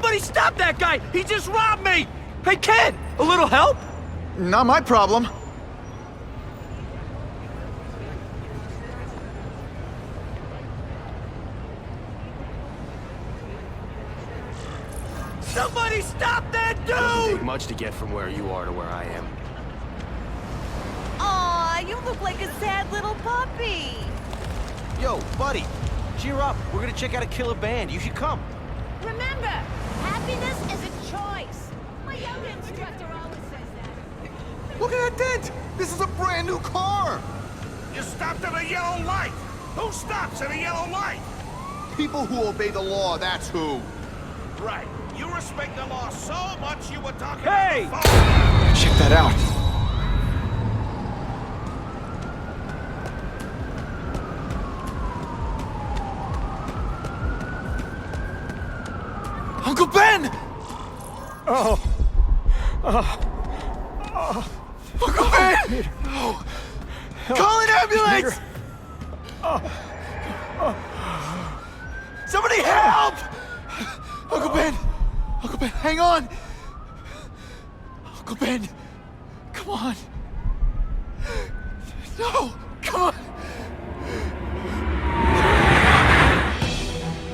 Somebody stop that guy! He just robbed me! Hey, kid! A little help? Not my problem. Somebody stop that Doesn't dude! take much to get from where you are to where I am. Aw, you look like a sad little puppy. Yo, buddy, cheer up. We're gonna check out a killer band. You should come. Remember, happiness is a choice. My yoga instructor always says that. Look at that dent! This is a brand new car! You stopped at a yellow light! Who stops at a yellow light? People who obey the law, that's who. Right. You respect the law so much you were talking Hey! on the phone. Check that out. Uncle Ben! Uncle Ben! Call an ambulance! Somebody help! Uncle Ben! Uncle Ben, hang on! Uncle Ben, come on! No, come on!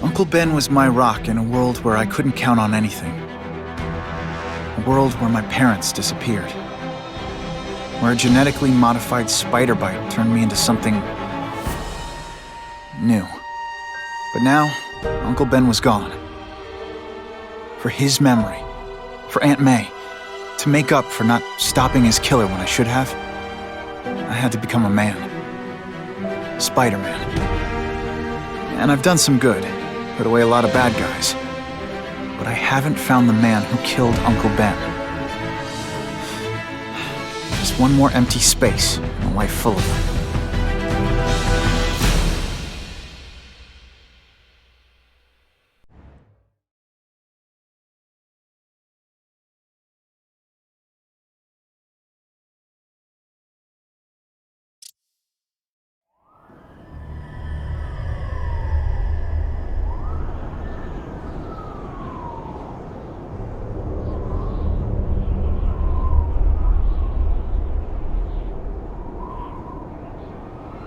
Uncle Ben was my rock in a world where I couldn't count on anything. A world where my parents disappeared. Where a genetically modified spider bite turned me into something new. But now, Uncle Ben was gone. For his memory, for Aunt May, to make up for not stopping his killer when I should have, I had to become a man. Spider-Man. And I've done some good, put away a lot of bad guys. But I haven't found the man who killed Uncle Ben. Just one more empty space in a life full of them.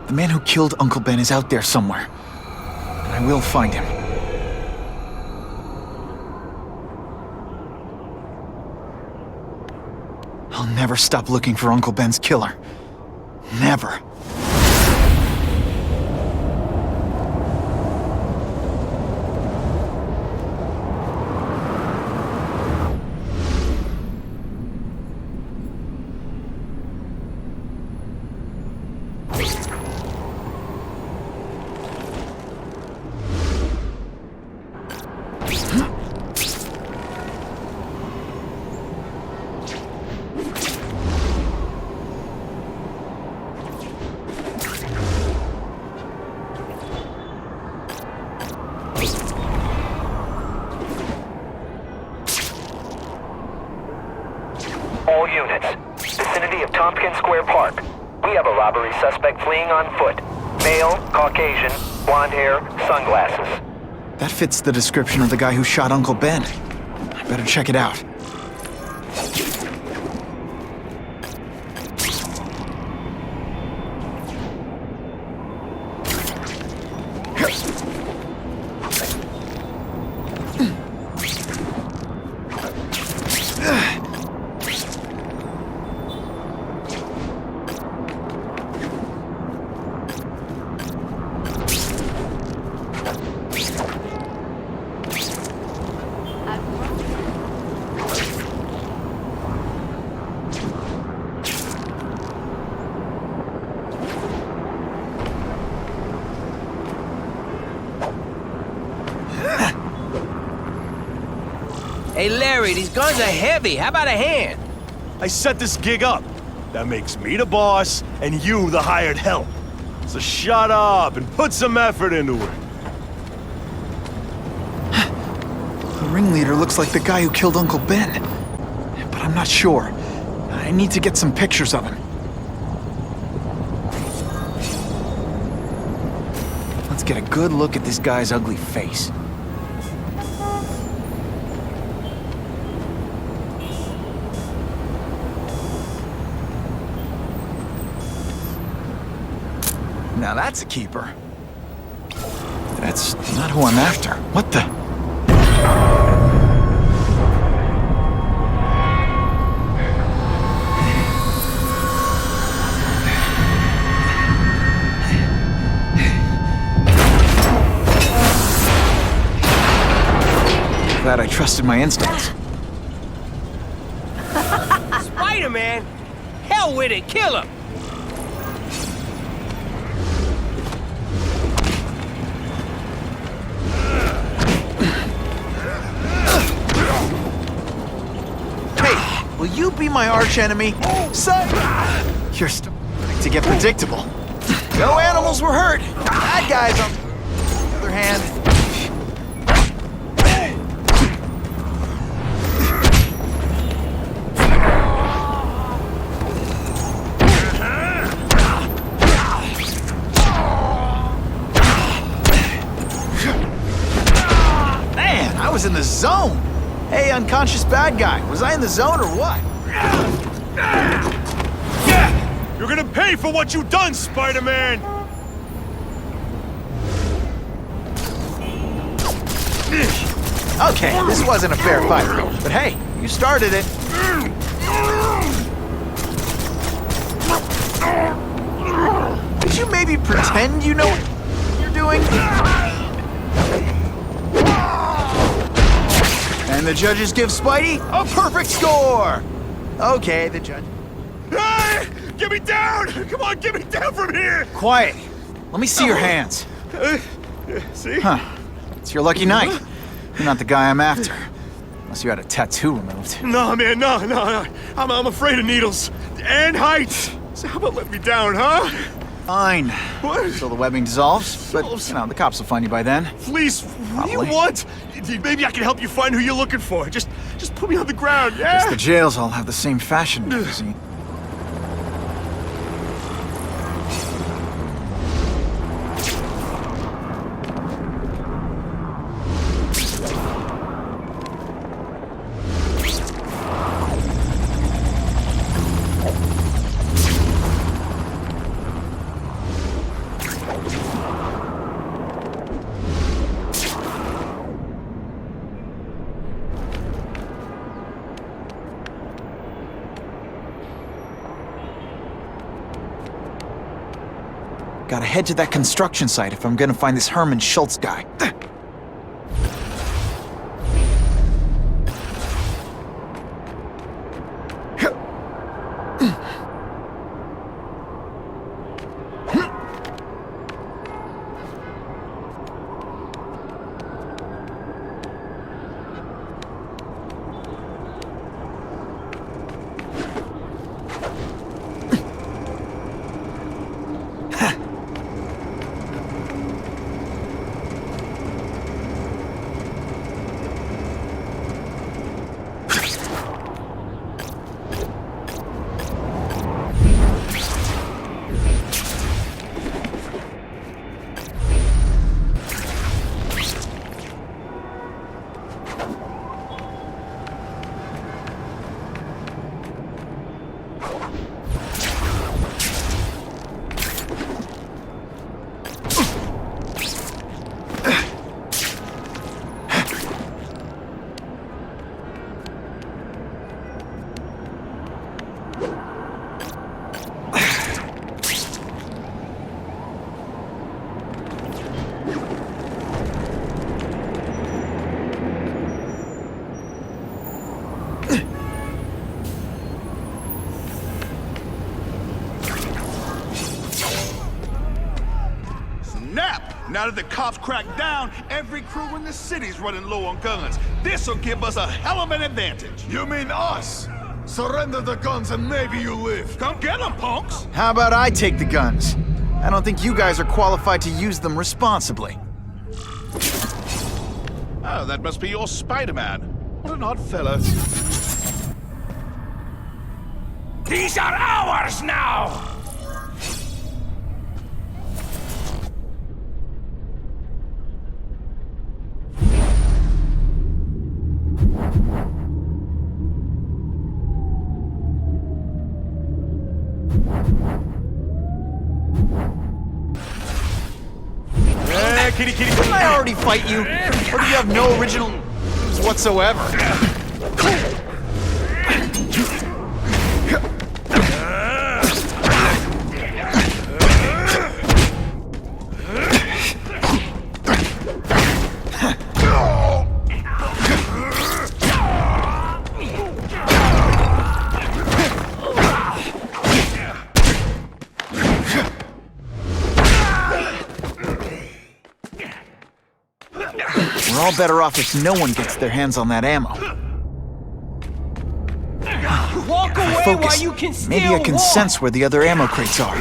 The man who killed Uncle Ben is out there somewhere. And I will find him. I'll never stop looking for Uncle Ben's killer. Never. All units, vicinity of Tompkins Square Park. We have a robbery suspect fleeing on foot. Male, Caucasian, blonde hair, sunglasses. That fits the description of the guy who shot Uncle Ben. I better check it out. Hey, Larry, these guns are heavy. How about a hand? I set this gig up. That makes me the boss and you the hired help. So shut up and put some effort into it. The ringleader looks like the guy who killed Uncle Ben. But I'm not sure. I need to get some pictures of him. Let's get a good look at this guy's ugly face. Now that's a keeper. That's not who I'm after. What the? Glad I trusted my instincts. Spider-Man? Hell with it, kill him! Hey, will you be my archenemy? Son! You're starting to get predictable. No animals were hurt. Bad guys, on the other hand. Man, I was in the zone. Hey, unconscious bad guy, was I in the zone or what? You're gonna pay for what you done, Spider-Man! Okay, this wasn't a fair fight, but hey, you started it. Could you maybe pretend you know what you're doing? And the judges give Spidey a perfect score! Okay, the judge... Hey! Get me down! Come on, get me down from here! Quiet. Let me see your hands. See? Huh. It's your lucky night. You're not the guy I'm after. Unless you had a tattoo removed. No, man, no. I'm afraid of needles. And heights. So how about let me down, huh? Fine. What? Until the webbing dissolves. But, you know, the cops will find you by then. Please, what do you Probably. want? Maybe I can help you find who you're looking for. Just put me on the ground, yeah? Guess the jails all have the same fashion magazine. Gotta head to that construction site if I'm gonna find this Herman Schultz guy. Now that the cops cracked down, every crew in the city's running low on guns. This'll give us a hell of an advantage. You mean us? Surrender the guns and maybe you live. Come get them, punks! How about I take the guns? I don't think you guys are qualified to use them responsibly. Oh, that must be your Spider-Man. What an odd fellow. These are ours now! kitty, kitty. Didn't I already fight you? Or do you have no original moves whatsoever? We're all better off if no one gets their hands on that ammo. Walk away Focus. while you can still Maybe I can walk. sense where the other ammo crates are.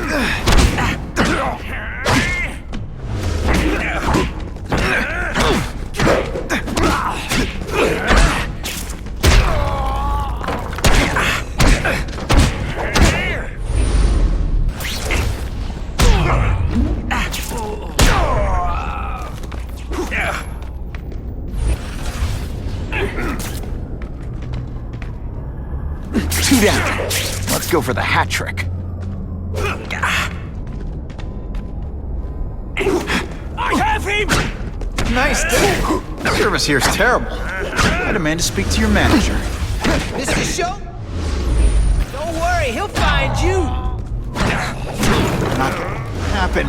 Two down. Let's go for the hat trick. I have him! Nice day. Service here's terrible. I demand to speak to your manager. Mr. Show? Don't worry, he'll find you. Not gonna happen.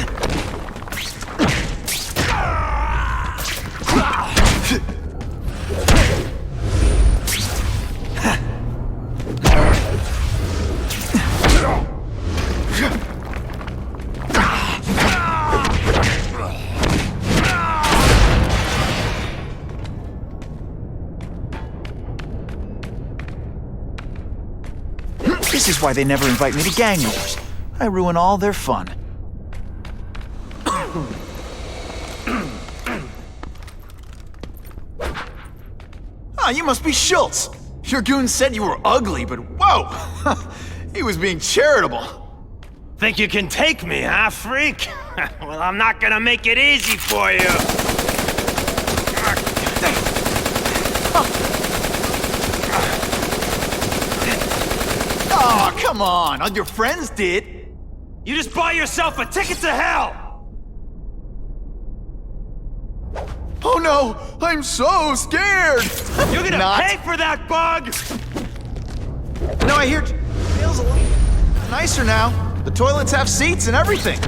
This is why they never invite me to gang wars. I ruin all their fun. Ah, you must be Schultz. Your goon said you were ugly, but whoa! He was being charitable. Think you can take me, huh, freak? Well, I'm not gonna make it easy for you. Oh, come on. All your friends did. You just bought yourself a ticket to hell! Oh no! I'm so scared! You're gonna Not. pay for that, bug! No, I hear feels a lot nicer now. The toilets have seats and everything.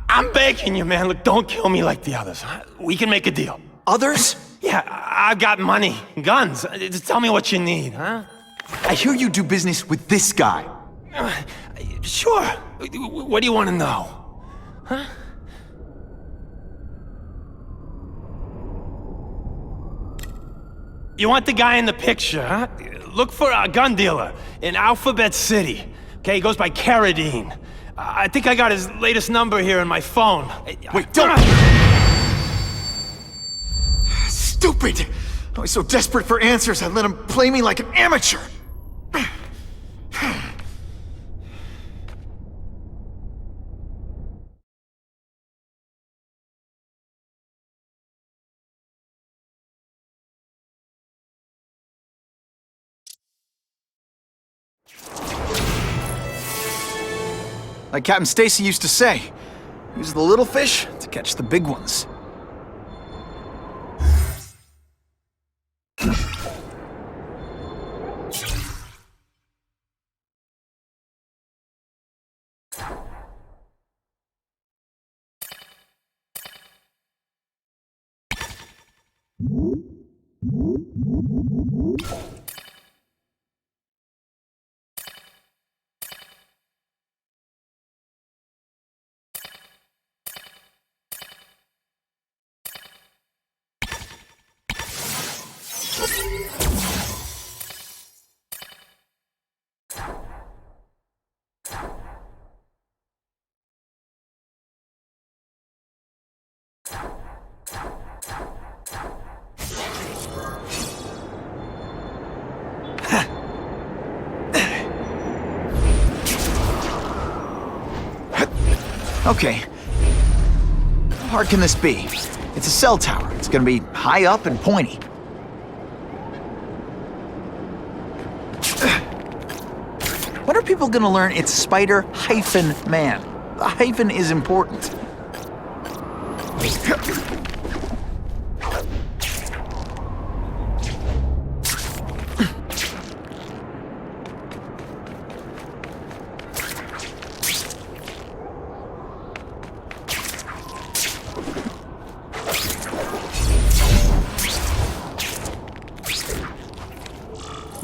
I'm begging you, man. Look, don't kill me like the others. Huh? We can make a deal. Others? Yeah, I've got money, guns. Just tell me what you need, huh? I hear you do business with this guy. Sure. What do you want to know? Huh? You want the guy in the picture, huh? Look for a gun dealer in Alphabet City. Okay, he goes by Carradine. I think I got his latest number here in my phone. Wait, don't! Stupid! I was so desperate for answers, I let him play me like an amateur. Like Captain Stacy used to say, use the little fish to catch the big ones. Okay. How hard can this be? It's a cell tower. It's gonna be high up and pointy. When are people gonna learn it's Spider-Man? The hyphen is important.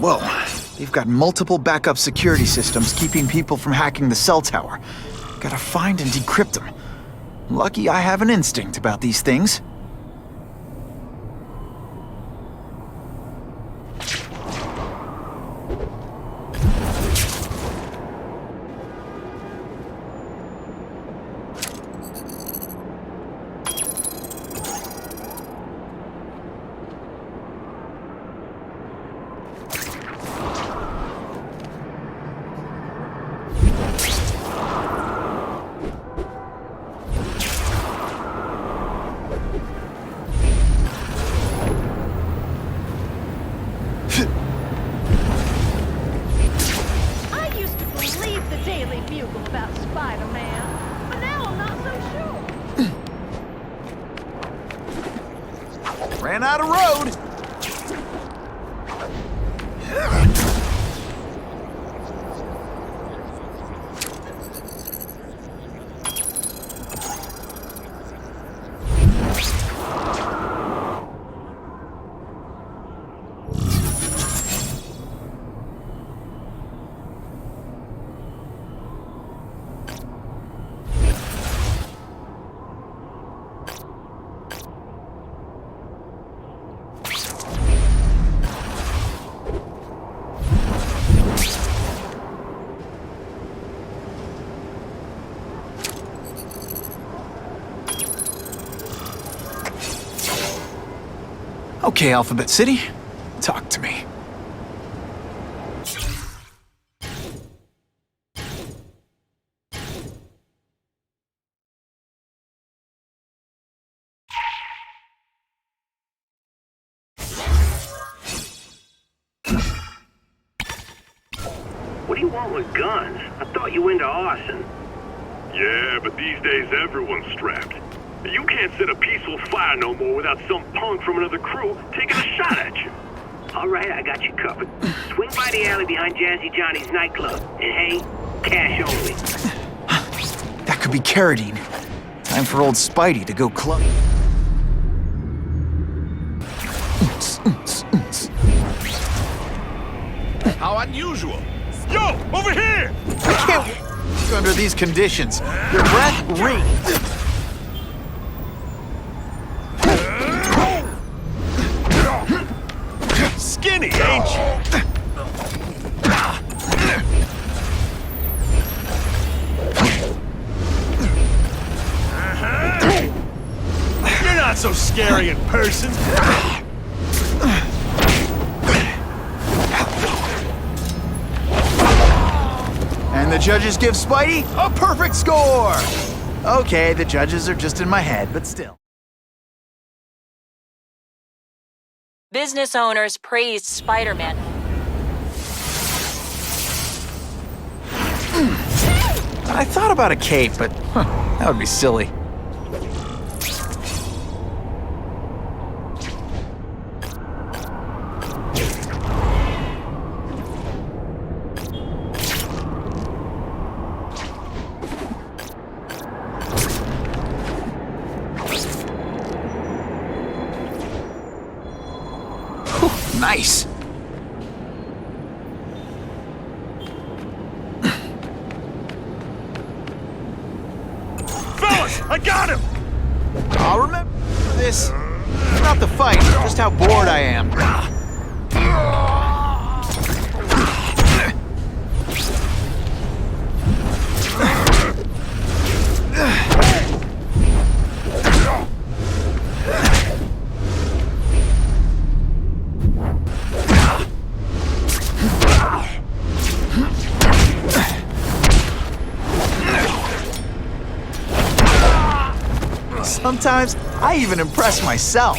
Whoa, they've got multiple backup security systems keeping people from hacking the cell tower. Gotta find and decrypt them. Lucky I have an instinct about these things. I used to believe the Daily Bugle about Spider-Man, but now I'm not so sure. Ran out of road. Okay, Alphabet City, talk to me. What do you want with guns? I thought you were into arson. Yeah, but these days everyone's strapped. You can't set a peaceful fire no more without some punk from another crew taking a shot at you. All right, I got you covered. Swing by the alley behind Jazzy Johnny's nightclub. And hey, cash only. That could be Carradine. Time for old Spidey to go club. How unusual. Yo, over here! I can't work under these conditions. Your breath reeks. Skinny, ain't you? You're not so scary in person. And the judges give Spidey a perfect score! Okay, the judges are just in my head, but still. Business owners praised Spider-Man. I thought about a cape, but that would be silly. Nice. Fellas, I got him! I'll remember this. Not the fight, just how bored I am. Sometimes I even impress myself.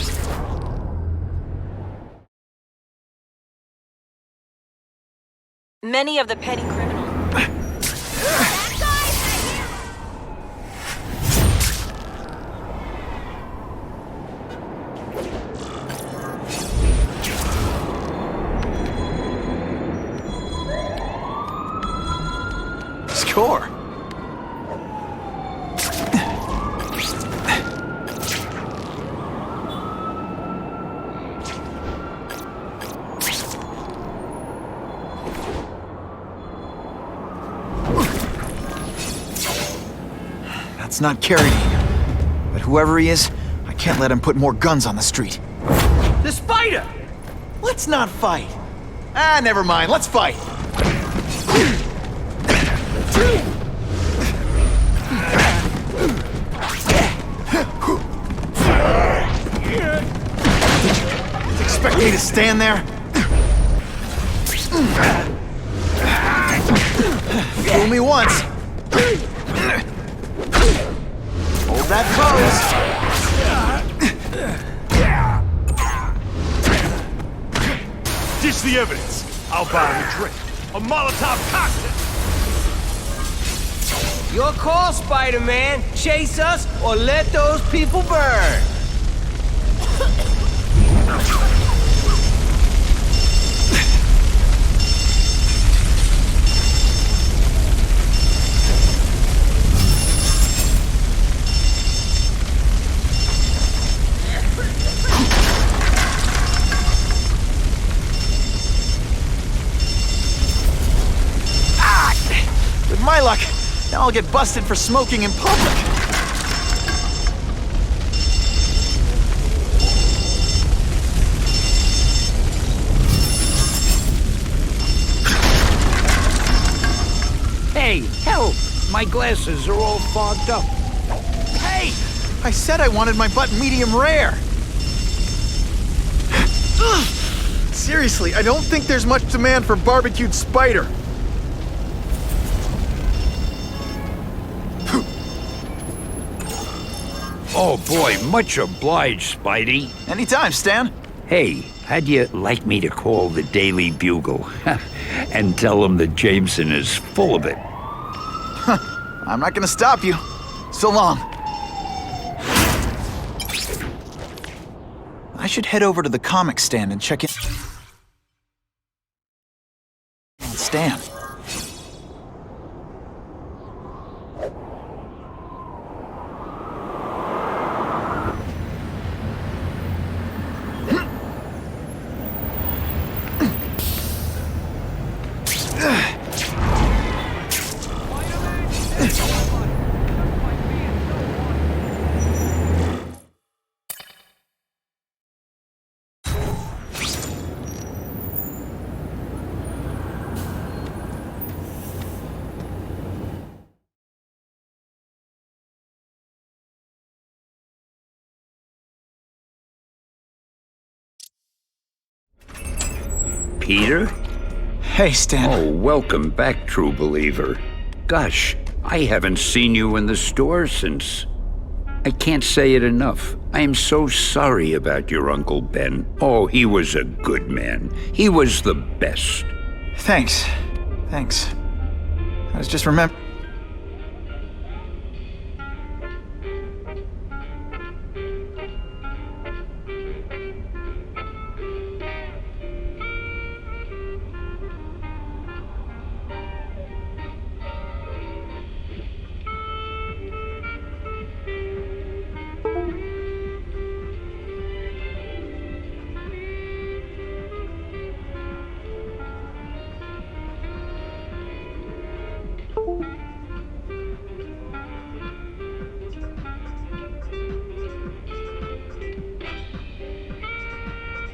Many of the petty criminals. Score. That's not Carradine. But whoever he is, I can't let him put more guns on the street. The spider! Let's not fight. Ah, never mind. Let's fight. Expect me to stand there? Fool me once. Hold that pose. Dish the evidence. I'll buy him a drink. A Molotov cocktail. Your call, Spider-Man. Chase us or let those people burn. With my luck, now I'll get busted for smoking in public. Hey, help! My glasses are all fogged up. Hey! I said I wanted my butt medium rare. Seriously, I don't think there's much demand for barbecued spider. Oh boy, much obliged, Spidey. Anytime, Stan. Hey, how'd you like me to call the Daily Bugle and tell them that Jameson is full of it? I'm not gonna stop you. So long. I should head over to the comic stand and check in. Stan. Peter? Hey, Stan. Oh, welcome back, true believer. Gosh, I haven't seen you in the store since... I can't say it enough. I am so sorry about your Uncle Ben. Oh, he was a good man. He was the best. Thanks. Thanks. I was just remembering...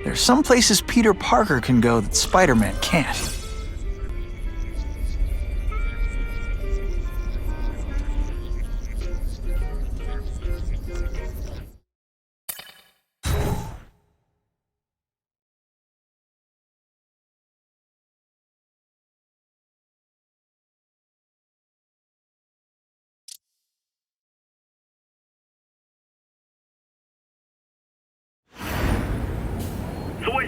There's some places Peter Parker can go that Spider-Man can't.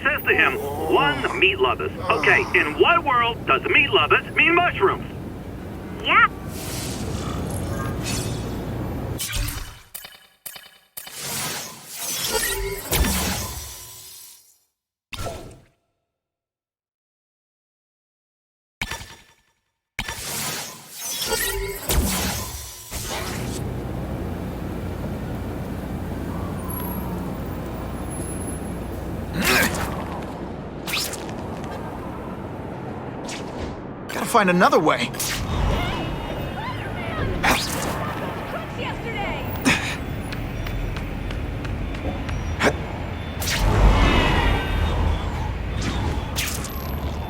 Johnny says to him, "One, meat lovers." Okay, in what world does meat lovers mean mushrooms? Yeah. Gotta find another way.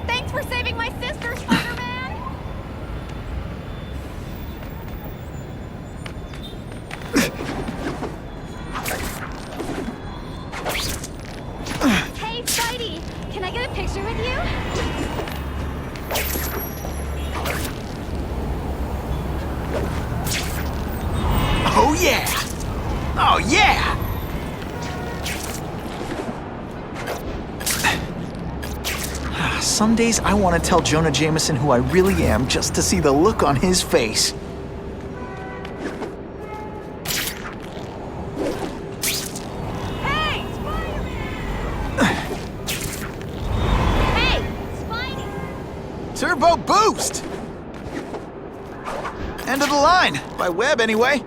Thanks for saving my sister, Spider-Man! Hey, Spidey! Can I get a picture with you? Oh yeah! Oh yeah! Some days I want to tell Jonah Jameson who I really am just to see the look on his face. Hey, Spider-Man! Hey, Spidey! Turbo boost! End of the line, by Webb anyway.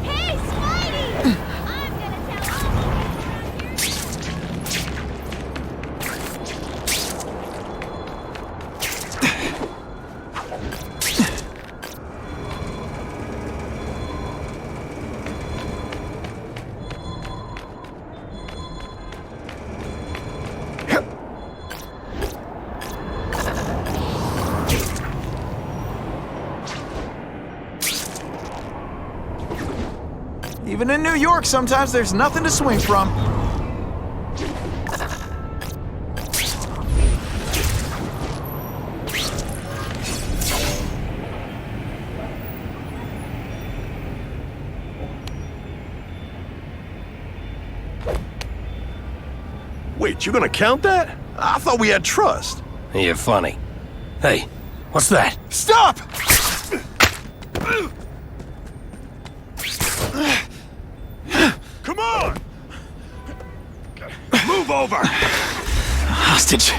Hey, Spidey! I'm gonna tell all the kids around here. Even in New York, sometimes there's nothing to swing from. Wait, you gonna count that? I thought we had trust. You're funny. Hey, what's that? Stop! Come on! Move over! Hostage.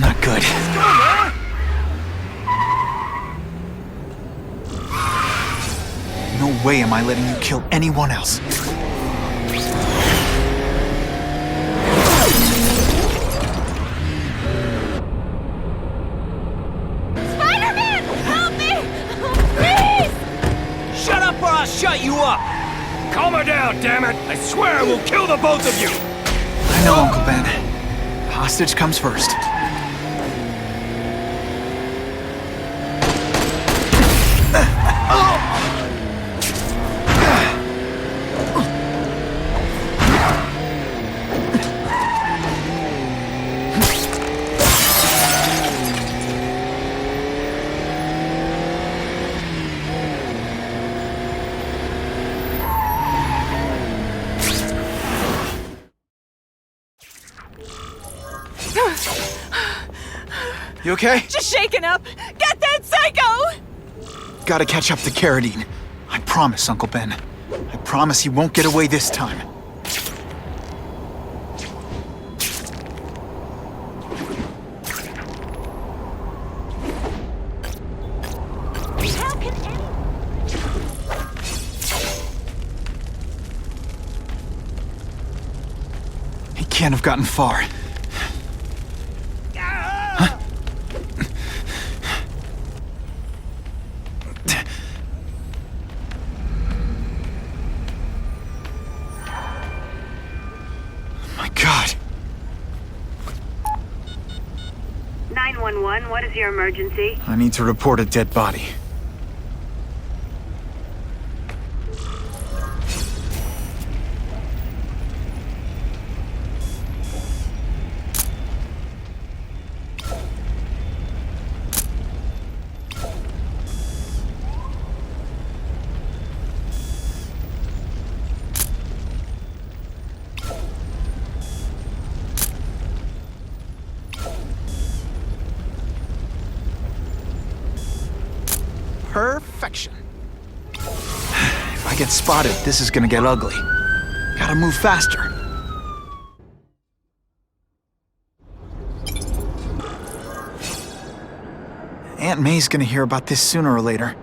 Not good. No way am I letting you kill anyone else. Spider-Man! Help me! Please! Shut up or I'll shut you up! Calm her down, damn it! I swear I will kill the both of you! I know, Uncle Ben. Hostage comes first. You okay? Just shaken up. Get that psycho! Gotta catch up to Carradine. I promise, Uncle Ben. I promise he won't get away this time. How can anyone... He can't have gotten far. My God. 911, what is your emergency? I need to report a dead body. direction. If I get spotted, this is gonna get ugly. Gotta move faster. Aunt May's gonna hear about this sooner or later,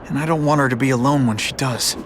and I don't want her to be alone when she does.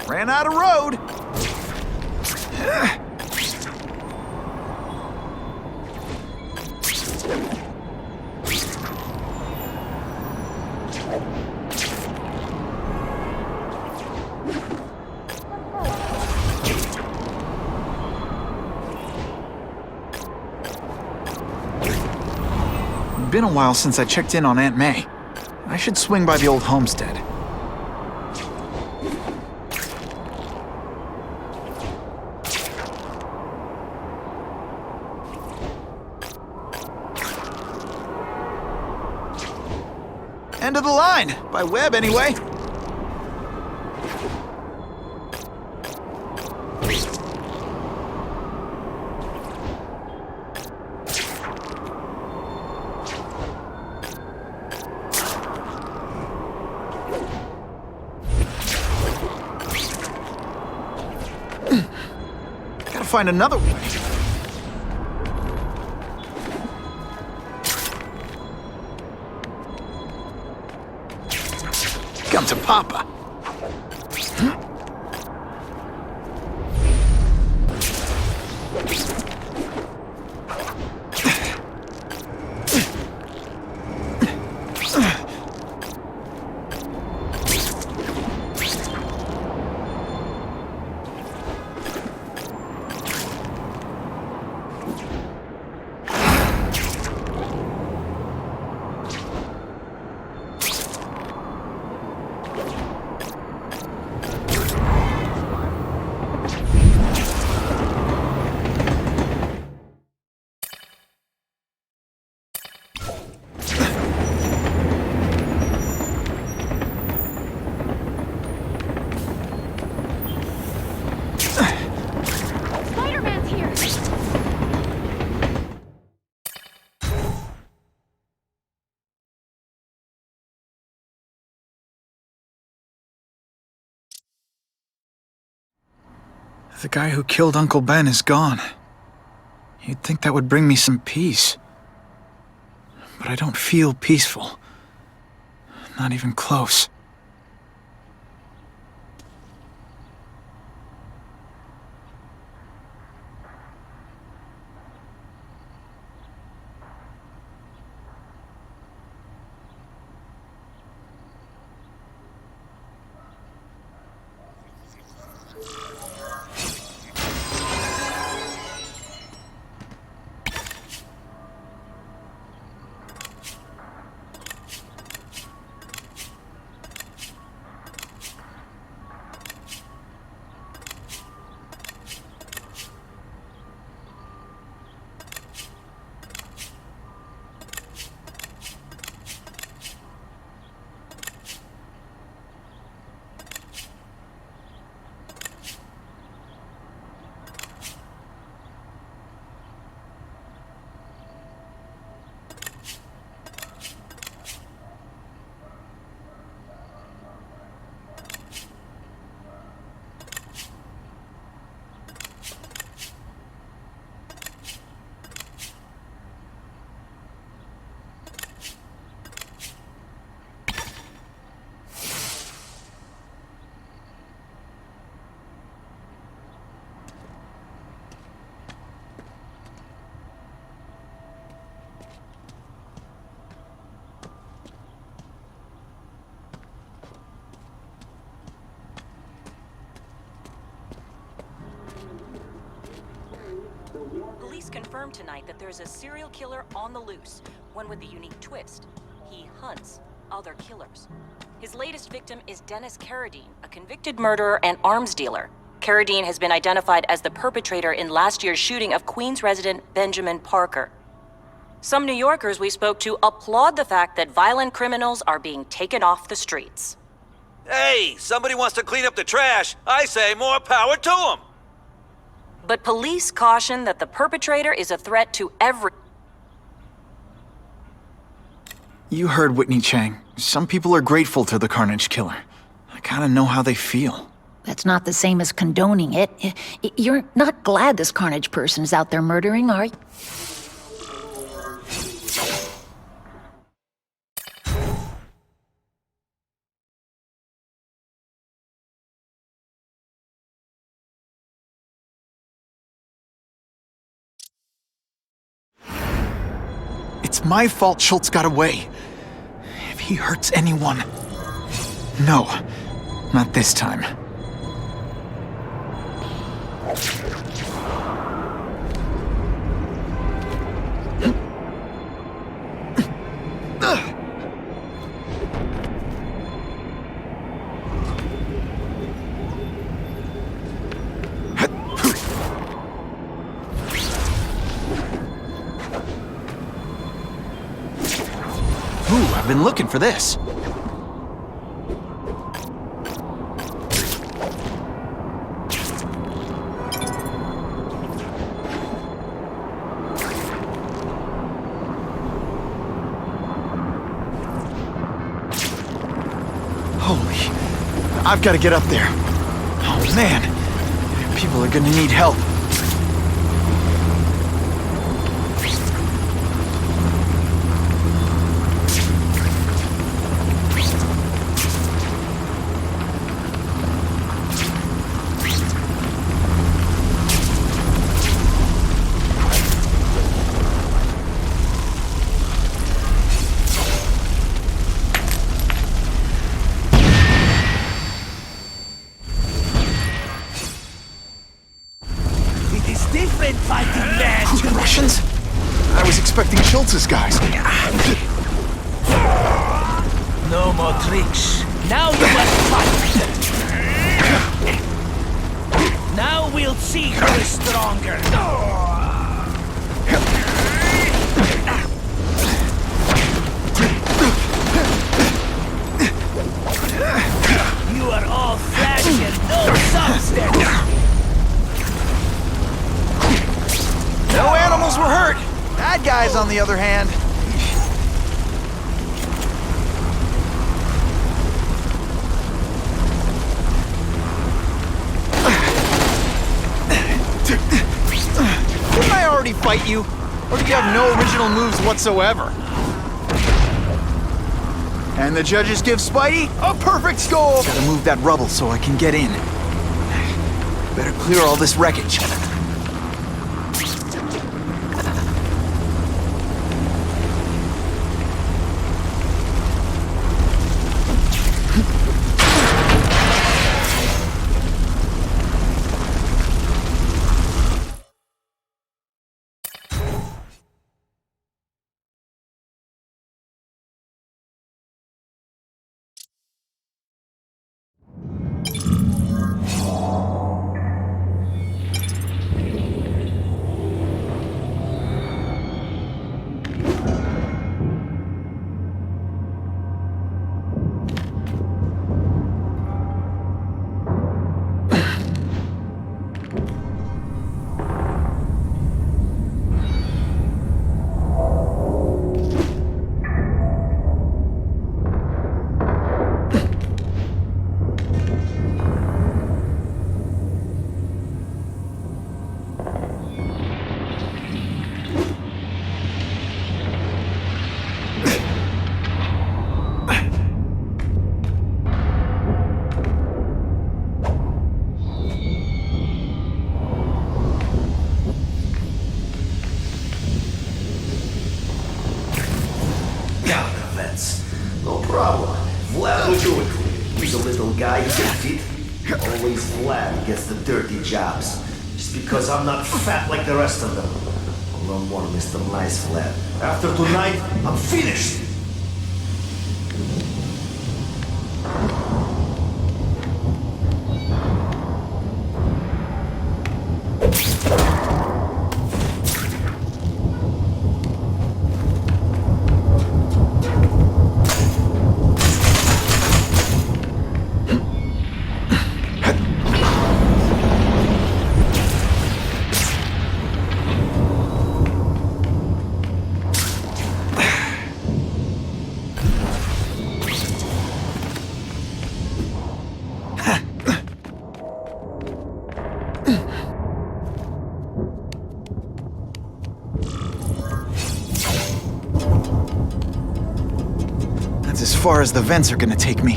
Ran out of road. Been a while since I checked in on Aunt May. I should swing by the old homestead. End of the line, by web anyway. Gotta find another way. Come to Papa. Spider-Man's here! The guy who killed Uncle Ben is gone. You'd think that would bring me some peace. But I don't feel peaceful. Not even close. confirmed tonight that there's a serial killer on the loose, one with a unique twist. He hunts other killers. His latest victim is Dennis Carradine, a convicted murderer and arms dealer. Carradine has been identified as the perpetrator in last year's shooting of Queens resident Benjamin Parker. Some New Yorkers we spoke to applaud the fact that violent criminals are being taken off the streets. Hey, somebody wants to clean up the trash. I say more power to them. But police caution that the perpetrator is a threat to every... You heard Whitney Chang. Some people are grateful to the Carnage Killer. I kinda know how they feel. That's not the same as condoning it. You're not glad this Carnage person's out there murdering, are you? It's my fault Schultz got away. If he hurts anyone... No, not this time. Ooh, I've been looking for this. Holy, I've got to get up there. Oh man, people are gonna need help. Russians? I was expecting Schultz's guys. No more tricks. Now you must fight. Now we'll see who is stronger. You are all flesh and no substance. No animals were hurt. Bad guys, on the other hand. Didn't I already fight you? Or do you have no original moves whatsoever? And the judges give Spidey a perfect score! Gotta move that rubble so I can get in. Better clear all this wreckage. No problem. Vlad will do it for you. He's a little guy, he can fit. Always Vlad gets the dirty jobs. Just because I'm not fat like the rest of them. No more Mr. Nice Flat. After tonight, I'm finished! That's as far as the vents are gonna take me.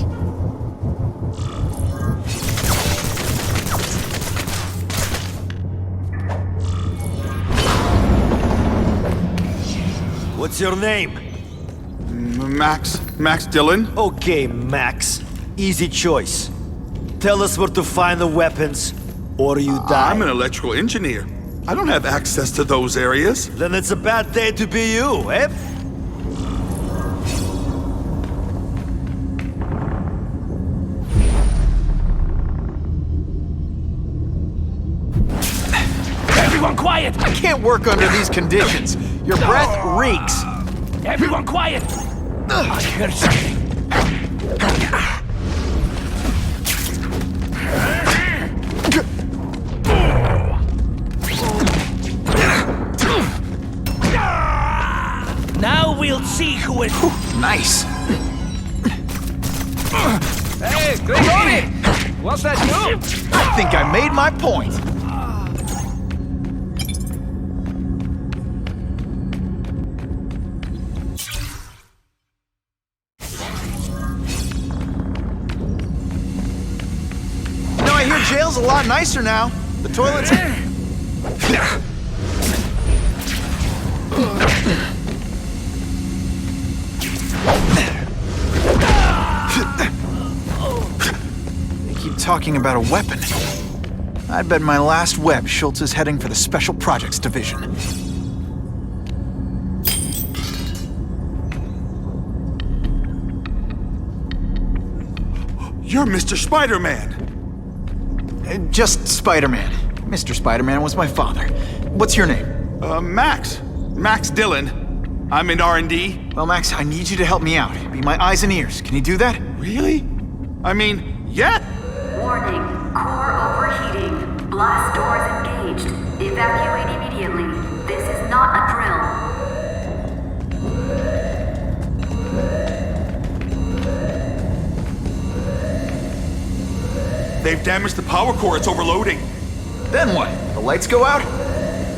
What's your name? Max Dillon? Okay, Max. Easy choice. Tell us where to find the weapons, or you die. I'm an electrical engineer. I don't have access to those areas. Then it's a bad day to be you, eh? Everyone quiet! I can't work under these conditions. Your breath reeks. Everyone quiet! I heard something. Now we'll see who is... Nice. Hey, Grigori! What's that you? I think I made my point. I hear jail's a lot nicer now. The toilets... They keep talking about a weapon. I'd bet my last web Schultz is heading for the Special Projects Division. You're Mr. Spider-Man! Just Spider-Man. Mr. Spider-Man was my father. What's your name? Max. Max Dillon. I'm in R&D. Well, Max, I need you to help me out. Be my eyes and ears. Can you do that? Really? I mean, yeah. Warning. Core overheating. Blast doors engaged. Evacuate immediately. This is not a drill. They've damaged the power core. It's overloading. Then what? The lights go out?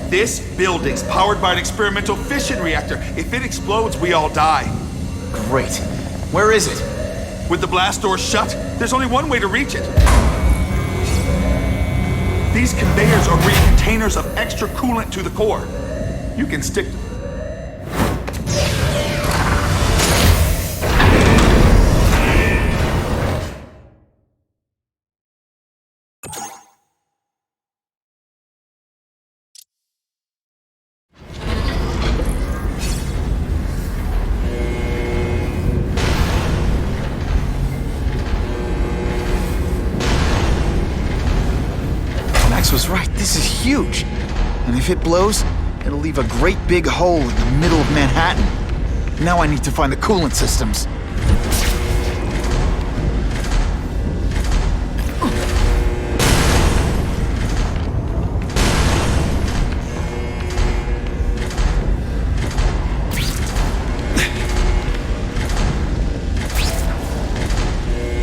This building's powered by an experimental fission reactor. If it explodes, we all die. Great. Where is it? With the blast doors shut, there's only one way to reach it. These conveyors are bringing containers of extra coolant to the core. You can stick... Was right. This is huge. And if it blows, it'll leave a great big hole in the middle of Manhattan. Now I need to find the coolant systems.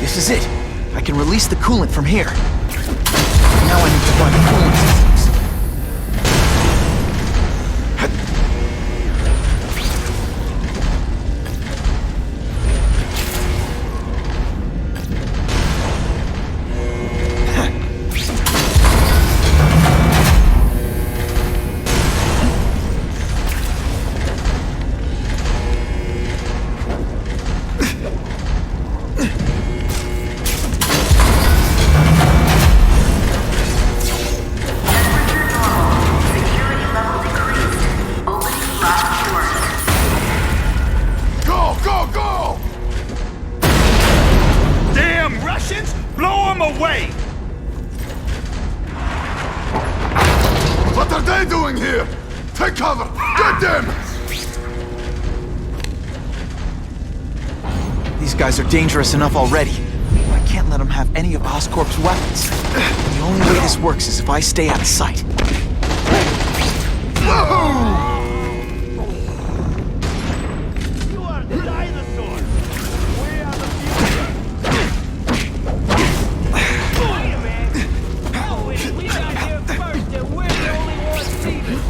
This is it. I can release the coolant from here. Now I need to find the coolant systems. they doing here? Take cover! Get them! These guys are dangerous enough already. I can't let them have any of Oscorp's weapons. The only way this works is if I stay out of sight. You are the dinosaur! We are the future! Wait a minute! Oh, wait, we got here first and we're the only ones leaving!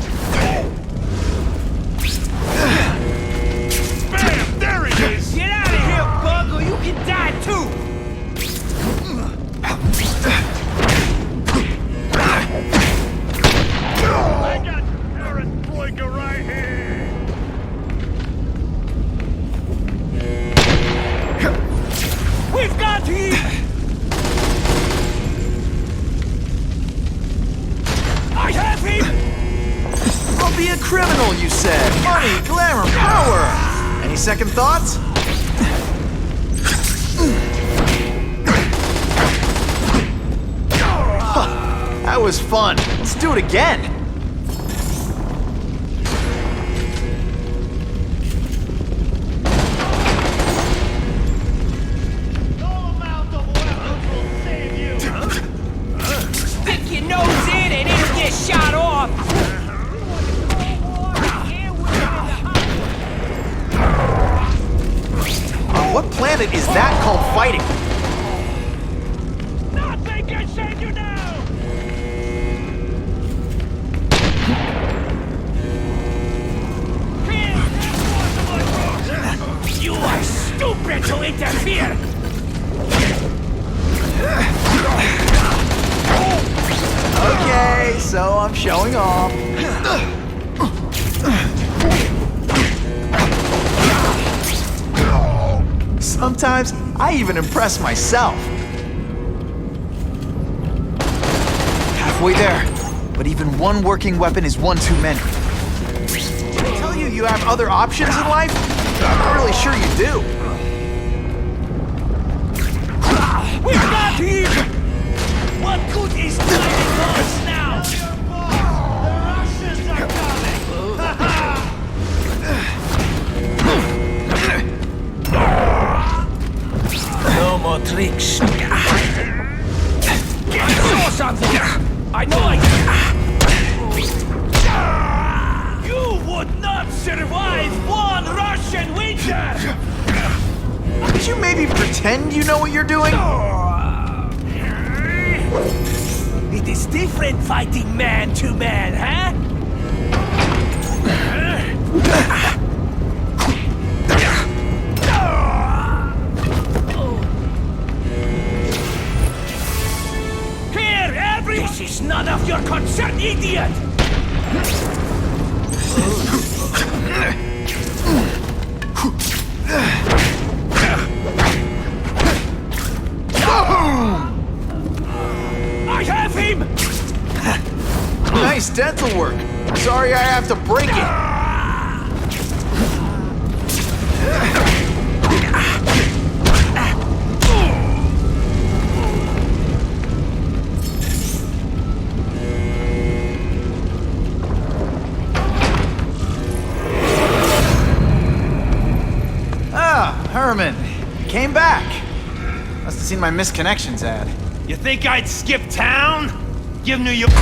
Bam! There he is! Get out of here, Bug, or you can die too! I got Perestroika right here! We've got him! I have him! I'll be a criminal, you said. Money, glamour, power. Any second thoughts? Huh, that was fun. Let's do it again. Stick your nose in and it'll get shot off! On what planet is that called fighting? Nothing can save you now! You are stupid to interfere! Okay, so I'm showing off. Sometimes I even impress myself. Halfway there, but even one working weapon is one too many. Did I tell you you have other options in life? I'm not really sure you do. We got him! What good is fighting us now? The Russians are coming! No more tricks. I saw something! I know I can! You would not survive one Russian winter! Could you maybe pretend you know what you're doing? It is different fighting man to man, huh? Here, every... This is none of your concern, idiot! I have him! Nice dental work. Sorry I have to break it. Ah, Herman. You came back. Must have seen my misconnections ad. You think I'd skip town? Give New York...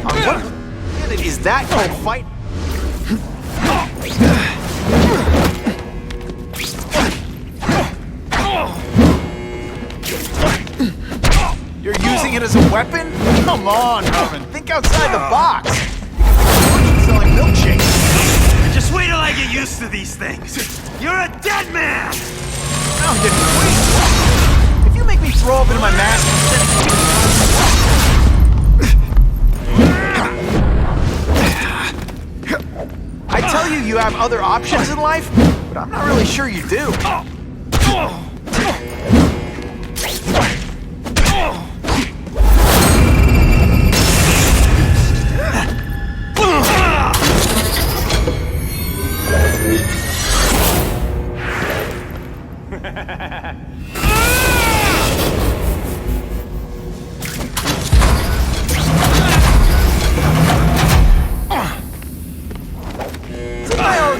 What planet is that called fight? You're using it as a weapon? Come on, Herman. Think outside the box. You're selling milkshakes. Just wait till I get used to these things. You're a dead man! I'm getting wait. If you make me throw up into my mask... I tell you you have other options in life, but I'm not really sure you do.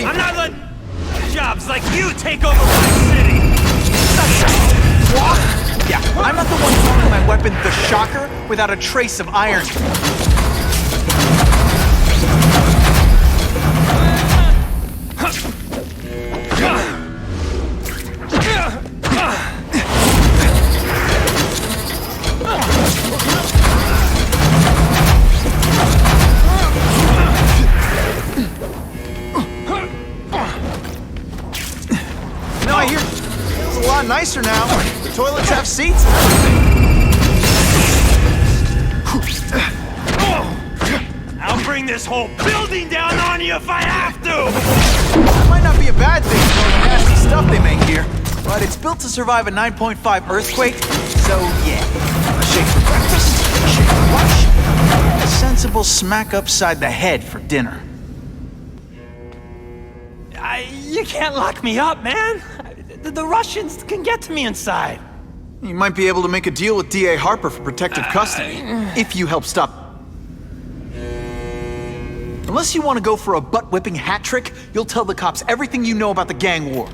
I'm not letting jobs like you take over my city! What? Yeah, I'm not the one calling my weapon the Shocker without a trace of iron. No, I hear it's a lot nicer now. The toilets have seats and everything. I'll bring this whole building down on you if I have to! That might not be a bad thing for all the nasty stuff they make here, but it's built to survive a 9.5 earthquake, so yeah. A shake for breakfast, a shake for lunch, and a sensible smack upside the head for dinner. You can't lock me up, man! The Russians can get to me inside. You might be able to make a deal with D.A. Harper for protective custody, if you help stop. Unless you want to go for a butt-whipping hat trick, you'll tell the cops everything you know about the gang war.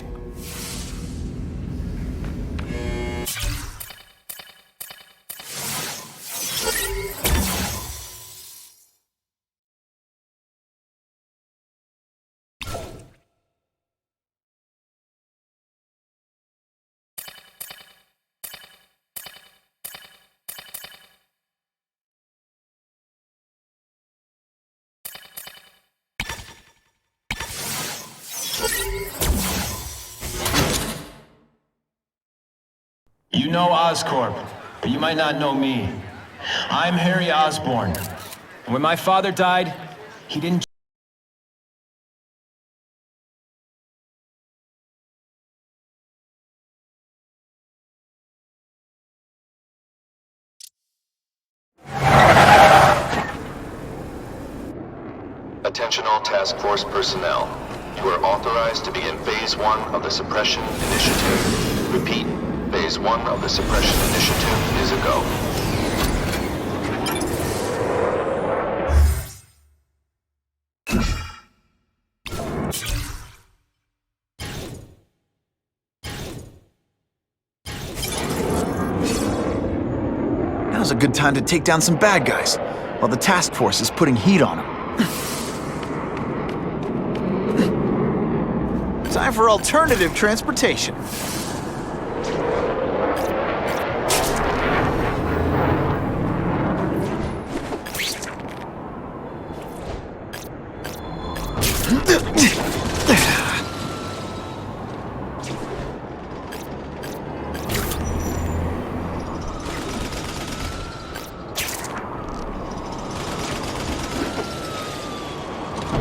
You know Oscorp, but you might not know me. I'm Harry Osborn. And when my father died, he didn't... Attention all task force personnel. You are authorized to begin Phase 1 of the Suppression Initiative. Repeat, Phase 1 of the Suppression Initiative is a go. Now's a good time to take down some bad guys, while the task force is putting heat on them. Time for alternative transportation.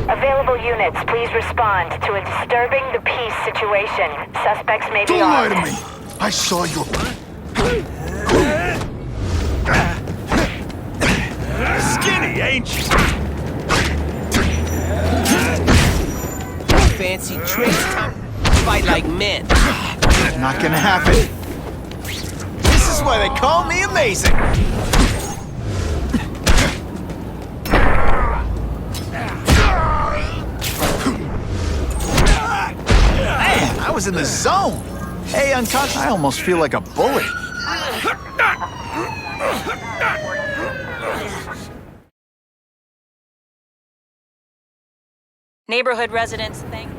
Available units, please respond to a disturbing the peace situation. Suspects may be Don't lie armed. to me! I saw you. Skinny, ain't you? Fancy tricks? Fight like men. Not gonna happen. This is why they call me amazing. Man, I was in the zone. Hey, unconscious, I almost feel like a bully. Neighborhood residents, thank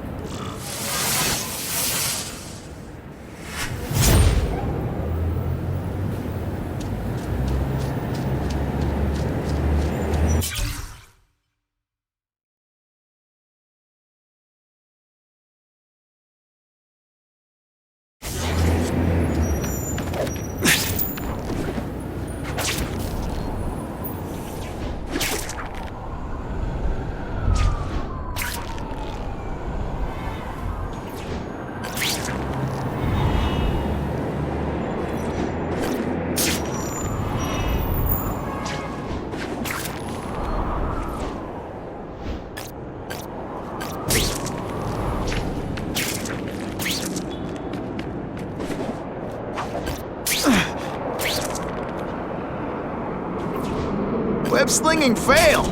web-slinging fail!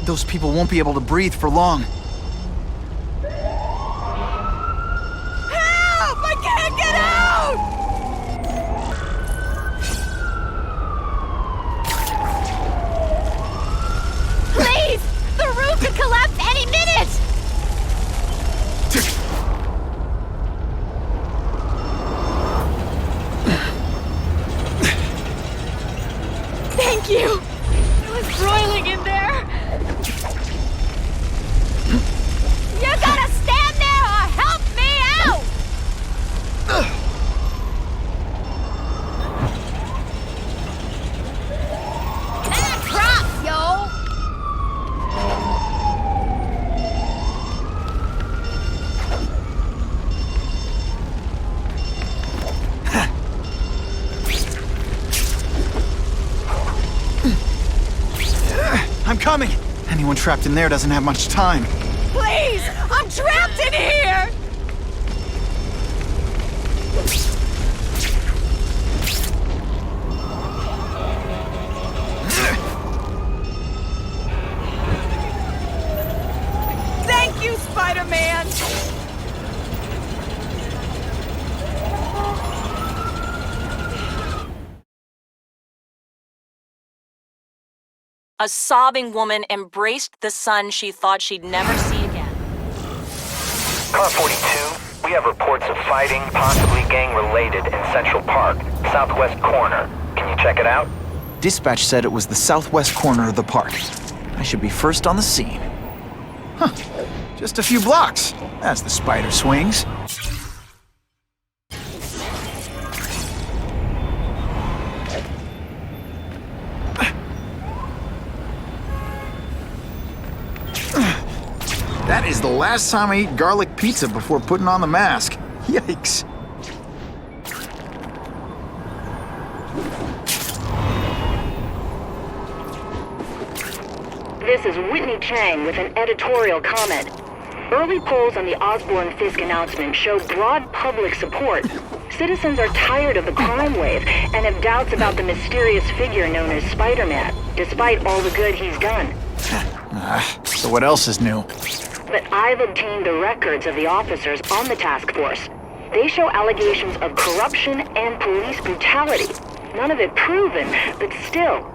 Those people won't be able to breathe for long. Help! I can't get out! Please! The roof could collapse any minute! Thank you! It was broiling in there! You gotta stand there or help me out! That drops, yo! I'm coming! Anyone trapped in there doesn't have much time. Please! I'm trapped in here! Thank you, Spider-Man! A sobbing woman embraced the son she thought she'd never see again. Car 42, we have reports of fighting, possibly gang-related, in Central Park, southwest corner. Can you check it out? Dispatch said it was the southwest corner of the park. I should be first on the scene. Huh. Just a few blocks, as the spider swings. That is the last time I eat garlic pizza before putting on the mask. Yikes. This is Whitney Chang with an editorial comment. Early polls on the Osborn-Fisk announcement show broad public support. Citizens are tired of the crime wave and have doubts about the mysterious figure known as Spider-Man, despite all the good he's done. So what else is new? But I've obtained the records of the officers on the task force. They show allegations of corruption and police brutality. None of it proven, but still.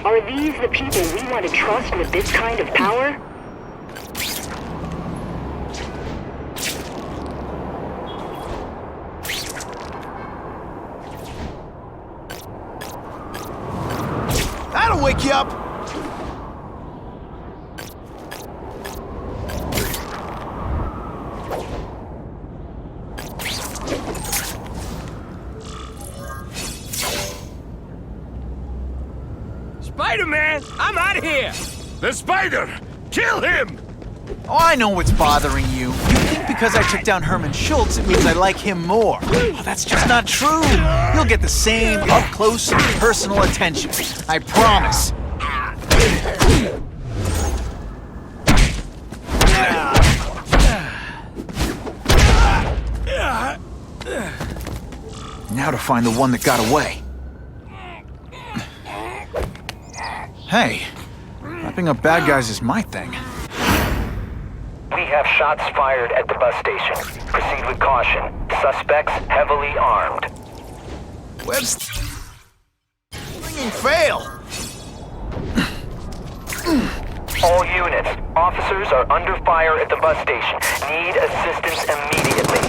Are these the people we want to trust with this kind of power? That'll wake you up! Spider-Man, I'm out of here! The spider! Kill him! Oh, I know what's bothering you. You think because I took down Herman Schultz, it means I like him more. Oh, that's just not true. You'll get the same up-close, personal attention. I promise. Now to find the one that got away. Hey, wrapping up bad guys is my thing. We have shots fired at the bus station. Proceed with caution. Suspects heavily armed. Web's slinging fail. All units, officers are under fire at the bus station. Need assistance immediately.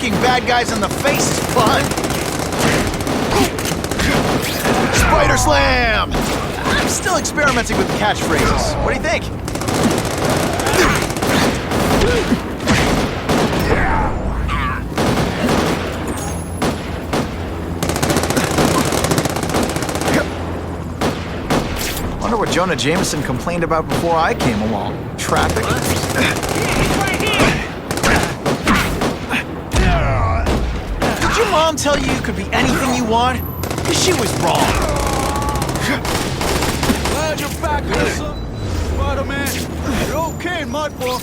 Kicking bad guys in the face is fun! Spider Slam! I'm still experimenting with catchphrases. What do you think? Wonder what Jonah Jameson complained about before I came along. Traffic? Did your mom tell you could be anything you want? 'Cause she was wrong. Glad you're back, handsome. Spider-Man, you're okay in my book.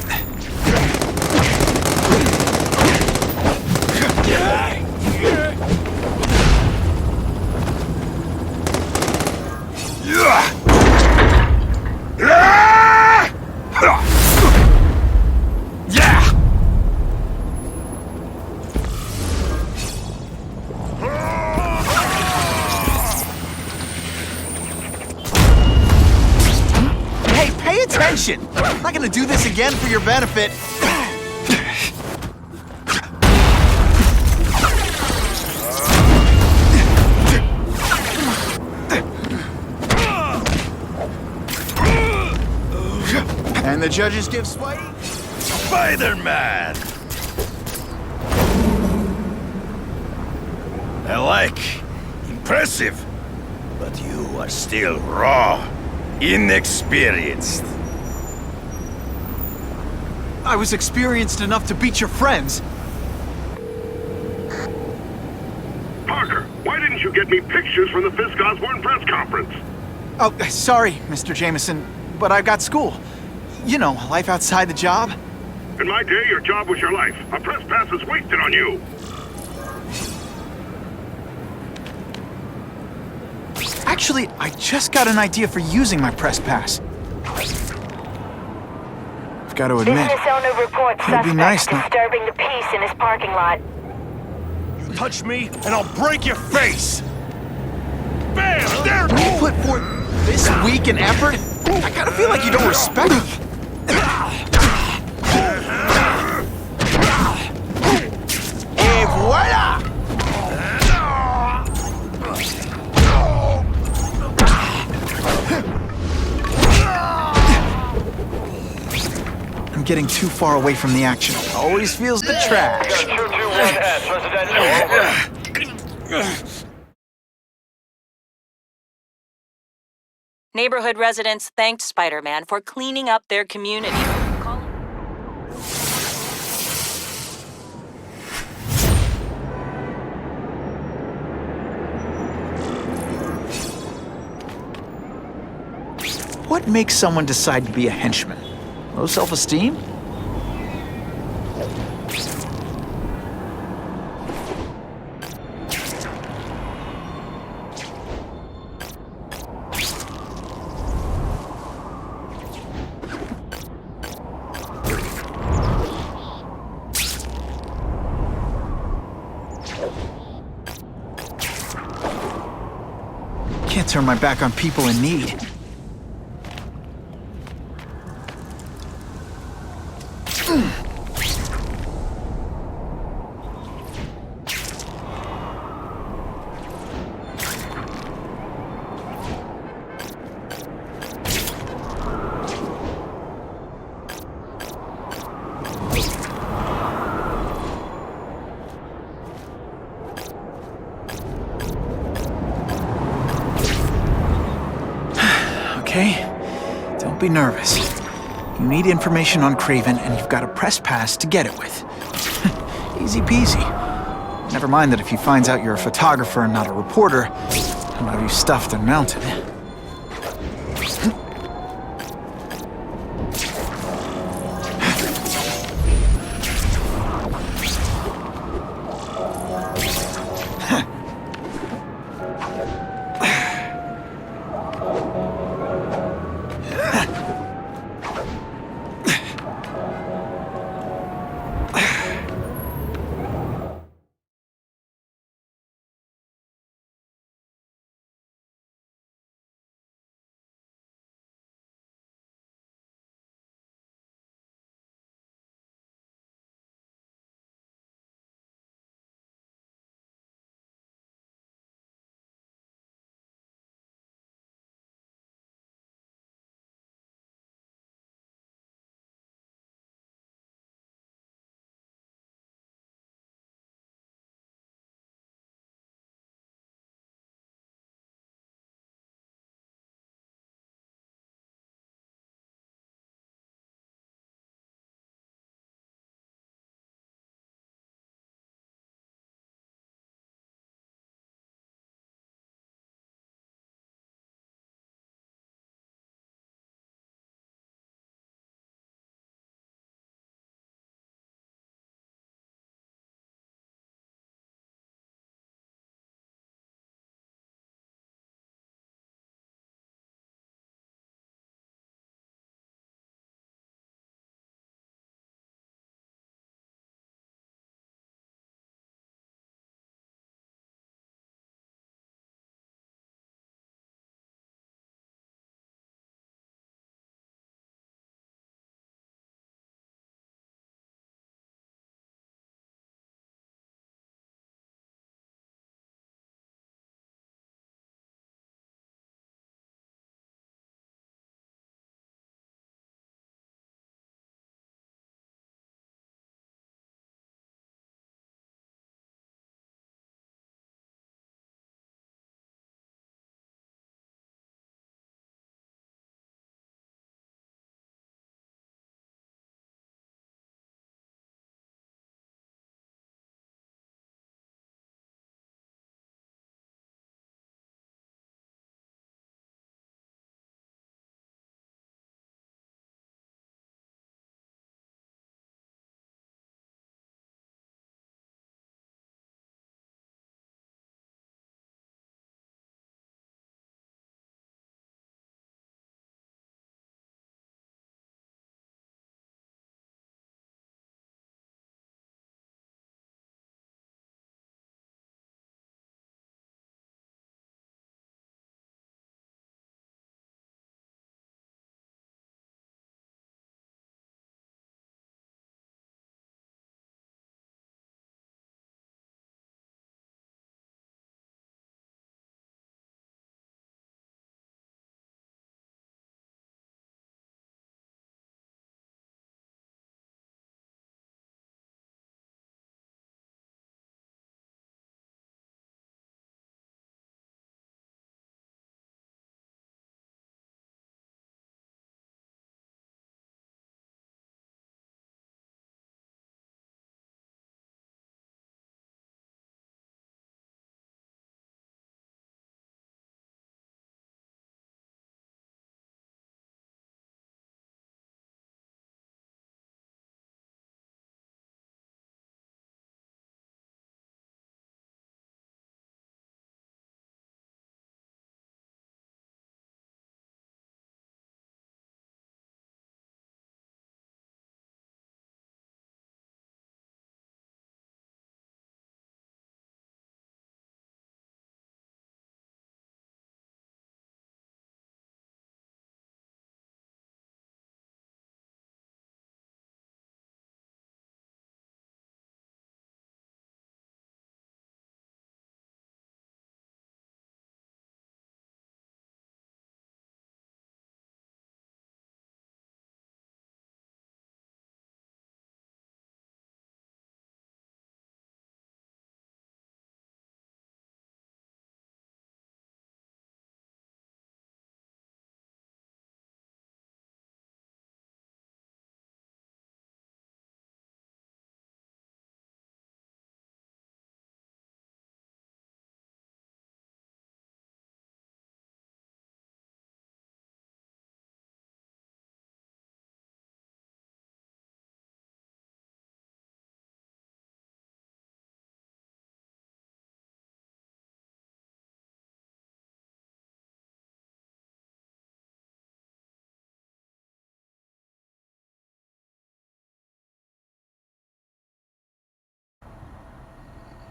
Hey, pay attention! I'm not gonna do this again for your benefit. And the judges give Spidey? Spider-Man! I like. Impressive. But you are still raw. Inexperienced. I was experienced enough to beat your friends. Parker, why didn't you get me pictures from the Fisk Osborn press conference? Oh, sorry, Mr. Jameson, but I've got school. You know, life outside the job. In my day, your job was your life. A press pass is wasted on you. Actually, I just got an idea for using my press pass. I've got to admit, Business owner reports it'd be nice not... disturbing the peace in his parking lot. You touch me, and I'll break your face! Bam! There! You put forth this week in effort? I kind of feel like you don't respect me. Et voila! I'm getting too far away from the action. Always feels the trash. 221S, residential, over. Neighborhood residents thanked Spider-Man for cleaning up their community. What makes someone decide to be a henchman? Low self-esteem? Can't turn my back on people in need. Okay, don't be nervous. You need information on Kraven, and you've got a press pass to get it with. Easy peasy. Never mind that if he finds out you're a photographer and not a reporter, he'll have you stuffed and mounted.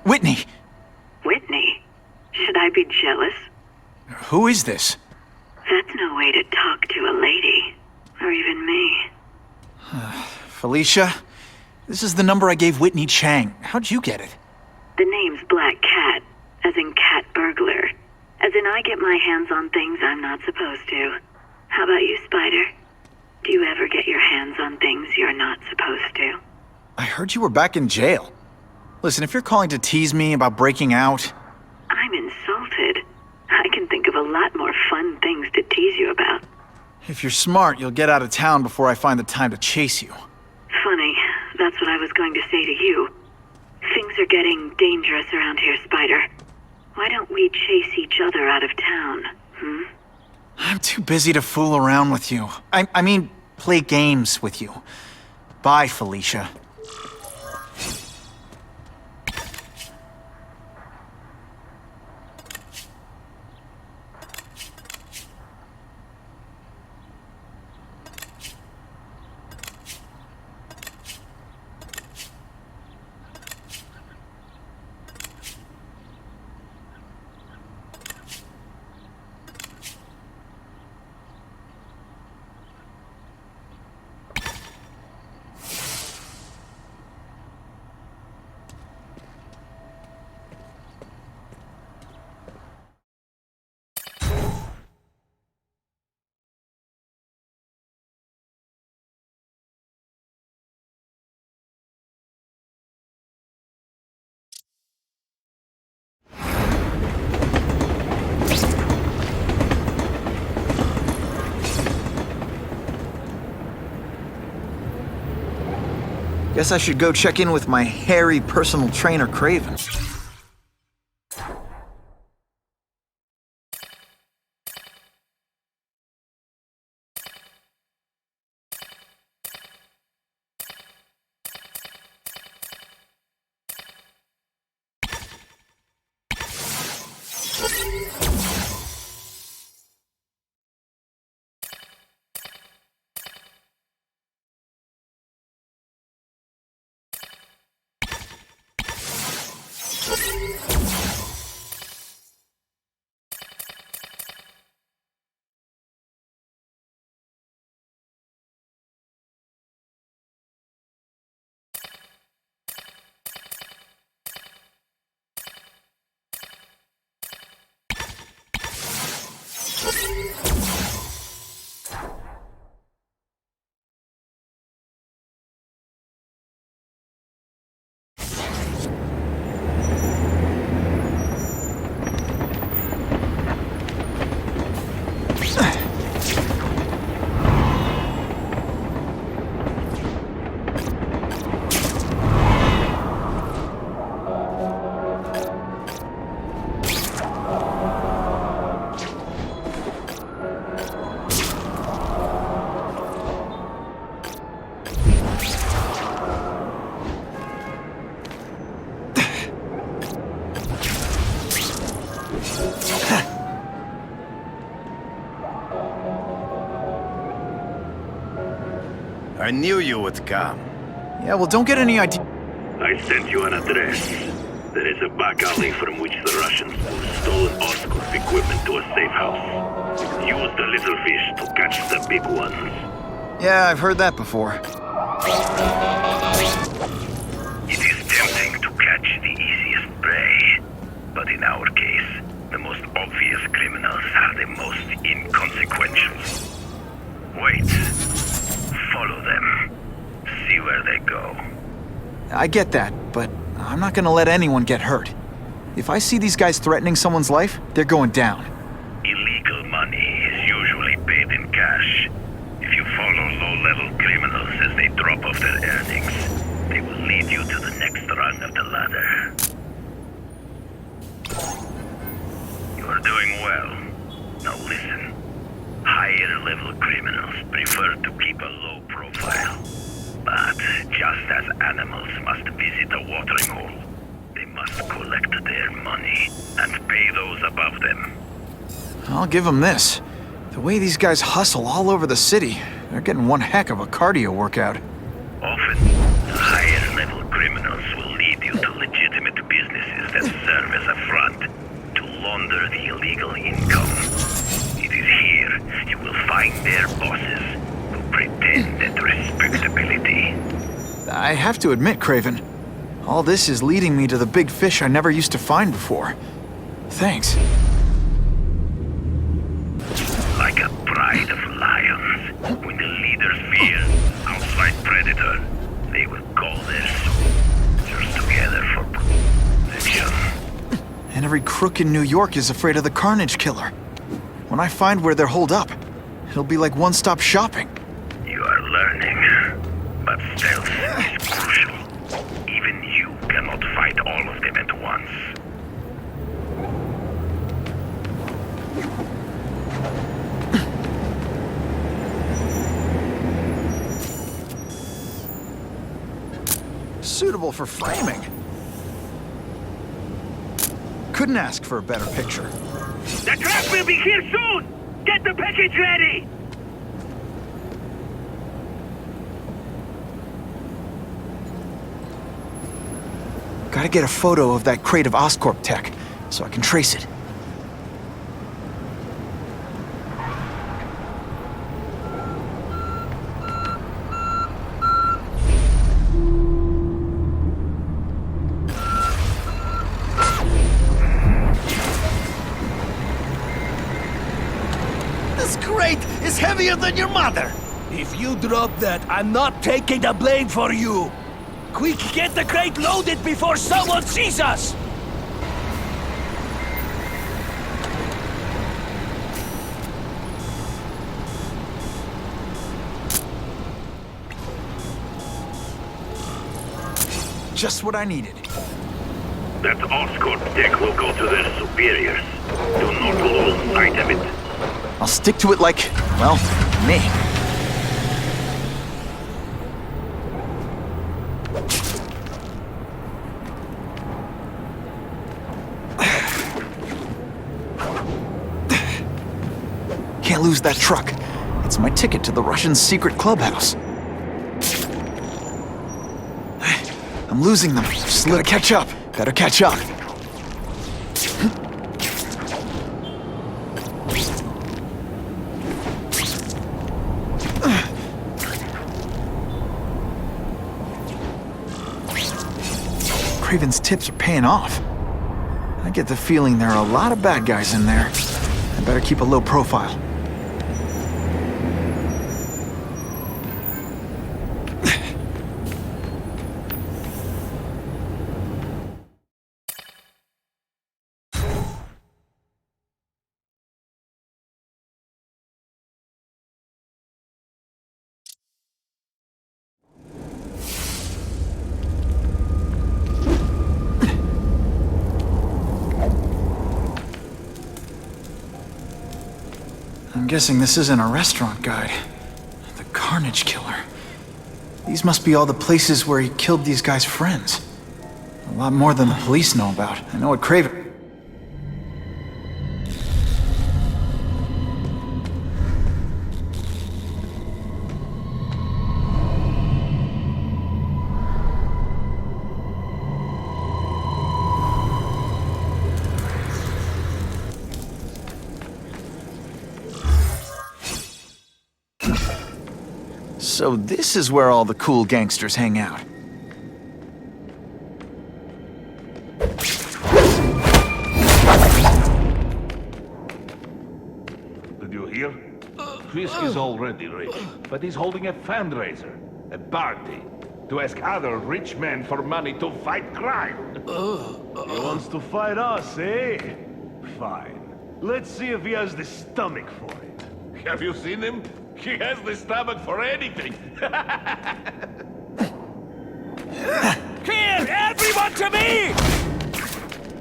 Whitney! Whitney? Should I be jealous? Who is this? That's no way to talk to a lady. Or even me. Felicia? This is the number I gave Whitney Chang. How'd you get it? The name's Black Cat, as in cat burglar. As in I get my hands on things I'm not supposed to. How about you, Spider? Do you ever get your hands on things you're not supposed to? I heard you were back in jail. Listen, if you're calling to tease me about breaking out... I'm insulted. I can think of a lot more fun things to tease you about. If you're smart, you'll get out of town before I find the time to chase you. Funny, that's what I was going to say to you. Things are getting dangerous around here, Spider. Why don't we chase each other out of town, hmm? I'm too busy to fool around with you. I mean, play games with you. Bye, Felicia. Guess I should go check in with my hairy personal trainer, Craven. I knew you would come. Yeah, well, don't get any idea. I sent you an address. There is a back alley from which the Russians moved stolen Oscorp equipment to a safe house. Use the little fish to catch the big ones. Yeah, I've heard that before. It is tempting to catch the easiest prey, but in our case, the most obvious criminals are the most inconsequential. Wait. Follow them. See where they go. I get that, but I'm not gonna let anyone get hurt. If I see these guys threatening someone's life, they're going down. Illegal money is usually paid in cash. If you follow low-level criminals as they drop off their earnings, they will lead you to the next rung of the ladder. You are doing well. Now listen. Higher-level criminals prefer to keep a low profile. But just as animals must visit a watering hole, they must collect their money and pay those above them. I'll give them this. The way these guys hustle all over the city, they're getting one heck of a cardio workout. Often, the higher-level criminals will lead you to legitimate businesses that serve as a front to launder the illegal income. It is here you will find their bosses who pretend at respectability. I have to admit, Craven, all this is leading me to the big fish I never used to find before. Thanks. Like a pride of lions, when the leaders fear outside predator, they will call their soldiers together for protection. And every crook in New York is afraid of the Carnage Killer. When I find where they're holed up, it'll be like one-stop shopping. You are learning, but stealth is crucial. Even you cannot fight all of them at once. Suitable for framing. Couldn't ask for a better picture. The truck will be here soon! Get the package ready! Gotta get a photo of that crate of Oscorp tech, so I can trace it. This crate is heavier than your mother! If you drop that, I'm not taking the blame for you. Quick, get the crate loaded before someone sees us! Just what I needed. That Oscorp tech will go to their superiors. Do not lose sight of it. I'll stick to it like, well, me. Can't lose that truck. It's my ticket to the Russian secret clubhouse. I'm losing them. Just gotta catch up. Gotta catch up. Craven's tips are paying off. I get the feeling there are a lot of bad guys in there. I better keep a low profile. I'm guessing this isn't a restaurant guide. The Carnage Killer. These must be all the places where he killed these guys' friends. A lot more than the police know about. I know what Craven... So this is where all the cool gangsters hang out. Did you hear? Fisk is already rich, but he's holding a fundraiser, a party, to ask other rich men for money to fight crime. He wants to fight us, eh? Fine. Let's see if he has the stomach for it. Have you seen him? He has the stomach for anything. Here, everyone to me!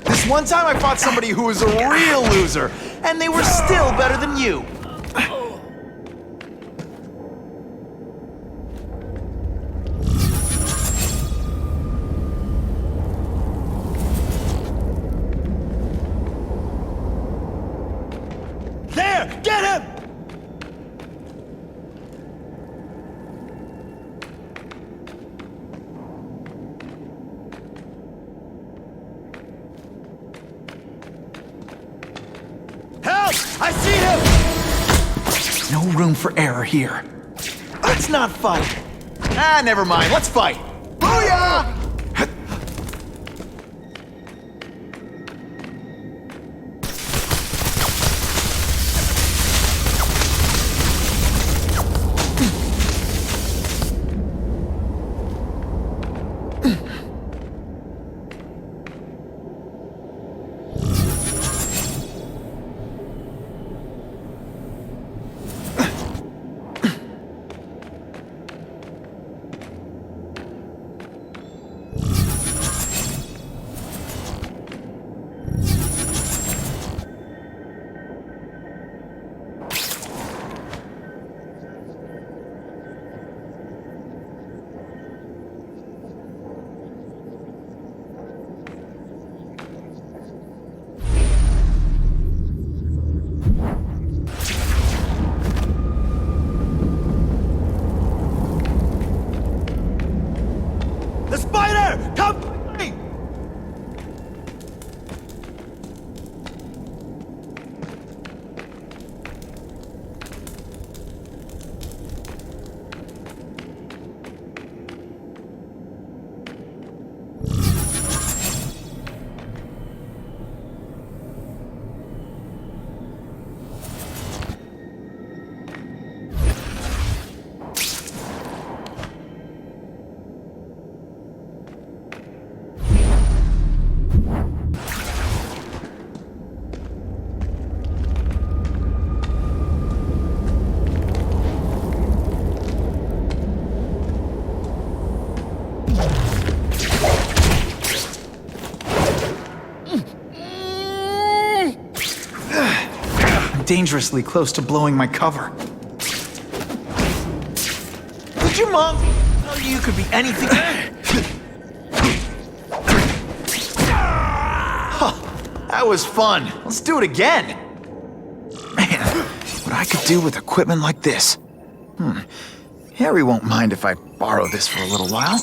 This one time I fought somebody who was a real loser, and they were still better than you. There! Get him! I see him! No room for error here. Let's not fight. Ah, never mind. Let's fight. Booyah! The spider! Come! quickly! Dangerously close to blowing my cover. Would you, Mom? Oh, you could be anything. Huh, that was fun. Let's do it again. Man, what I could do with equipment like this. Harry won't mind if I borrow this for a little while.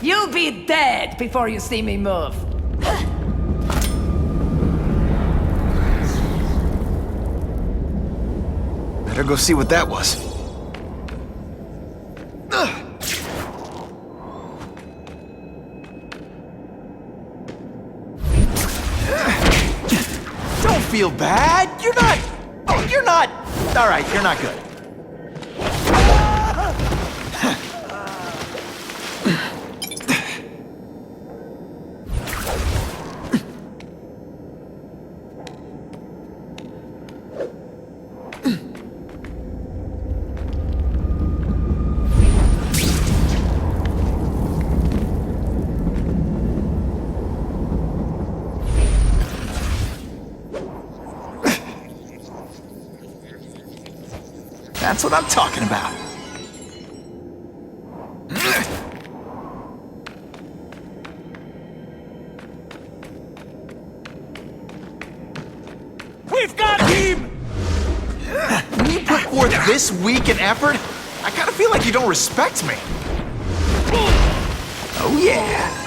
You'll be dead before you see me move. Better go see what that was. Don't feel bad. You're not. Oh, you're not. All right, you're not good. That's what I'm talking about. We've got him! When you put forth this week and effort, I kind of feel like you don't respect me. Oh yeah.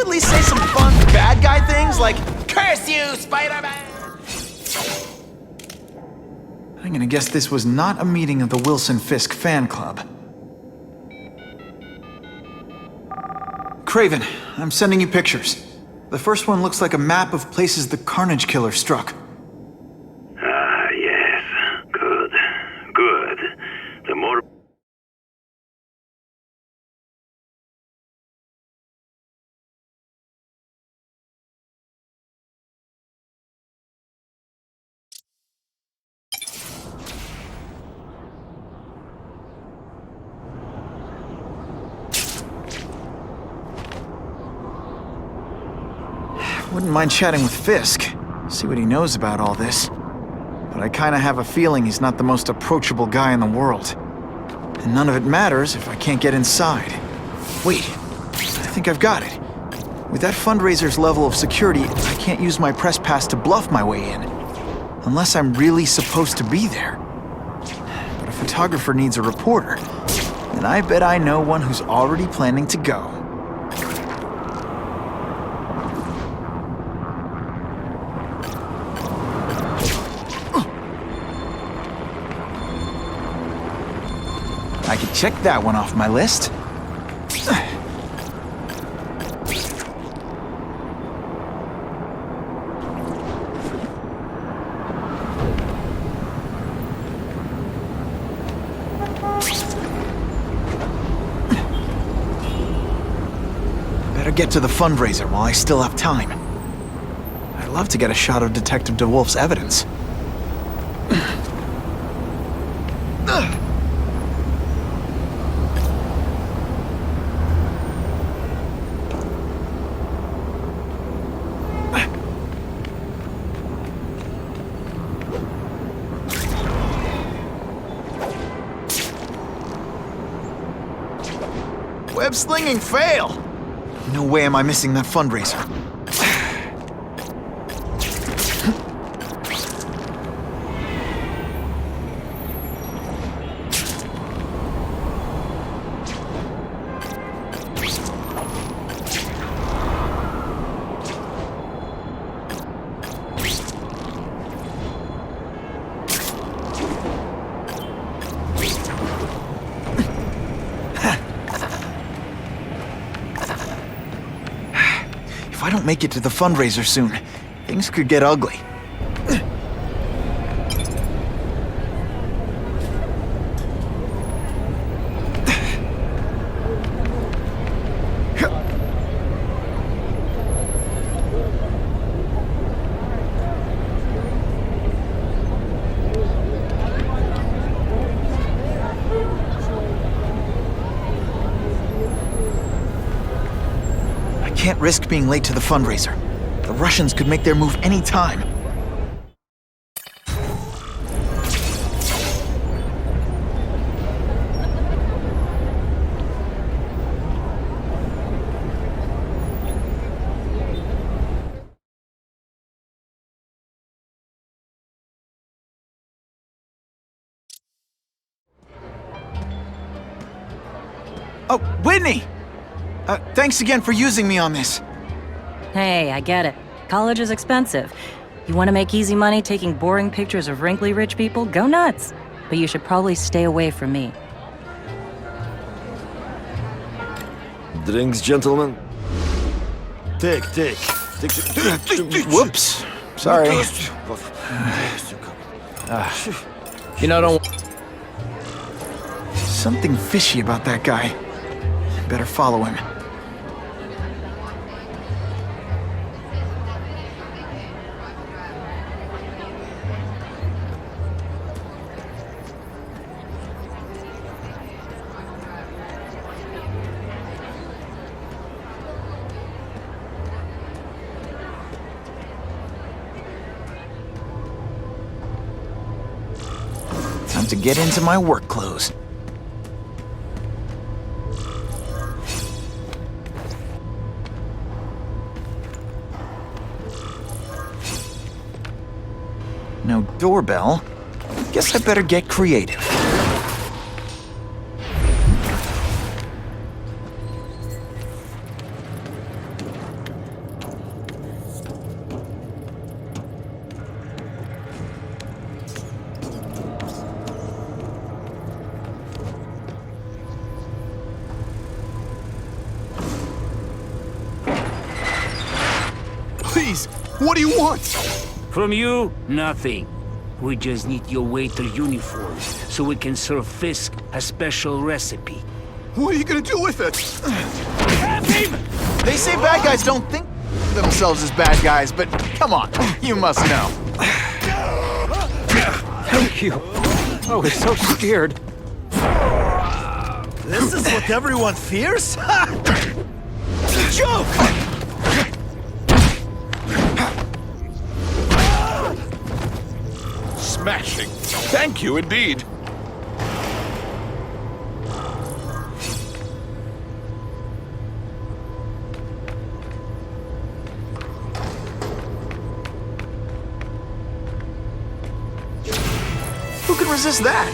at least say some fun bad guy things like, "Curse you, Spider-Man"? I'm gonna guess this was not a meeting of the Wilson Fisk fan club. Craven, I'm sending you pictures. The first one looks like a map of places the Carnage Killer struck. Ah, yes. Good. Good. The more... Wouldn't mind chatting with Fisk, see what he knows about all this. But I kinda have a feeling he's not the most approachable guy in the world. And none of it matters if I can't get inside. Wait, I think I've got it. With that fundraiser's level of security, I can't use my press pass to bluff my way in. Unless I'm really supposed to be there. But a photographer needs a reporter, and I bet I know one who's already planning to go. I could check that one off my list. Better get to the fundraiser while I still have time. I'd love to get a shot of Detective DeWolf's evidence. Web slinging fail! No way am I missing that fundraiser. If I don't make it to the fundraiser soon, things could get ugly. Can't risk being late to the fundraiser. The Russians could make their move any time. Oh, Whitney! Thanks again for using me on this. Hey, I get it. College is expensive. You want to make easy money taking boring pictures of wrinkly rich people? Go nuts. But you should probably stay away from me. Drinks, gentlemen? Take. Whoops. Sorry. You know, don't... Something fishy about that guy. Better follow him. Time to get into my work clothes. No doorbell. Guess I better get creative. Please, what do you want? From you, nothing. We just need your waiter uniforms so we can serve Fisk a special recipe. What are you gonna do with it? Have him! They say bad guys don't think themselves as bad guys, but come on, you must know. Thank you. I was so scared. This is what everyone fears? Joke! Smashing. Thank you indeed. Who can resist that?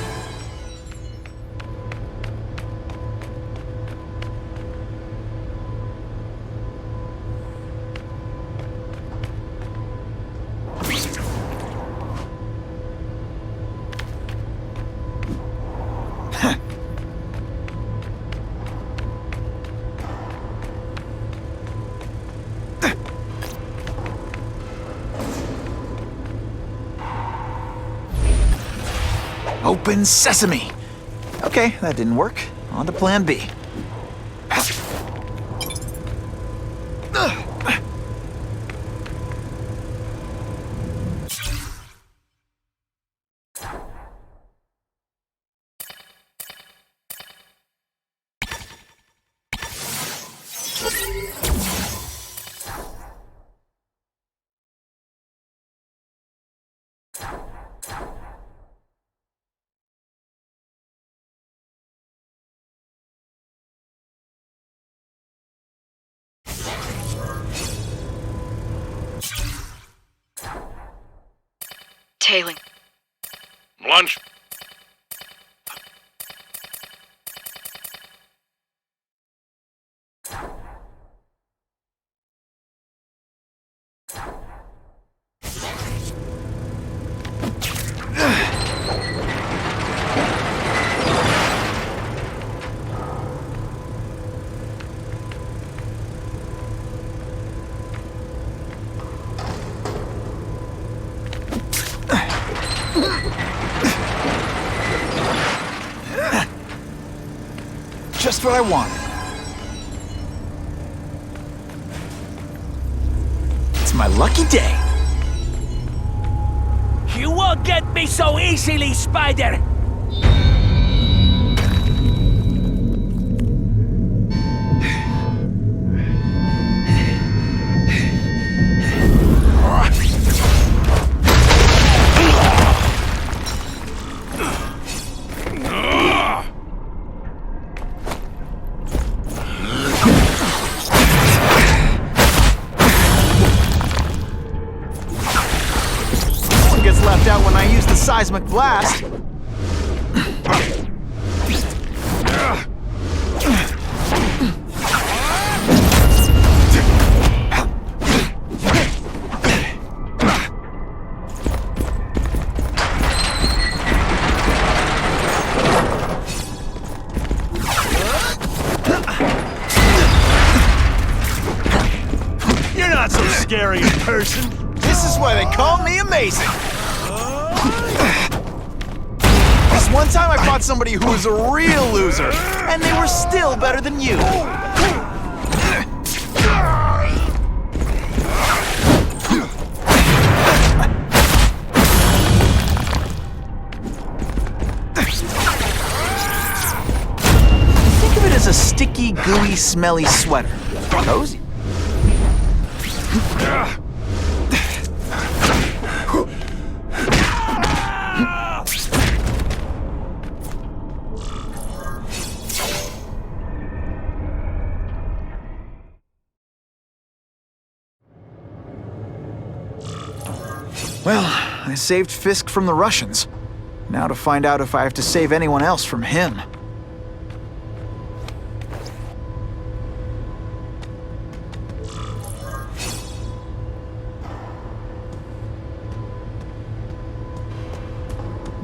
Open sesame! Okay, that didn't work. On to plan B. Tailing. Lunch. Just what I wanted. It's my lucky day. You won't get me so easily, Spider! Gets left out when I use the seismic blast. You're not so scary in person. This is why they call me amazing. This one time I fought somebody who was a real loser, and they were still better than you. Think of it as a sticky, gooey, smelly sweater. Cozy. Well, I saved Fisk from the Russians. Now to find out if I have to save anyone else from him.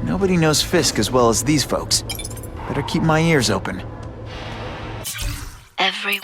Nobody knows Fisk as well as these folks. Better keep my ears open. Every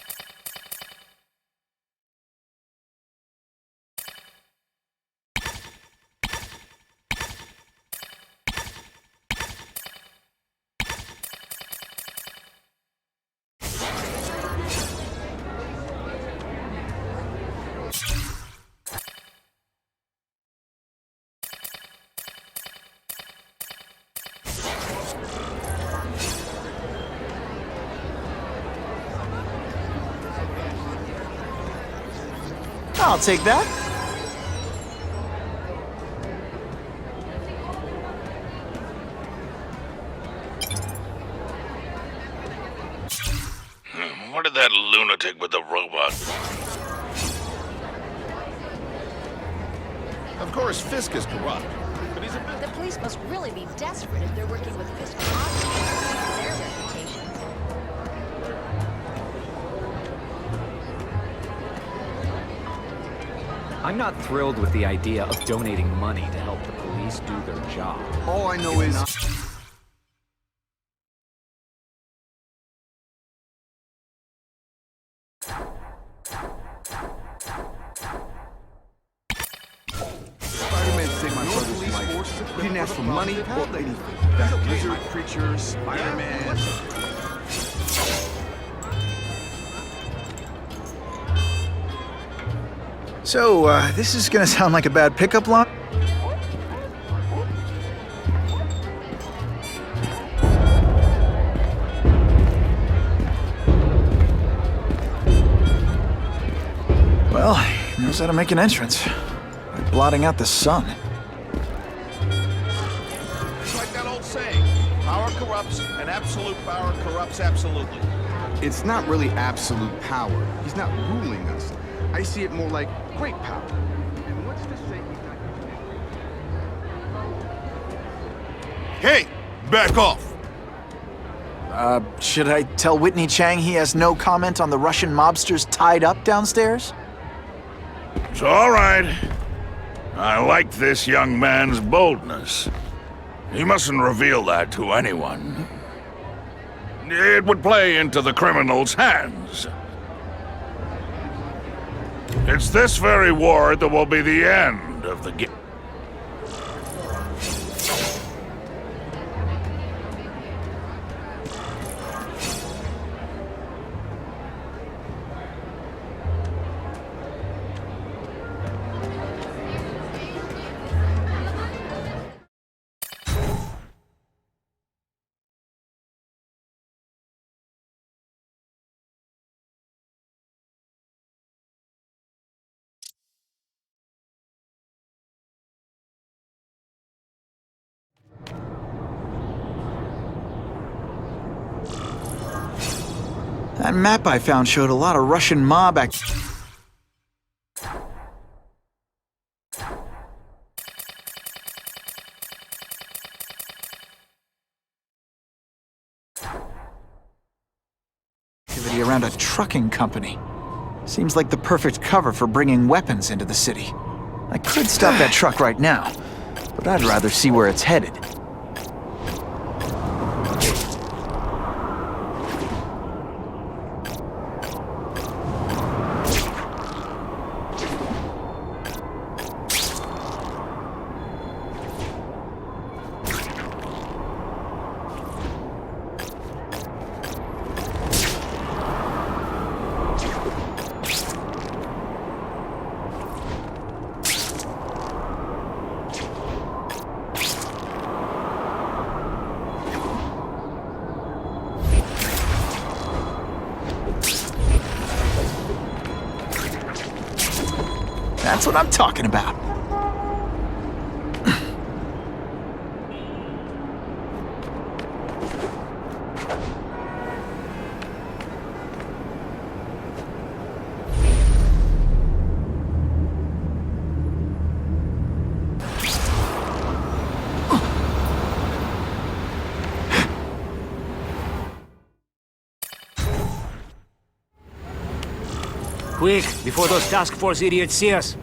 I'll take that. What did that lunatic with the robot? Of course, Fisk is corrupt, but he's a bit... The police must really be desperate if they're working with Fisk and Osborn for their reputations. I'm not thrilled with the idea of donating money to help the police do their job. All I know is... Spider-Man saved my brother's life. He didn't ask for money or anything. That lizard creature, Spider-Man... So, this is gonna sound like a bad pickup line? Well, he knows how to make an entrance. By blotting out the sun. It's like that old saying, power corrupts, and absolute power corrupts absolutely. It's not really absolute power. He's not ruling us. I see it more like great power. And what's to say he's not... Hey, back off. Should I tell Whitney Chang he has no comment on the Russian mobsters tied up downstairs? It's all right. I like this young man's boldness. He mustn't reveal that to anyone. It would play into the criminal's hands. It's this very war that will be the end of the game. That map I found showed a lot of Russian mob activity. Around a trucking company. Seems like the perfect cover for bringing weapons into the city. I could stop that truck right now, but I'd rather see where it's headed. That's what I'm talking about. Quick, before those task force idiots see us.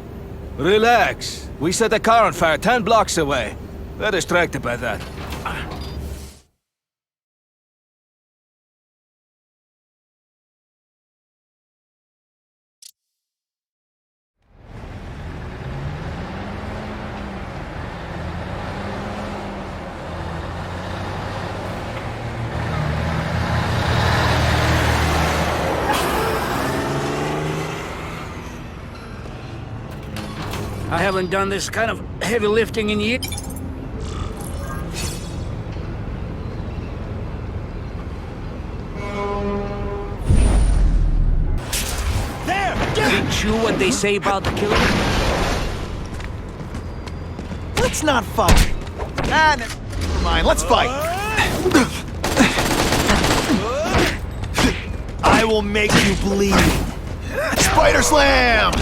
Relax. We set a car on fire 10 blocks away. They're distracted by that. I haven't done this kind of heavy lifting in years. There! Get it! Aren't you what they say about the killer? Let's not fight. Ah, never mind. Let's fight. I will make you bleed. Spider Slam!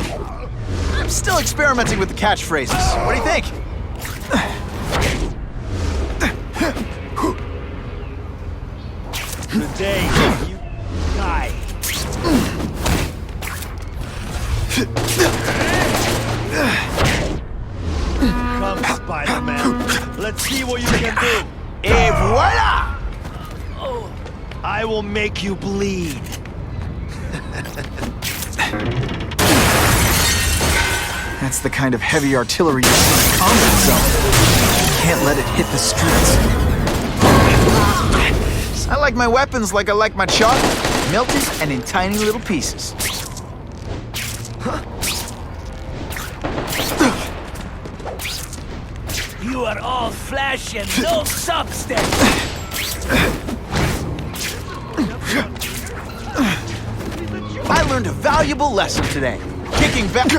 I'm still experimenting with the catchphrases. What do you think? Today, you die. Come, Spider-Man. Let's see what you can do. Et voila! I will make you bleed. That's the kind of heavy artillery you see in a combat zone. Can't let it hit the streets. I like my weapons like I like my chocolate, melted and in tiny little pieces. You are all flesh and no substance! I learned a valuable lesson today. Kicking back.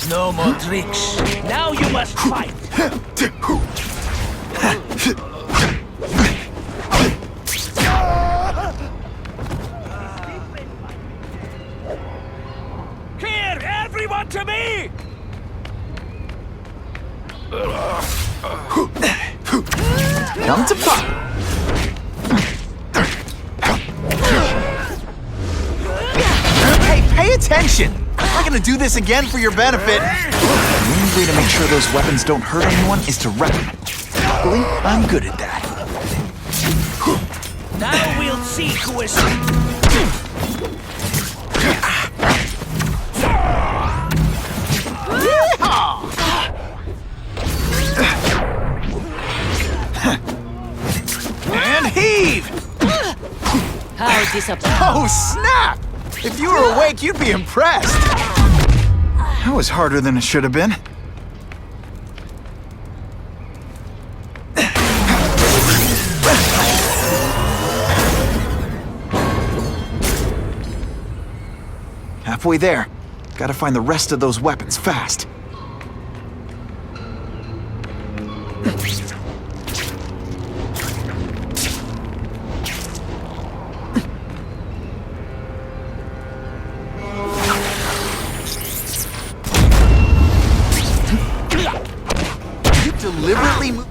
No more tricks. Now you must fight. Here, everyone to me! Come to pop. Hey, pay attention! I'm not gonna do this again for your benefit. The only way to make sure those weapons don't hurt anyone is to wreck them. Luckily, I'm good at that. Now we'll see who is... And heave! How disappointing. Oh, snap! If you were awake, you'd be impressed. That was harder than it should have been. Halfway there. Gotta find the rest of those weapons fast. Deliberately moving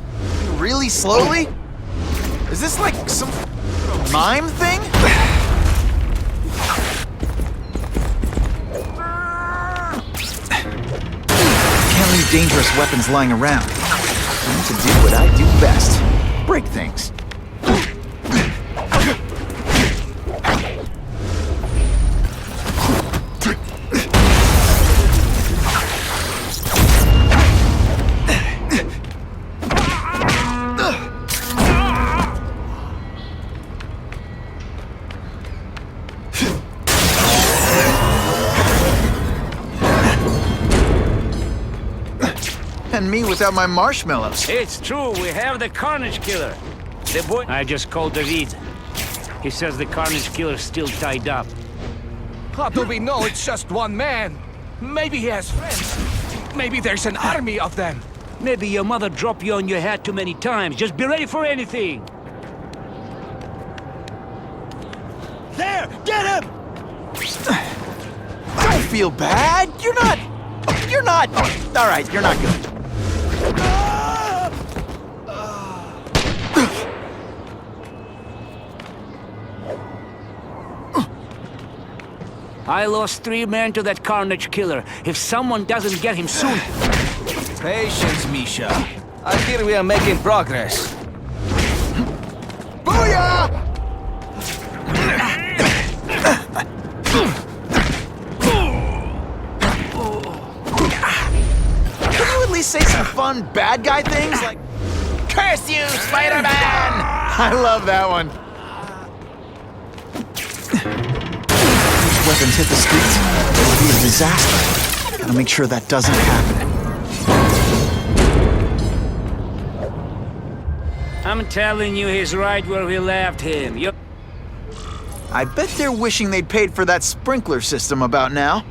really slowly? Is this like some mime thing? Can't leave dangerous weapons lying around. I need to do what I do best. Break things. And me without my marshmallows. It's true, we have the Carnage Killer. The boy... I just called David. He says the Carnage Killer's still tied up. How do we know it's just one man? Maybe he has friends. Maybe there's an army of them. Maybe your mother dropped you on your head too many times. Just be ready for anything. There! Get him! Don't feel bad. You're not... All right, you're not good. I lost 3 men to that Carnage Killer. If someone doesn't get him soon... Patience, Misha. I hear we are making progress. Booyah! Can you at least say some fun bad guy things like, "Curse you, Spider-Man"? I love that one. These weapons hit the streets, it'll be a disaster. Gotta make sure that doesn't happen. I'm telling you, he's right where we left him. I bet they're wishing they'd paid for that sprinkler system about now.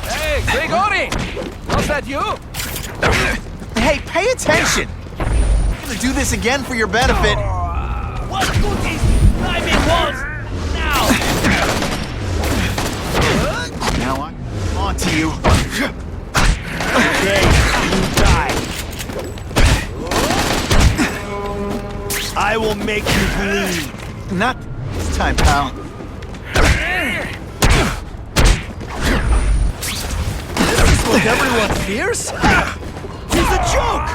Hey, Grigori! Was that you? Hey, pay attention! I'm gonna do this again for your benefit. What good is climbing walls now? Now I'm on to you. Okay, you die. I will make you bleed. Not this time, pal. This is what everyone fears? He's a joke!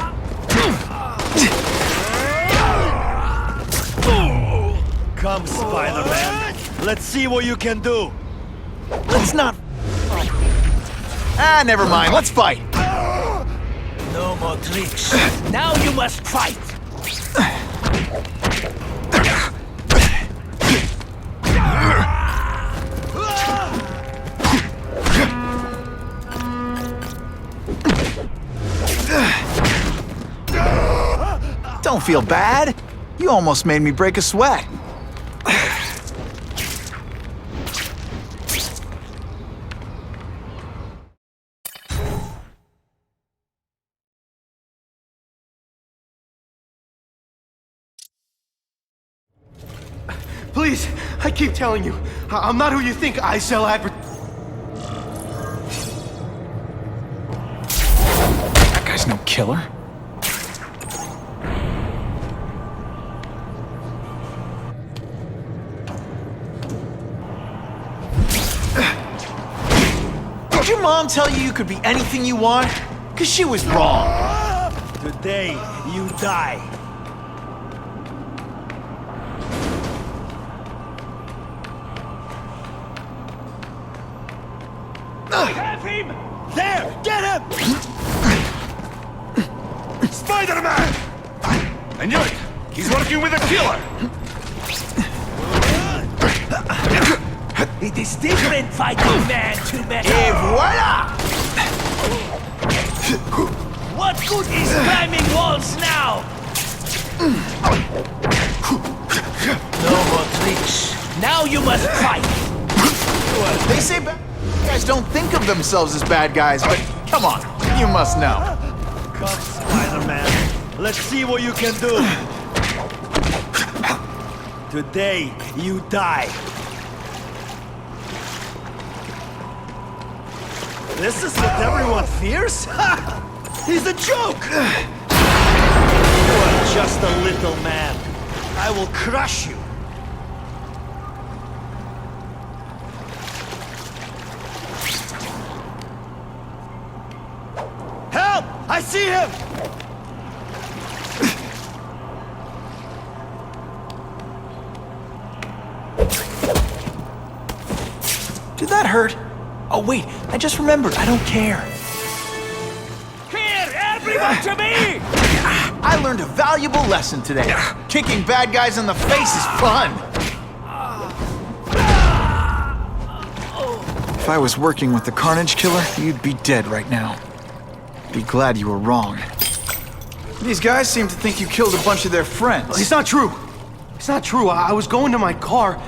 Come, Spider-Man. Let's see what you can do. Let's not... Ah, never mind. Let's fight. No more tricks. Now you must fight. Don't feel bad. You almost made me break a sweat. Please, I keep telling you, I'm not who you think. I sell That guy's no killer. Did your mom tell you you could be anything you want? 'Cause she was wrong. Today, you die. Have him! There! Get him! Spider-Man! I knew it! He's working with a killer! It is different fighting man to man. Et voila! What good is climbing walls now? No more tricks. Now you must fight. They say bad guys don't think of themselves as bad guys, but come on, you must know. Come, Spider-Man. Let's see what you can do. Today, you die. This is what everyone fears? He's a joke! You are just a little man. I will crush you. Help! I see him! Did that hurt? Oh wait, I just remembered, I don't care. Here, everyone to me! I learned a valuable lesson today. Kicking bad guys in the face is fun. If I was working with the Carnage Killer, you'd be dead right now. Be glad you were wrong. These guys seem to think you killed a bunch of their friends. It's not true. It's not true. I was going to my car.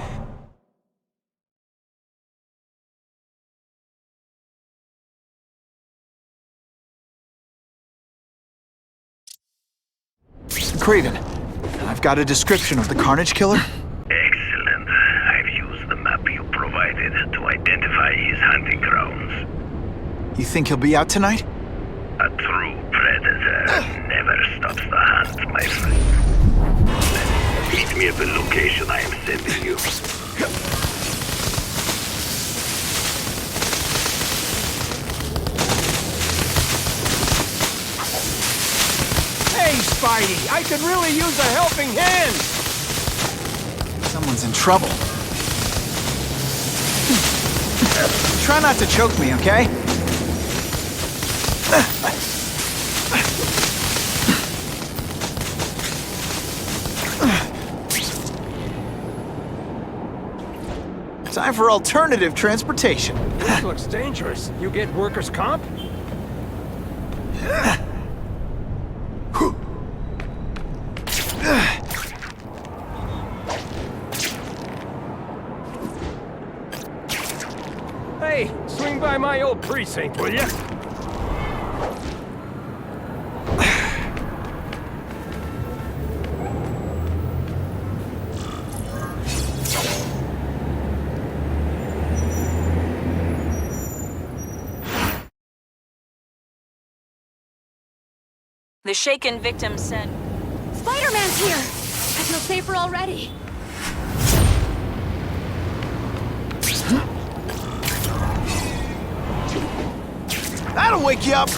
Kraven, I've got a description of the Carnage Killer. Excellent. I've used the map you provided to identify his hunting grounds. You think he'll be out tonight? A true predator never stops the hunt, my friend. Meet me at the location I am sending you. Hey, Spidey, I could really use a helping hand! Someone's in trouble. Try not to choke me, okay? Time for alternative transportation. This looks dangerous. You get workers' comp? by my old precinct, will ya? The shaken victim said, Spider-Man's here! I feel safer already. That'll wake you up!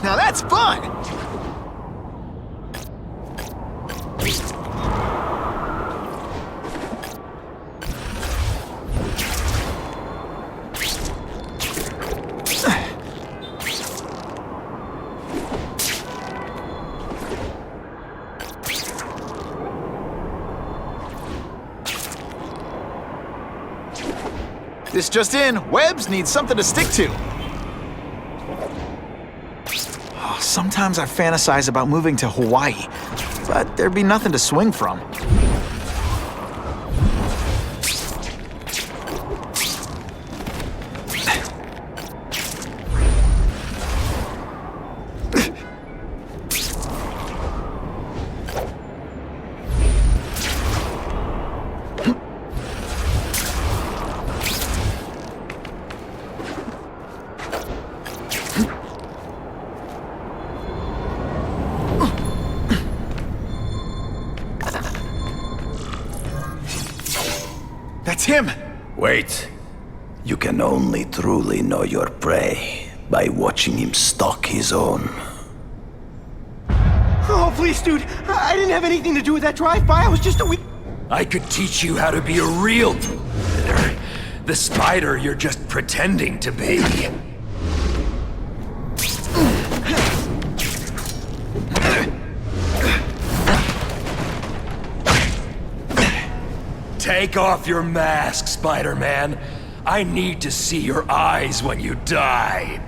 Now that's fun! This just in, Webbs needs something to stick to. Oh, sometimes I fantasize about moving to Hawaii, but there'd be nothing to swing from. That's him! Wait. You can only truly know your prey by watching him stalk his own. Oh, please, dude. I didn't have anything to do with that drive-by. I was just a weak... I could teach you how to be a real... the spider you're just pretending to be. Take off your mask, Spider-Man. I need to see your eyes when you die.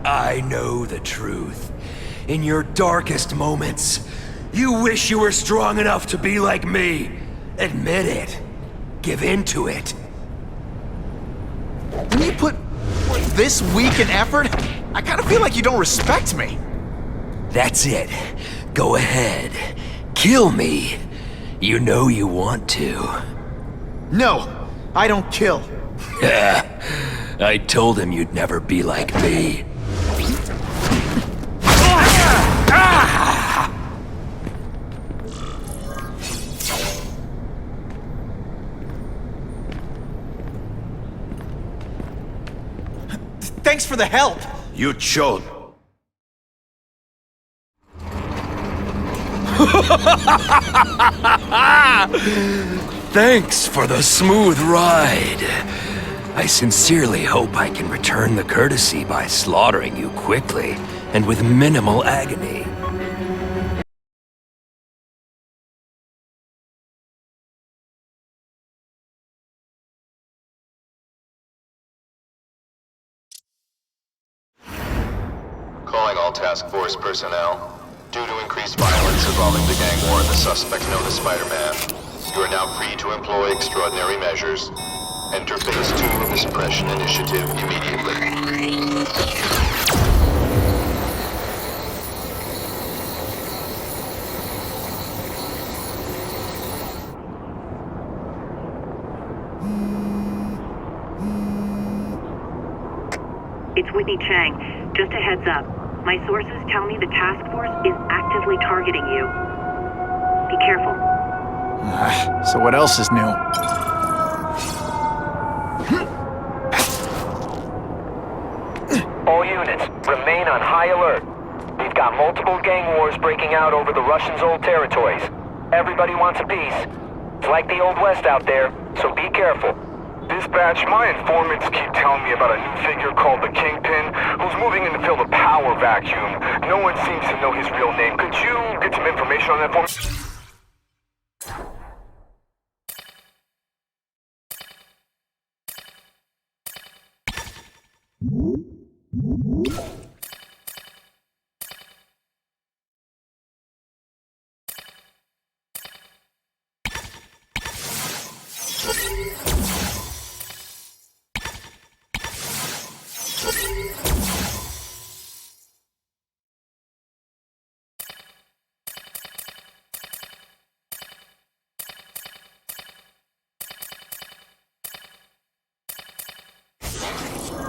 I know the truth. In your darkest moments, you wish you were strong enough to be like me. Admit it. Give in to it. When you put this weak an effort, I kind of feel like you don't respect me. That's it. Go ahead. Kill me. You know you want to. No, I don't kill. I told him you'd never be like me. Thanks for the help. You showed. Thanks for the smooth ride. I sincerely hope I can return the courtesy by slaughtering you quickly and with minimal agony. Calling all task force personnel. Due to increased violence involving the gang war and the suspect known as Spider-Man, you are now free to employ extraordinary measures. Enter Phase 2 of the Suppression Initiative immediately. It's Whitney Chang. Just a heads up. My sources tell me the task force is actively targeting you. Be careful. So what else is new? All units, remain on high alert. We've got multiple gang wars breaking out over the Russians' old territories. Everybody wants a piece. It's like the Old West out there, so be careful. Dispatch, my informants keep telling me about a new figure called the Kingpin, who's moving in to fill the power vacuum. No one seems to know his real name. Could you get some information on that for me?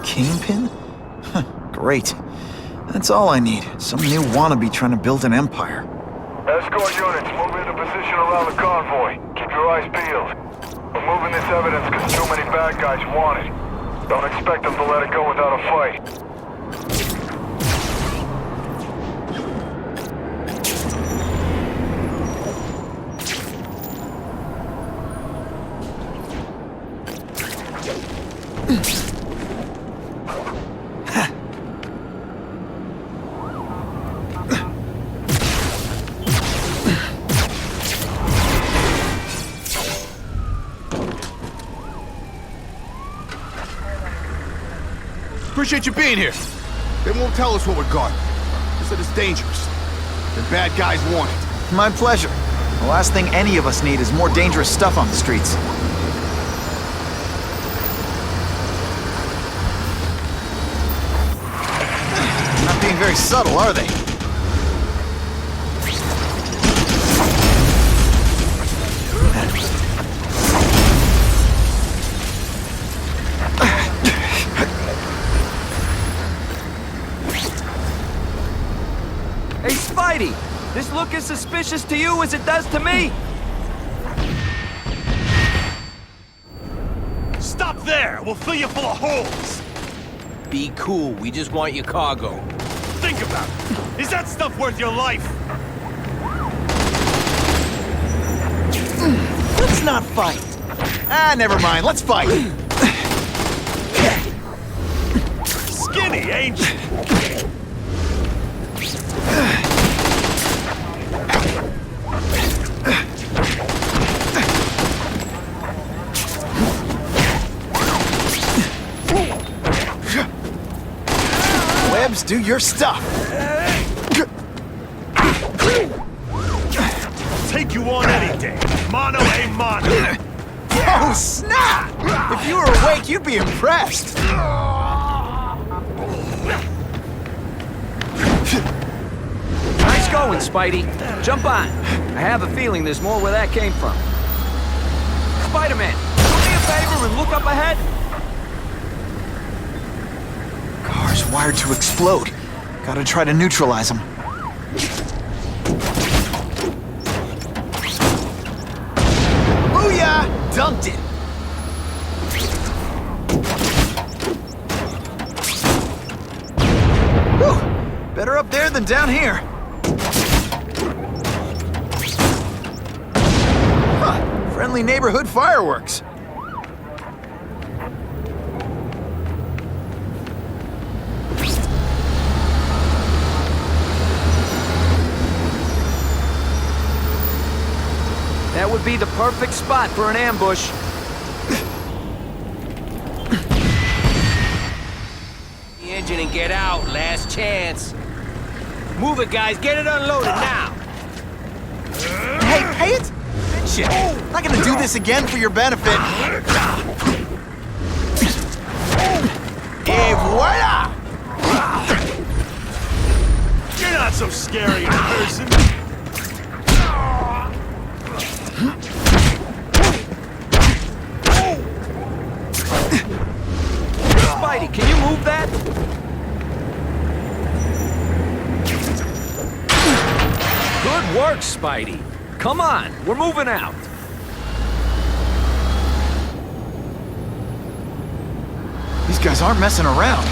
Kingpin? Huh, great. That's all I need. Some new wannabe trying to build an empire. Escort units, move into position around the convoy. Keep your eyes peeled. We're moving this evidence because too many bad guys want it. Don't expect them to let it go without a fight. Appreciate you being here. They won't tell us what we got. They said it's dangerous. The bad guys want it. My pleasure. The last thing any of us need is more dangerous stuff on the streets. Not being very subtle, are they? Hey, Spidey! This look as suspicious to you as it does to me! Stop there! We'll fill you full of holes! Be cool, we just want your cargo. Think about it! Is that stuff worth your life? Let's not fight. Ah, never mind. Let's fight. Skinny, ain't you? Webbs, do your stuff. Take you on any day. Mano a mano. Oh, snap! If you were awake, you'd be impressed. Nice going, Spidey. Jump on. I have a feeling there's more where that came from. Spider-Man, do me a favor and look up ahead. Car's wired to explode. Gotta try to neutralize them. Booyah! Dunked it! Whew! Better up there than down here. Huh, friendly neighborhood fireworks. That would be the perfect spot for an ambush. The engine and get out, last chance. Move it, guys, get it unloaded now. Hey, pay it! Shit, not gonna do this again for your benefit. Et voila! You're not so scary in person. Spidey, can you move that? Good work, Spidey. Come on, we're moving out. These guys aren't messing around.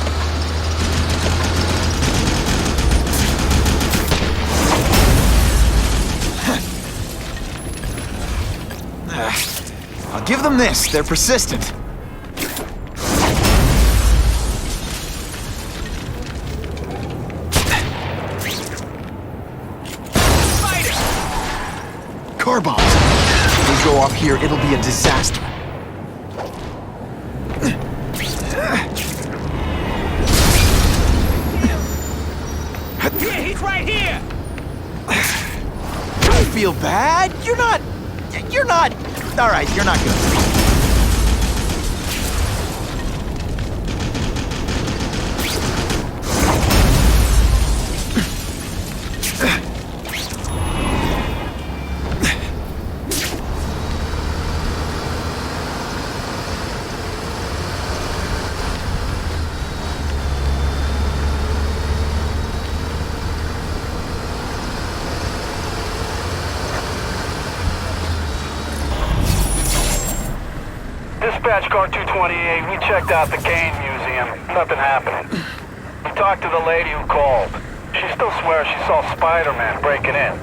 I'll give them this. They're persistent. car bombs. If they go off here, it'll be a disaster. Yeah, he's right here! Don't feel bad. You're not... All right, you're not good. Dispatch car 228, we checked out the Kane Museum. Nothing happening. We talked to the lady who called. She still swears she saw Spider-Man breaking in.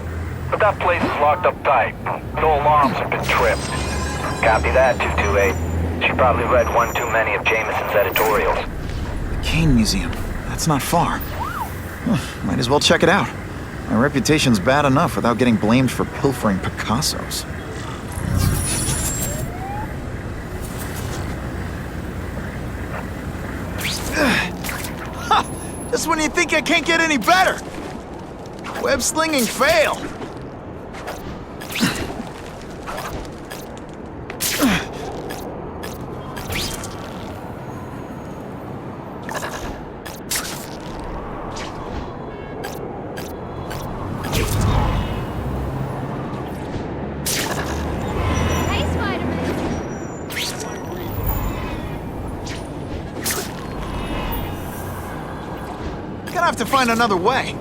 But that place is locked up tight. No alarms have been tripped. Copy that, 228. She probably read one too many of Jameson's editorials. The Kane Museum. That's not far. Might as well check it out. My reputation's bad enough without getting blamed for pilfering Picassos. Just when you think I can't get any better! Web slinging fail! Gonna have to find another way.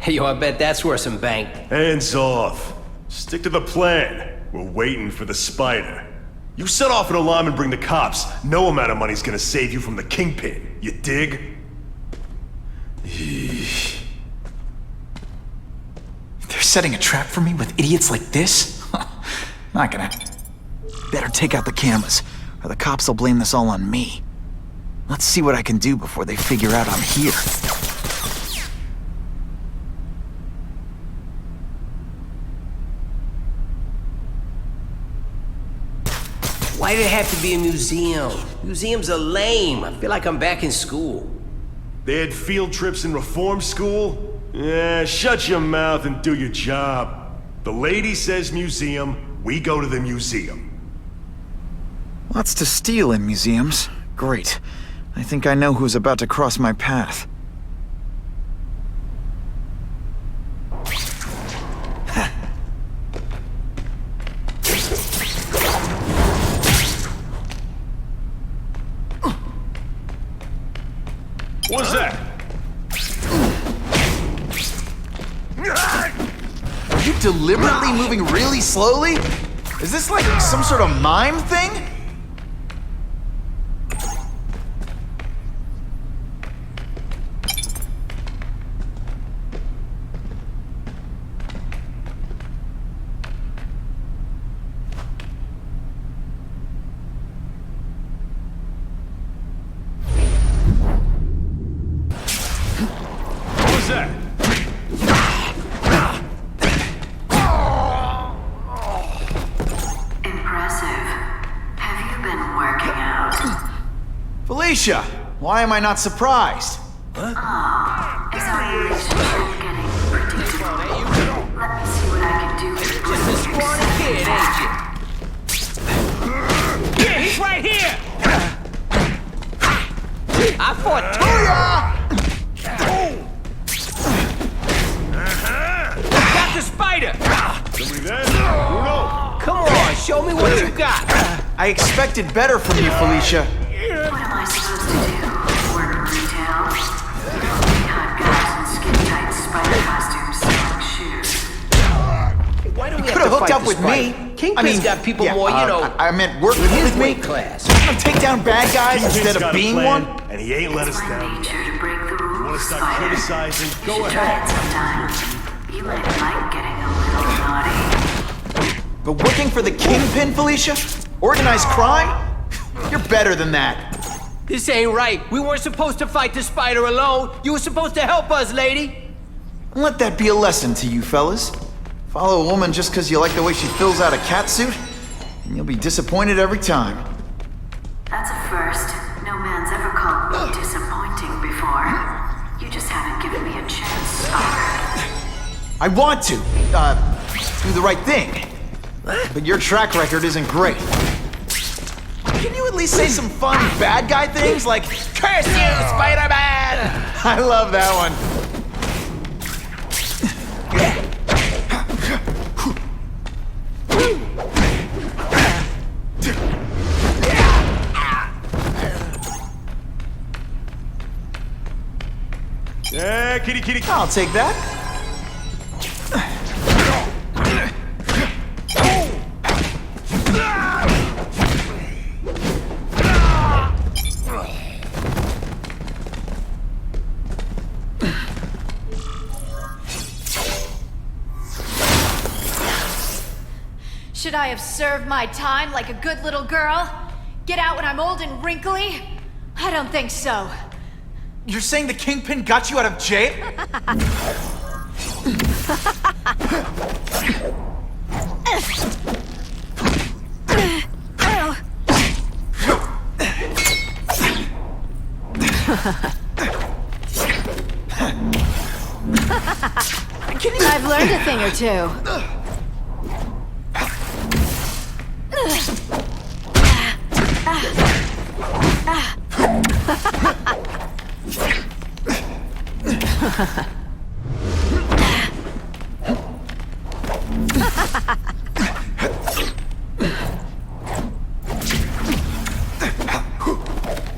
Hey, yo, I bet that's worth some bank. Hands off. Stick to the plan. We're waiting for the spider. You set off an alarm and bring the cops. No amount of money's gonna save you from the kingpin. You dig? They're setting a trap for me with idiots like this? Not gonna... Better take out the cameras, or the cops will blame this all on me. Let's see what I can do before they figure out I'm here. Why did it have to be a museum? Museums are lame. I feel like I'm back in school. They had field trips in reform school? Yeah, shut your mouth and do your job. The lady says museum, we go to the museum. Lots to steal in museums. Great. I think I know who's about to cross my path. What's that? Are you deliberately moving really slowly? Is this like some sort of mime thing? Felicia, why am I not surprised? As our relationship is getting predictable, let me see what I can do to bring Just a scrawny kid, ain't you? Yeah, he's right here! I fought Got the spider! Somebody there? Bruno! Come on, show me what you got! I expected better from you, Felicia. What am I supposed to do? Work retail? Cut guys and Why do we You have could to have hooked fight up the with me. Spider? Kingpin's got people more, I meant work with his with me. weight class. You want to take down bad guys Kingpin's instead of got a being plan, one? and he ain't let us down. You want to start criticizing? Go Try it ahead. sometime. You might like getting a little naughty. But working for the Kingpin, Felicia? Organized crime? You're better than that. This ain't right. We weren't supposed to fight the Spider alone. You were supposed to help us, lady. Let that be a lesson to you fellas. Follow a woman just because you like the way she fills out a catsuit, and you'll be disappointed every time. That's a first. No man's ever called me disappointing before. You just haven't given me a chance, Spider. I want to, do the right thing. But your track record isn't great. Can you at least say some fun bad guy things like, "Curse you, Spider-Man"? I love that one. Yeah, kitty, kitty. I'll take that. Should I have served my time like a good little girl? Get out when I'm old and wrinkly? I don't think so. You're saying the Kingpin got you out of jail? I've learned a thing or two.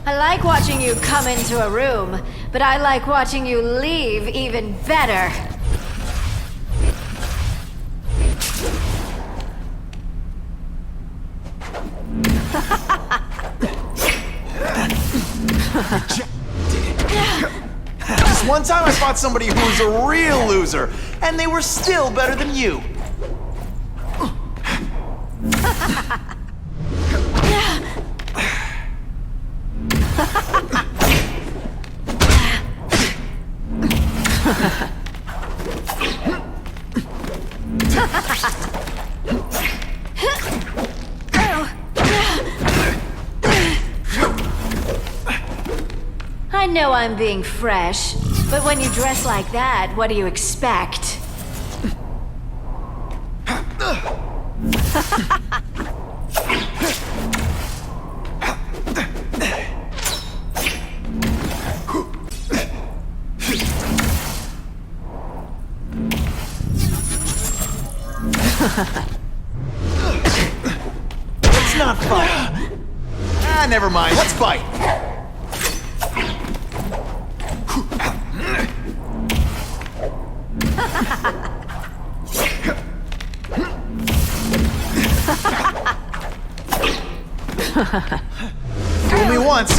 I like watching you come into a room, but I like watching you leave even better. Just one time I fought somebody who was a real loser, and they were still better than you. I know I'm being fresh, but when you dress like that, what do you expect? Let's not fight. Ah, never mind. Let's fight. Fool me once.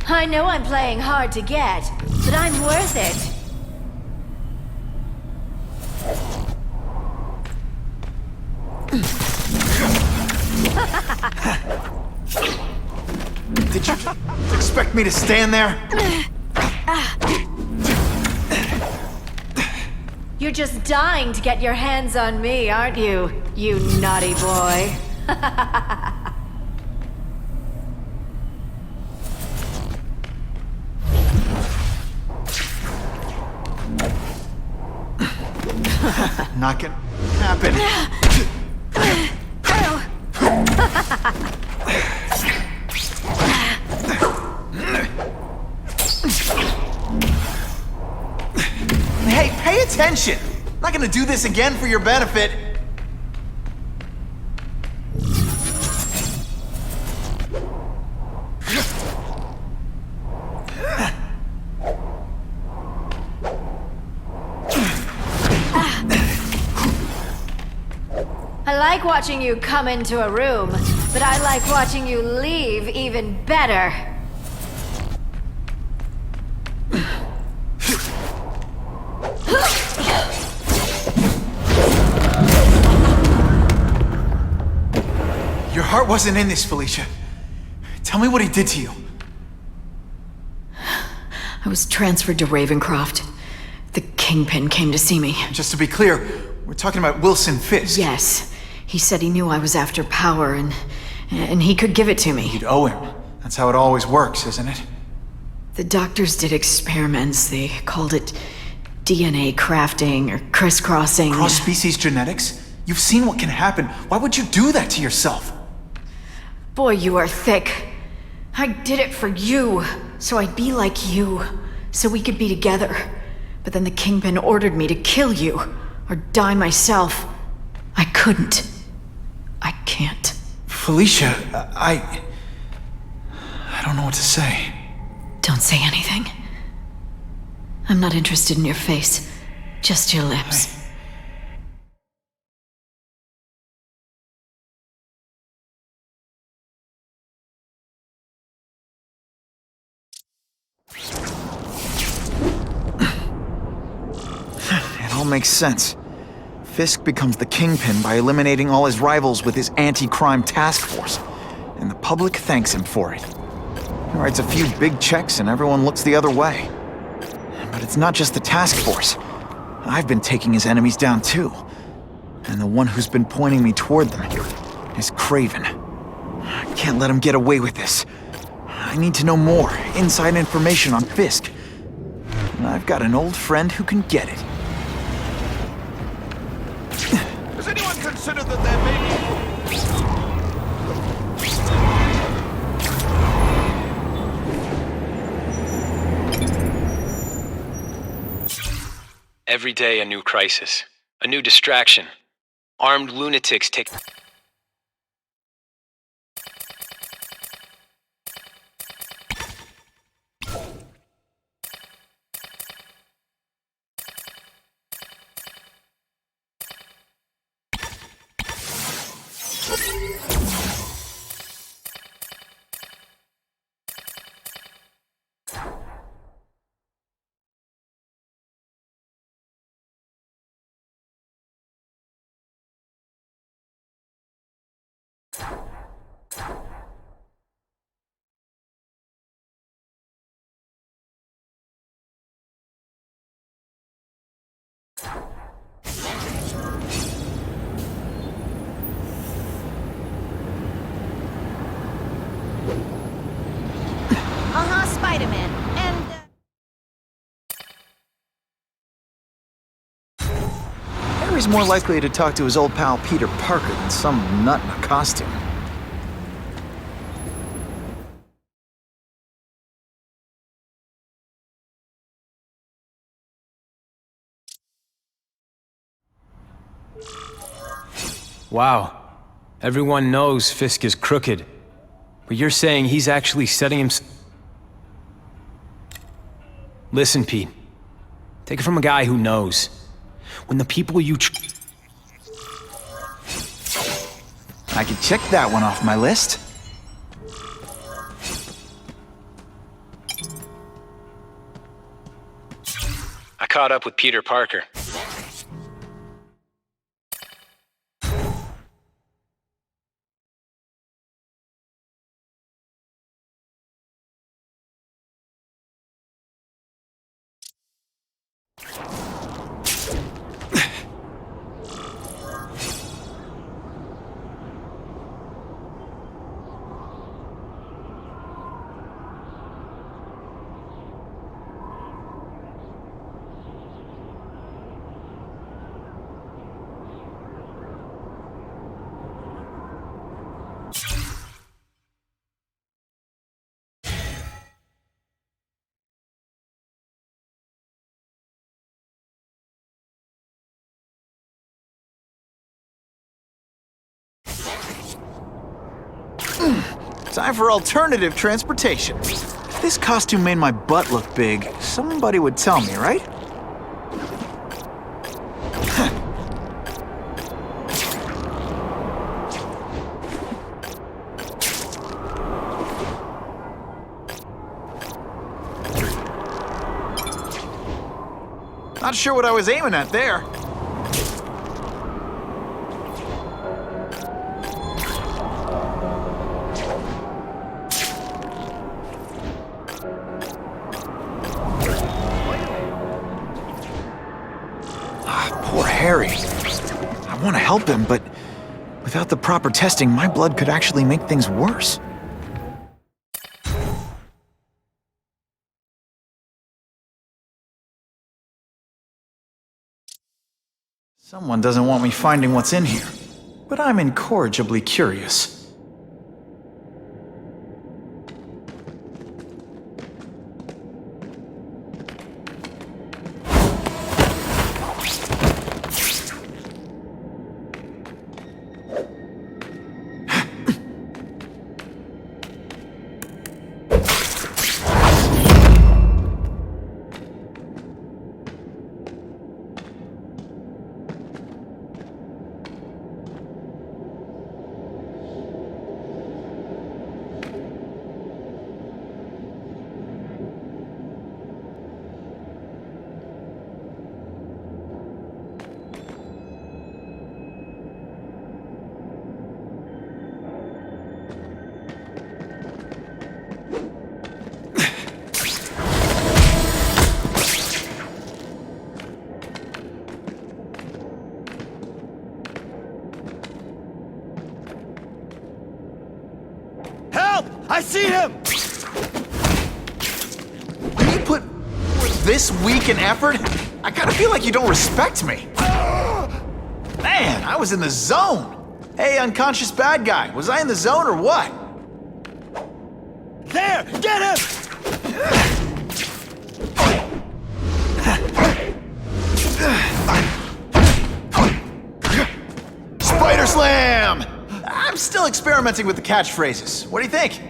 I know I'm playing hard to get, but I'm worth it. Did you expect me to stand there? You're just dying to get your hands on me, aren't you, you naughty boy? Not gonna happen. Hey, pay attention! I'm not gonna do this again for your benefit. like watching you come into a room, but I like watching you leave even better. Your heart wasn't in this, Felicia. Tell me what he did to you. I was transferred to Ravencroft. The Kingpin came to see me. Just to be clear, we're talking about Wilson Fisk. Yes. He said he knew I was after power and he could give it to me. You'd owe him. That's how it always works, isn't it? The doctors did experiments. They called it DNA crafting or crisscrossing. Cross-species genetics? You've seen what can happen. Why would you do that to yourself? Boy, you are thick. I did it for you, so I'd be like you, so we could be together. But then the Kingpin ordered me to kill you, or die myself. I couldn't. I can't. Felicia, I don't know what to say. Don't say anything. I'm not interested in your face, just your lips. It all makes sense. Fisk becomes the Kingpin by eliminating all his rivals with his anti-crime task force, and the public thanks him for it. He writes a few big checks and everyone looks the other way. But it's not just the task force. I've been taking his enemies down too. And the one who's been pointing me toward them is Kraven. I can't let him get away with this. I need to know more, inside information on Fisk. And I've got an old friend who can get it. Has anyone considered that there may be... Every day a new crisis, a new distraction. Armed lunatics take... Spider-Man. And, Harry's more likely to talk to his old pal Peter Parker than some nut in a costume. Wow. Everyone knows Fisk is crooked. But you're saying he's actually setting him... Listen, Pete. Take it from a guy who knows. When the people you... I can check that one off my list. I caught up with Peter Parker. Time for alternative transportation. If this costume made my butt look big, somebody would tell me, right? Not sure what I was aiming at there. Poor Harry. I want to help him, but without the proper testing, my blood could actually make things worse. Someone doesn't want me finding what's in here, but I'm incorrigibly curious. I see him! You put this week in effort? I kinda feel like you don't respect me. Man, I was in the zone. Hey, unconscious bad guy, was I in the zone or what? There! Get him! Spider Slam! I'm still experimenting with the catchphrases. What do you think?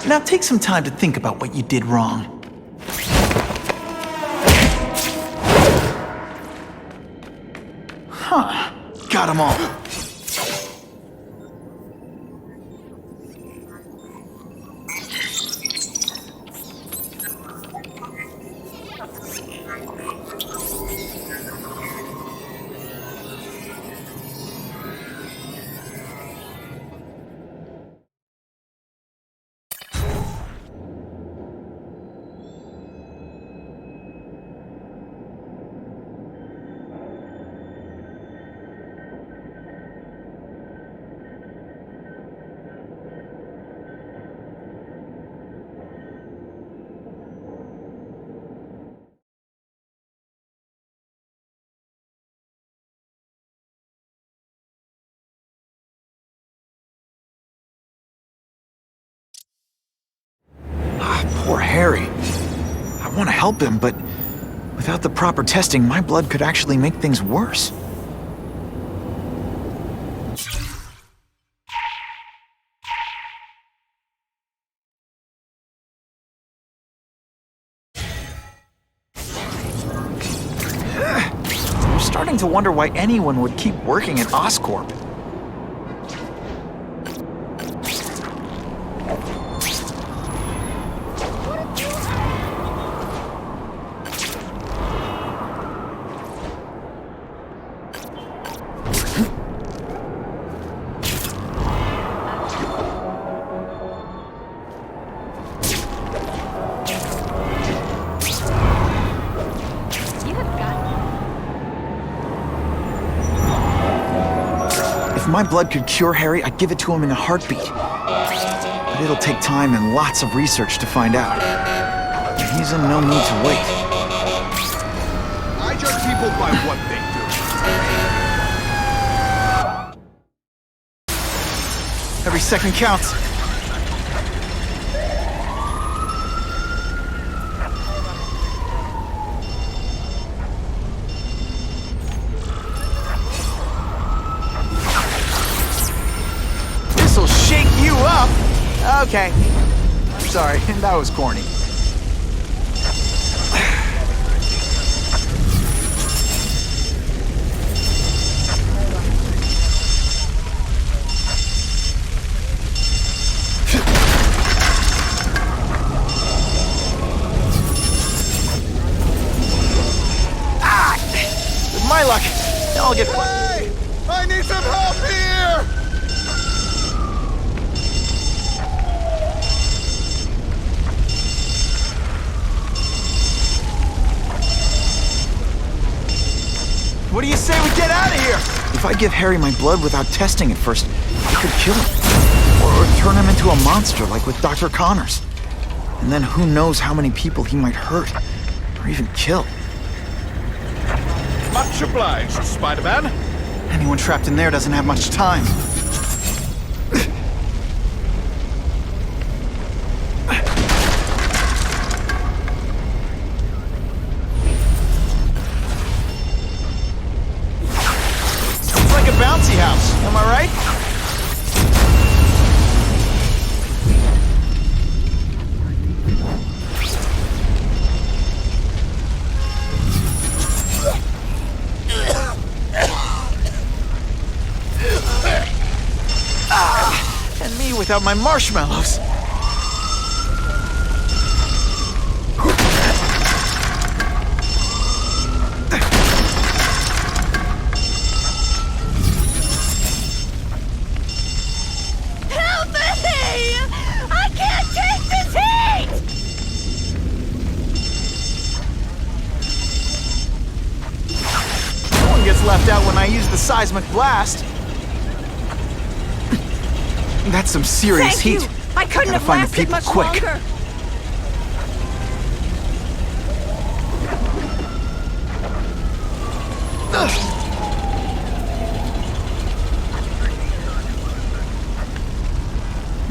Now take some time to think about what you did wrong. Huh. Got 'em all. Poor Harry. I want to help him, but without the proper testing, my blood could actually make things worse. I'm starting to wonder why anyone would keep working at Oscorp. my blood could cure Harry, I'd give it to him in a heartbeat. But it'll take time and lots of research to find out. And he's in no mood to wait. I judge people by what they do. Every second counts. This'll shake you up. Okay. Sorry, that was corny. My luck. I'll get... Hey! I need some help here! What do you say we get out of here? If I give Harry my blood without testing it first, I could kill him. Or turn him into a monster like with Dr. Connors. And then who knows how many people he might hurt. Or even kill. Much obliged, Spider-Man. Anyone trapped in there doesn't have much time. It's like a bouncy house, am I right? And me without my marshmallows. Help me! I can't take this heat! No one gets left out when I use the seismic blast. That's some serious Thank heat. you. I couldn't Gotta have find the lasted people much quick. longer.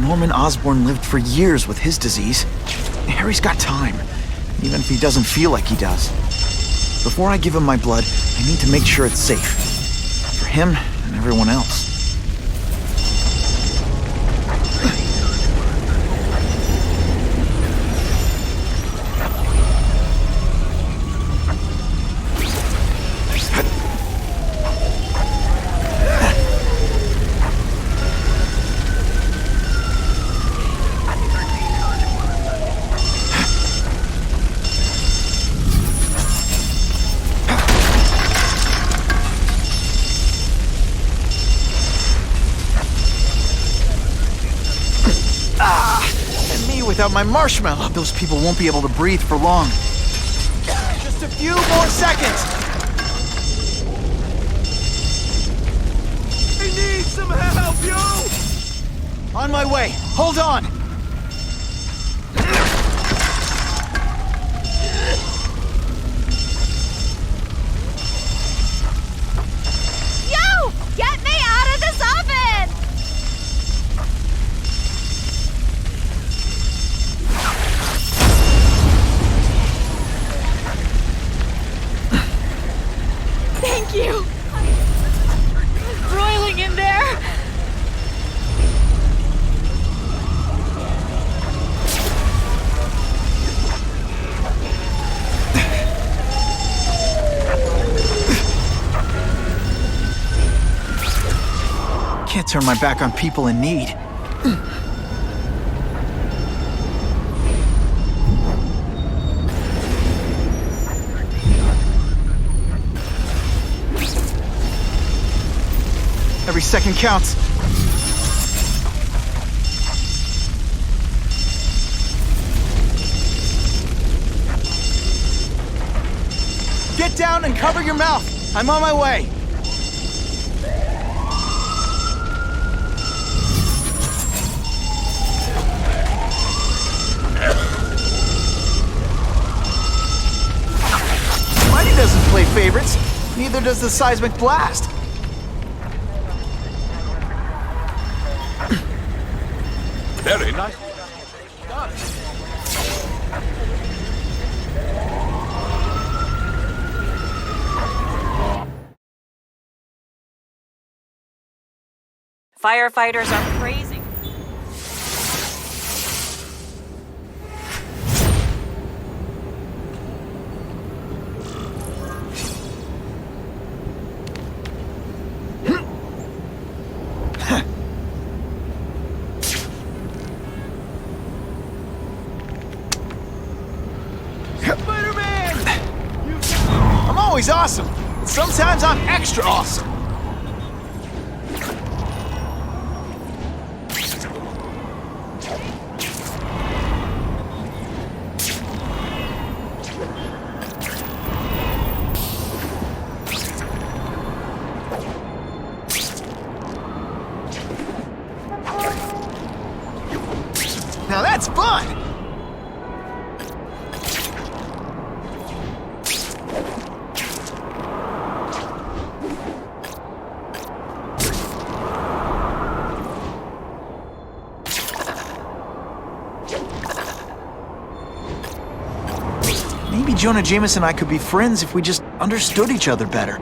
Norman Osborn lived for years with his disease. Harry's got time, even if he doesn't feel like he does. Before I give him my blood, I need to make sure it's safe. For him and everyone else. Without my marshmallow, those people won't be able to breathe for long. Just a few more seconds. I need some help, yo! On my way. Hold on. Yo! Get me out of this oven! Thank you! It's broiling in there! Can't turn my back on people in need. Every second counts. Get down and cover your mouth. I'm on my way. favorites. Neither does the seismic blast. Very nice. Firefighters are crazy. I'm always awesome. Sometimes I'm extra awesome. Now that's fun! Maybe Jonah Jameson and I could be friends if we just understood each other better.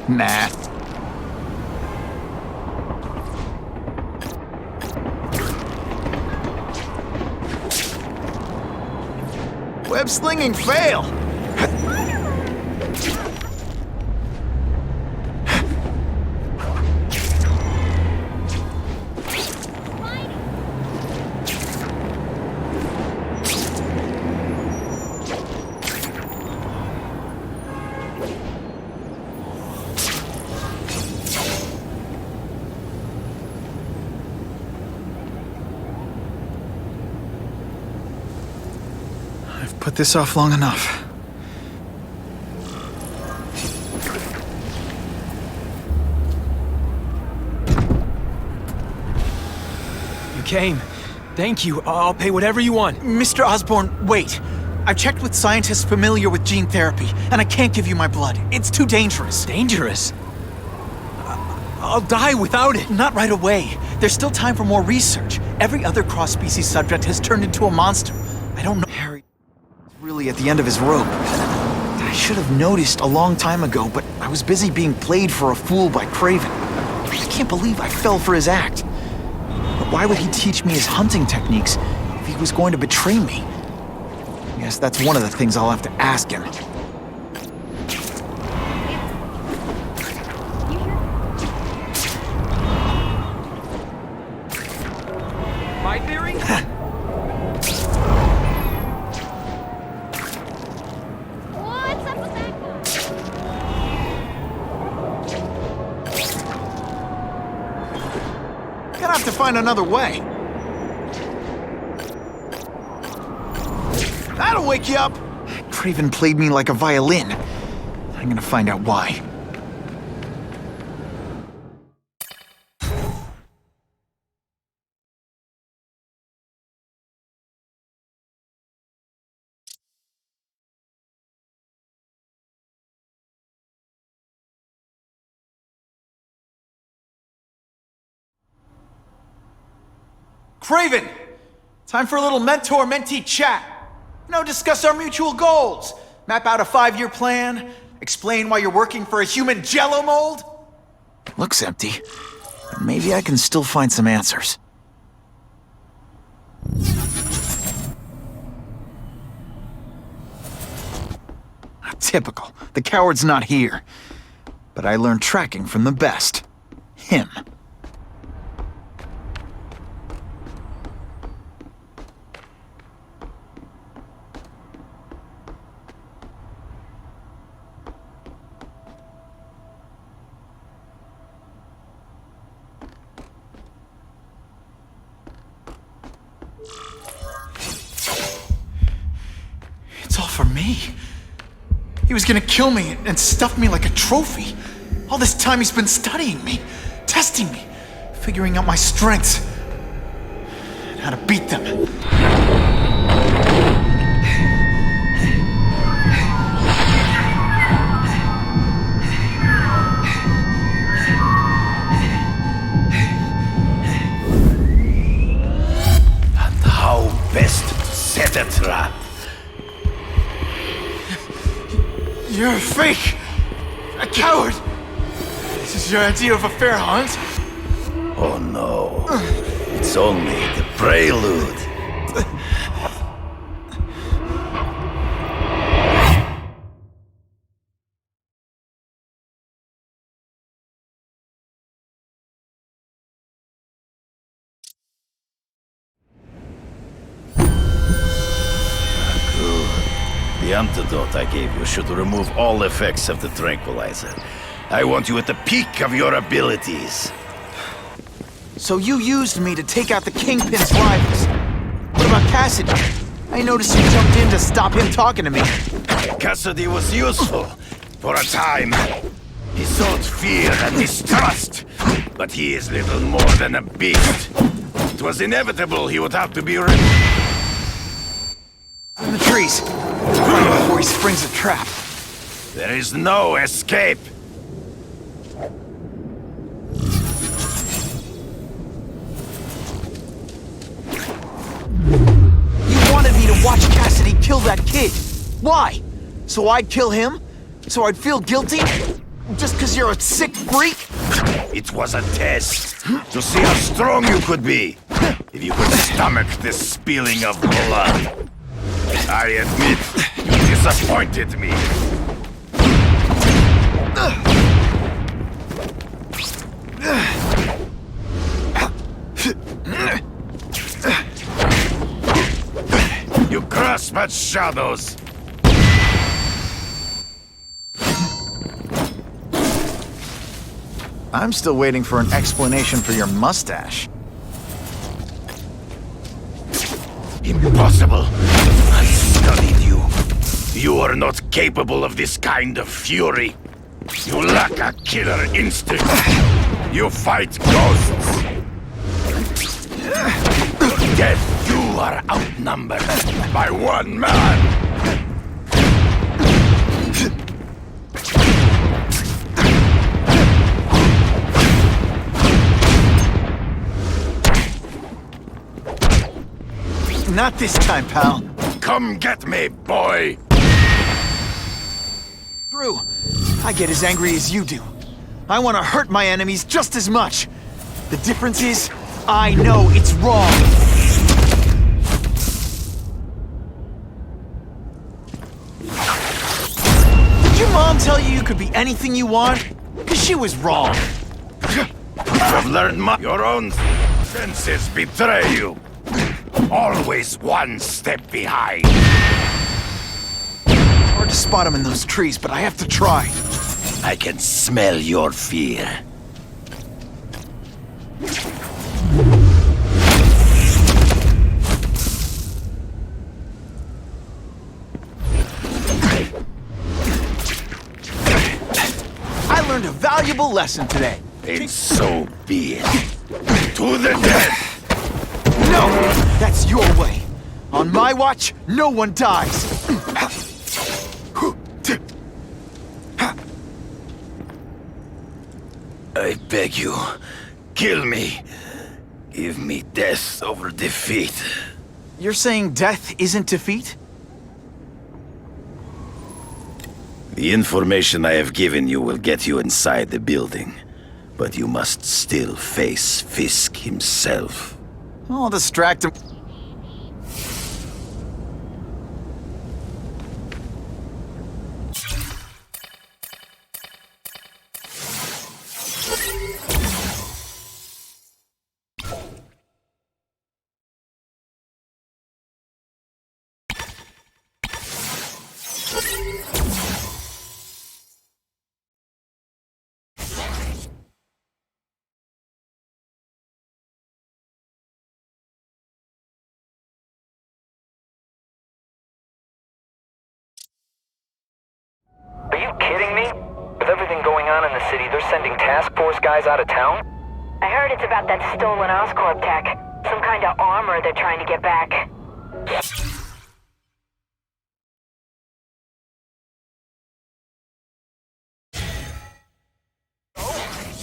Nah. Web slinging fail! Put this off long enough. You came. Thank you. I'll pay whatever you want. Mr. Osborn, wait. I've checked with scientists familiar with gene therapy, and I can't give you my blood. It's too dangerous. Dangerous? I'll die without it. Not right away. There's still time for more research. Every other cross-species subject has turned into a monster. I don't know. Harry really at the end of his rope. I should have noticed a long time ago, but I was busy being played for a fool by Craven. I can't believe I fell for his act. But why would he teach me his hunting techniques if he was going to betray me? I guess that's one of the things I'll have to ask him. My theory? What's up with that guy? Gonna have to find another way. That'll wake you up! Craven played me like a violin. I'm gonna find out why. Craven! Time for a little mentor-mentee chat. Discuss our mutual goals. Map out a 5-year plan. Explain why you're working for a human jello mold. Looks empty. But maybe I can still find some answers. Typical. The coward's not here. But I learned tracking from the best. Him. It's all for me. He was gonna kill me and stuff me like a trophy. All this time he's been studying me, testing me, figuring out my strengths, and how to beat them. trap. You're a fake! A coward! This is your idea of a fair hunt? Oh no. It's only the prelude. The antidote I gave you should remove all effects of the tranquilizer. I want you at the peak of your abilities. So you used me to take out the Kingpin's rivals. What about Cassidy? I noticed you jumped in to stop him talking to me. Cassidy was useful for a time. He sowed fear and distrust, but he is little more than a beast. It was inevitable he would have to be removed. In the trees. Right before he springs a trap. There is no escape. You wanted me to watch Cassidy kill that kid. Why? So I'd kill him? So I'd feel guilty? Just because you're a sick freak? It was a test to see how strong you could be. If you could stomach the spilling of blood. I admit, you disappointed me. You grasp at shadows. I'm still waiting for an explanation for your mustache. Impossible. I studied you. You are not capable of this kind of fury. You lack a killer instinct. You fight ghosts. Death, you are outnumbered by one man. Not this time, pal. Come get me, boy! True. I get as angry as you do. I want to hurt my enemies just as much. The difference is, I know it's wrong. Did your mom tell you you could be anything you want? Because she was wrong. You have learned your own senses betray you. Always one step behind. Hard to spot him in those trees, but I have to try. I can smell your fear. I learned a valuable lesson today. And so be it. To the death! No! That's your way. On my watch, no one dies. I beg you, kill me. Give me death over defeat. You're saying death isn't defeat? The information I have given you will get you inside the building. But you must still face Fisk himself. I'll distract him. Are you kidding me? With everything going on in the city, they're sending task force guys out of town? I heard it's about that stolen Oscorp tech. Some kind of armor they're trying to get back.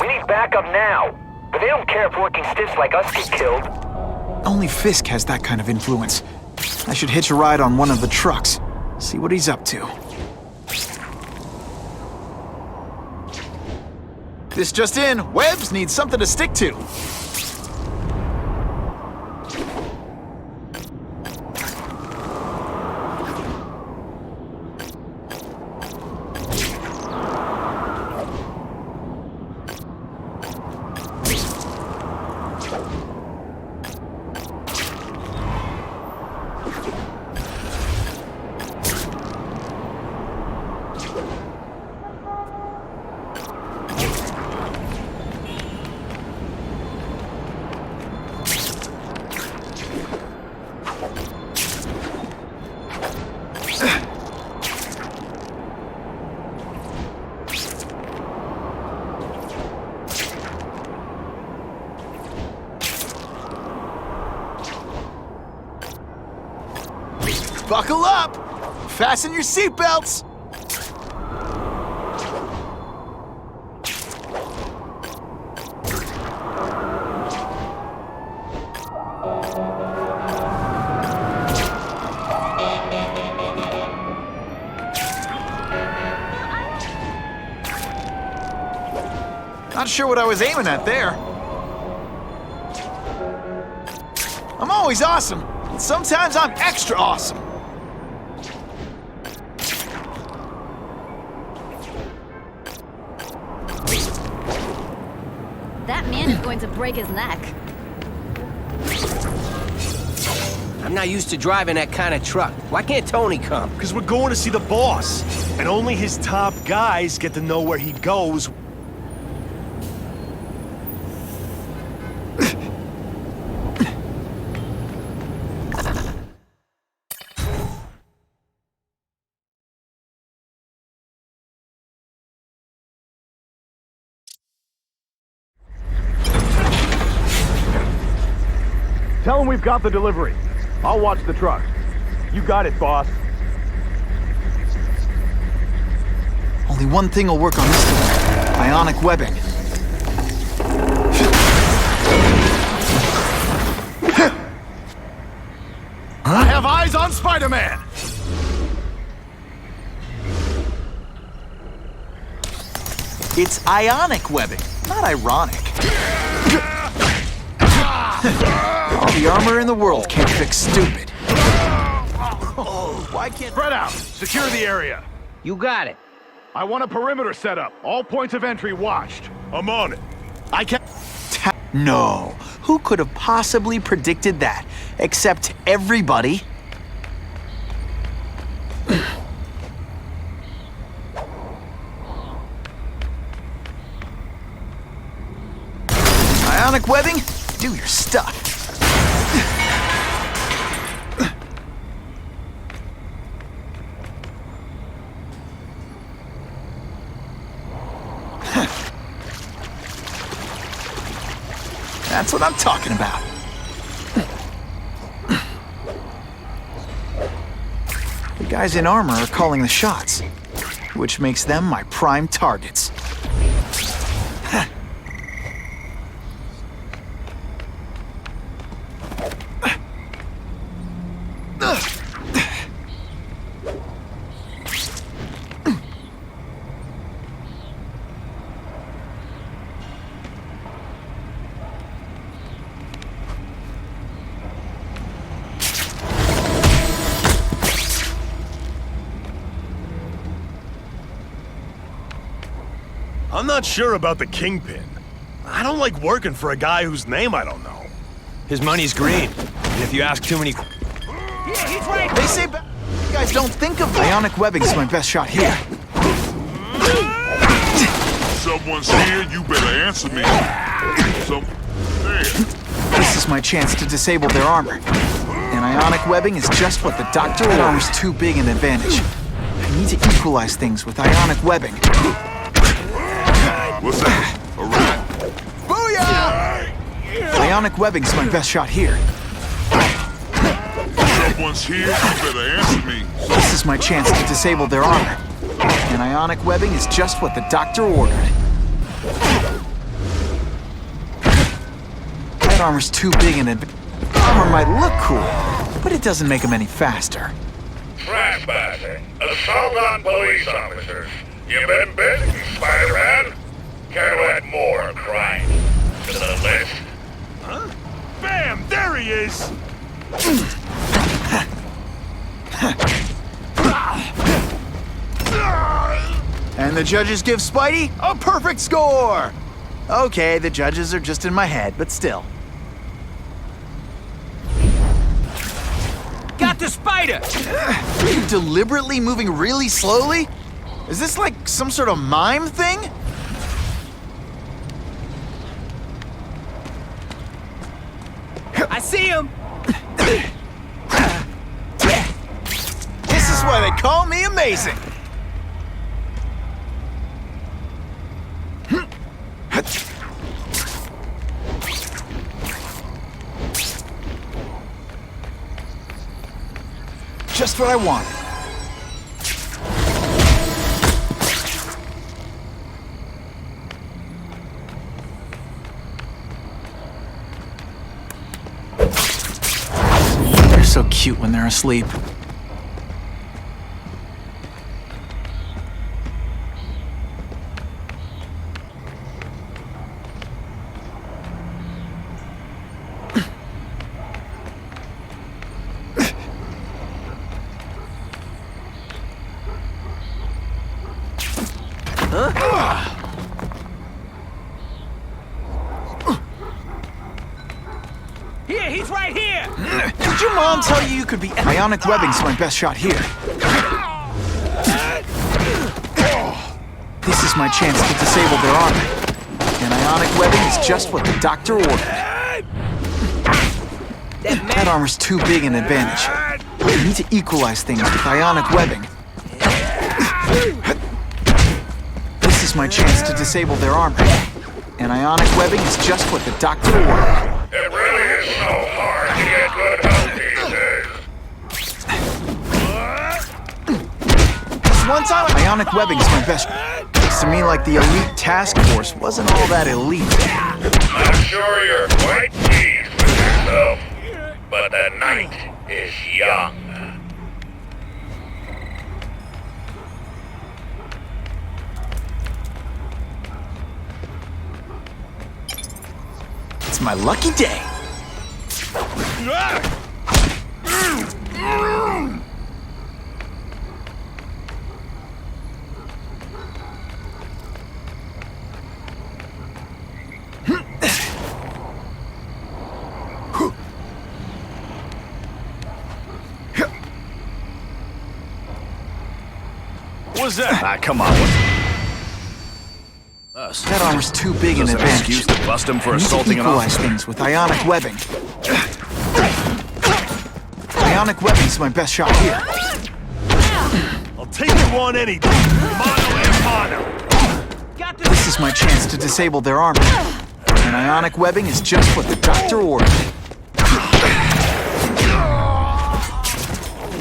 We need backup now. But they don't care if working stiffs like us get killed. Only Fisk has that kind of influence. I should hitch a ride on one of the trucks. See what he's up to. This just in, Webbs needs something to stick to. Buckle up! Fasten your seatbelts! Not sure what I was aiming at there. I'm always awesome, and sometimes I'm extra awesome. That man is going to break his neck. I'm not used to driving that kind of truck. Why can't Tony come? Because we're going to see the boss. And only his top guys get to know where he goes. Tell him we've got the delivery. I'll watch the truck. You got it, boss. Only one thing will work on this one. Ionic webbing. I have eyes on Spider-Man! It's ionic webbing, not ironic. All the armor in the world can't fix stupid. Why can't... Spread out! Secure the area! You got it. I want a perimeter set up. All points of entry watched. I'm on it. I can't... No. Who could have possibly predicted that? Except everybody. Ionic webbing? Do your stuff. That's what I'm talking about. The guys in armor are calling the shots, which makes them my prime targets. I'm not sure about the Kingpin. I don't like working for a guy whose name I don't know. His money's green. And if you ask too many... They say you guys don't think of ionic webbing as my best shot here. Someone's here, you better answer me. This is my chance to disable their armor. And ionic webbing is just what the doctor ordered. That armor's too big an advantage. I need to equalize things with ionic webbing. What's that? A rat? Booyah! Ionic webbing's my best shot here. Someone's here, you better answer me. This is my chance to disable their armor. And ionic webbing is just what the doctor ordered. That armor's too big an advantage. Armor might look cool, but it doesn't make him any faster. Trespassing, assault on police officers. You been bitten, Spider-Man? Care to add more crimes to the list? Huh? Bam! There he is! And the judges give Spidey a perfect score! Okay, the judges are just in my head, but still. Got the spider! Are you deliberately moving really slowly? Is this like some sort of mime thing? I see him! This is why they call me amazing! Just what I wanted. They're so cute when they're asleep. Here, he's right here! Did your mom tell you could be... Ionic webbing's my best shot here. This is my chance to disable their armor. And ionic webbing is just what the doctor ordered. That armor's too big an advantage. I need to equalize things with ionic webbing. This is my chance to disable their armor. And ionic webbing is just what the doctor ordered. It really is so hard to get good help these days. This one time, ionic webbing is my best. Looks to me like the elite task force wasn't all that elite. I'm sure you're quite pleased with yourself, but the night is young. It's my lucky day. What's that? Ah, come on. That armor's too big an advantage. Excuse to bust him for I need to assaulting an equalize officer. things with ionic webbing. Ionic webbing's my best shot here. I'll take you on anything. Mano a mano. This is my chance to disable their armor. And ionic webbing is just what the doctor ordered.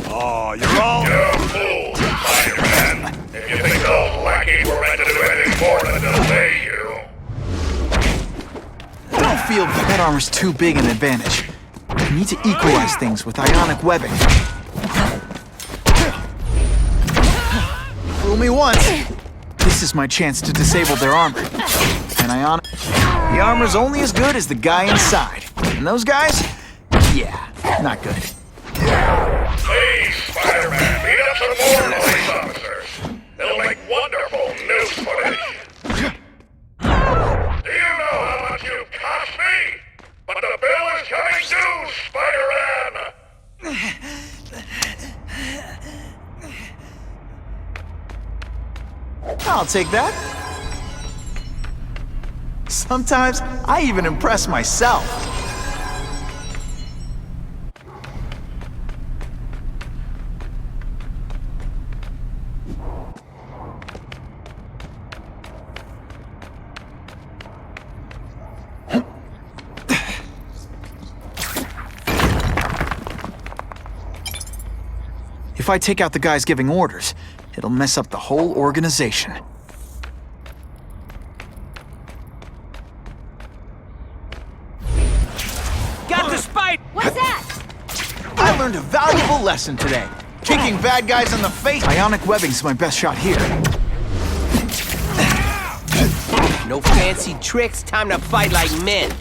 Oh, you're all... You fool, Spider-Man. If you think those lackeys were meant to do anything more than delay you. I don't feel that armor's too big an advantage. I need to equalize things with ionic webbing. Fool me once. This is my chance to disable their armor. And the armor's only as good as the guy inside. And those guys? Yeah, not good. Please, Spider-Man, beat up some more police officers. It'll make wonderful news footage. Do you know how much you've cost me? But the bill is coming due, Spider-Man! I'll take that. Sometimes I even impress myself. If I take out the guys giving orders, it'll mess up the whole organization. Got the spike! What's that? I learned lesson today. Kicking bad guys in the face. Ionic webbing's my best shot here. No fancy tricks, time to fight like men.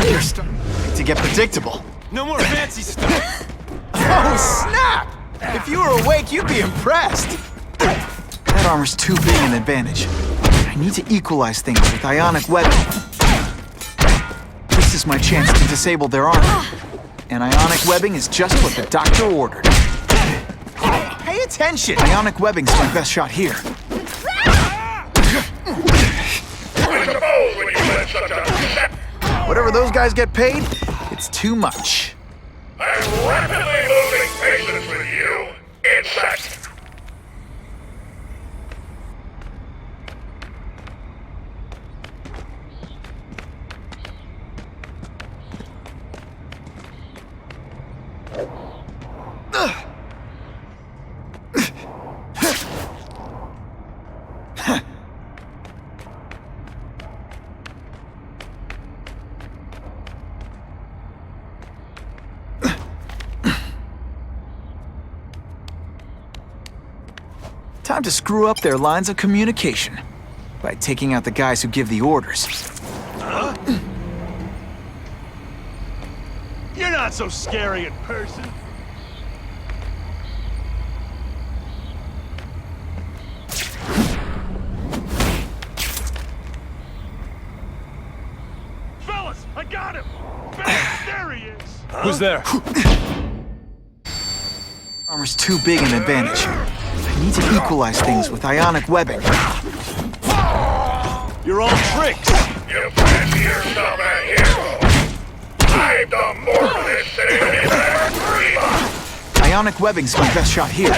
You're starting to get predictable. No more fancy stuff. Oh, snap! If you were awake, you'd be impressed. That armor's too big an advantage. I need to equalize things with ionic webbing. This is my chance to disable their armor. And ionic webbing is just what the doctor ordered. Pay attention! Ionic webbing's my best shot here. Whatever those guys get paid, it's too much. I'm rapidly losing patience with you, insect. Time to screw up their lines of communication by taking out the guys who give the orders. Huh? You're not so scary in person. Fellas, I got him! There he is! Who's there? Armor's too big an advantage. I need to equalize things with ionic webbing. You're all tricks! You fancy yourself a hero? I've done more for this city than you've ever dreamed of! Ionic webbing's my best shot here.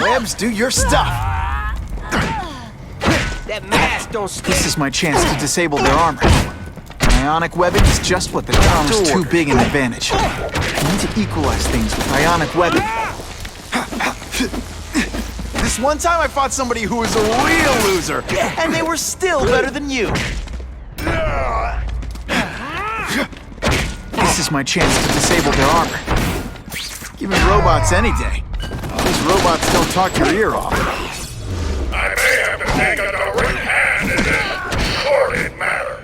Webs, do your stuff! That mask don't scare. This is my chance to disable their armor. Ionic webbing is just what the doctor's too big an advantage. I need to equalize things with ionic webbing. This one time I fought somebody who was a real loser, and they were still better than you. This is my chance to disable their armor. Give me robots any day. These robots don't talk your ear off. I may have to take a direct hand in this sordid matter.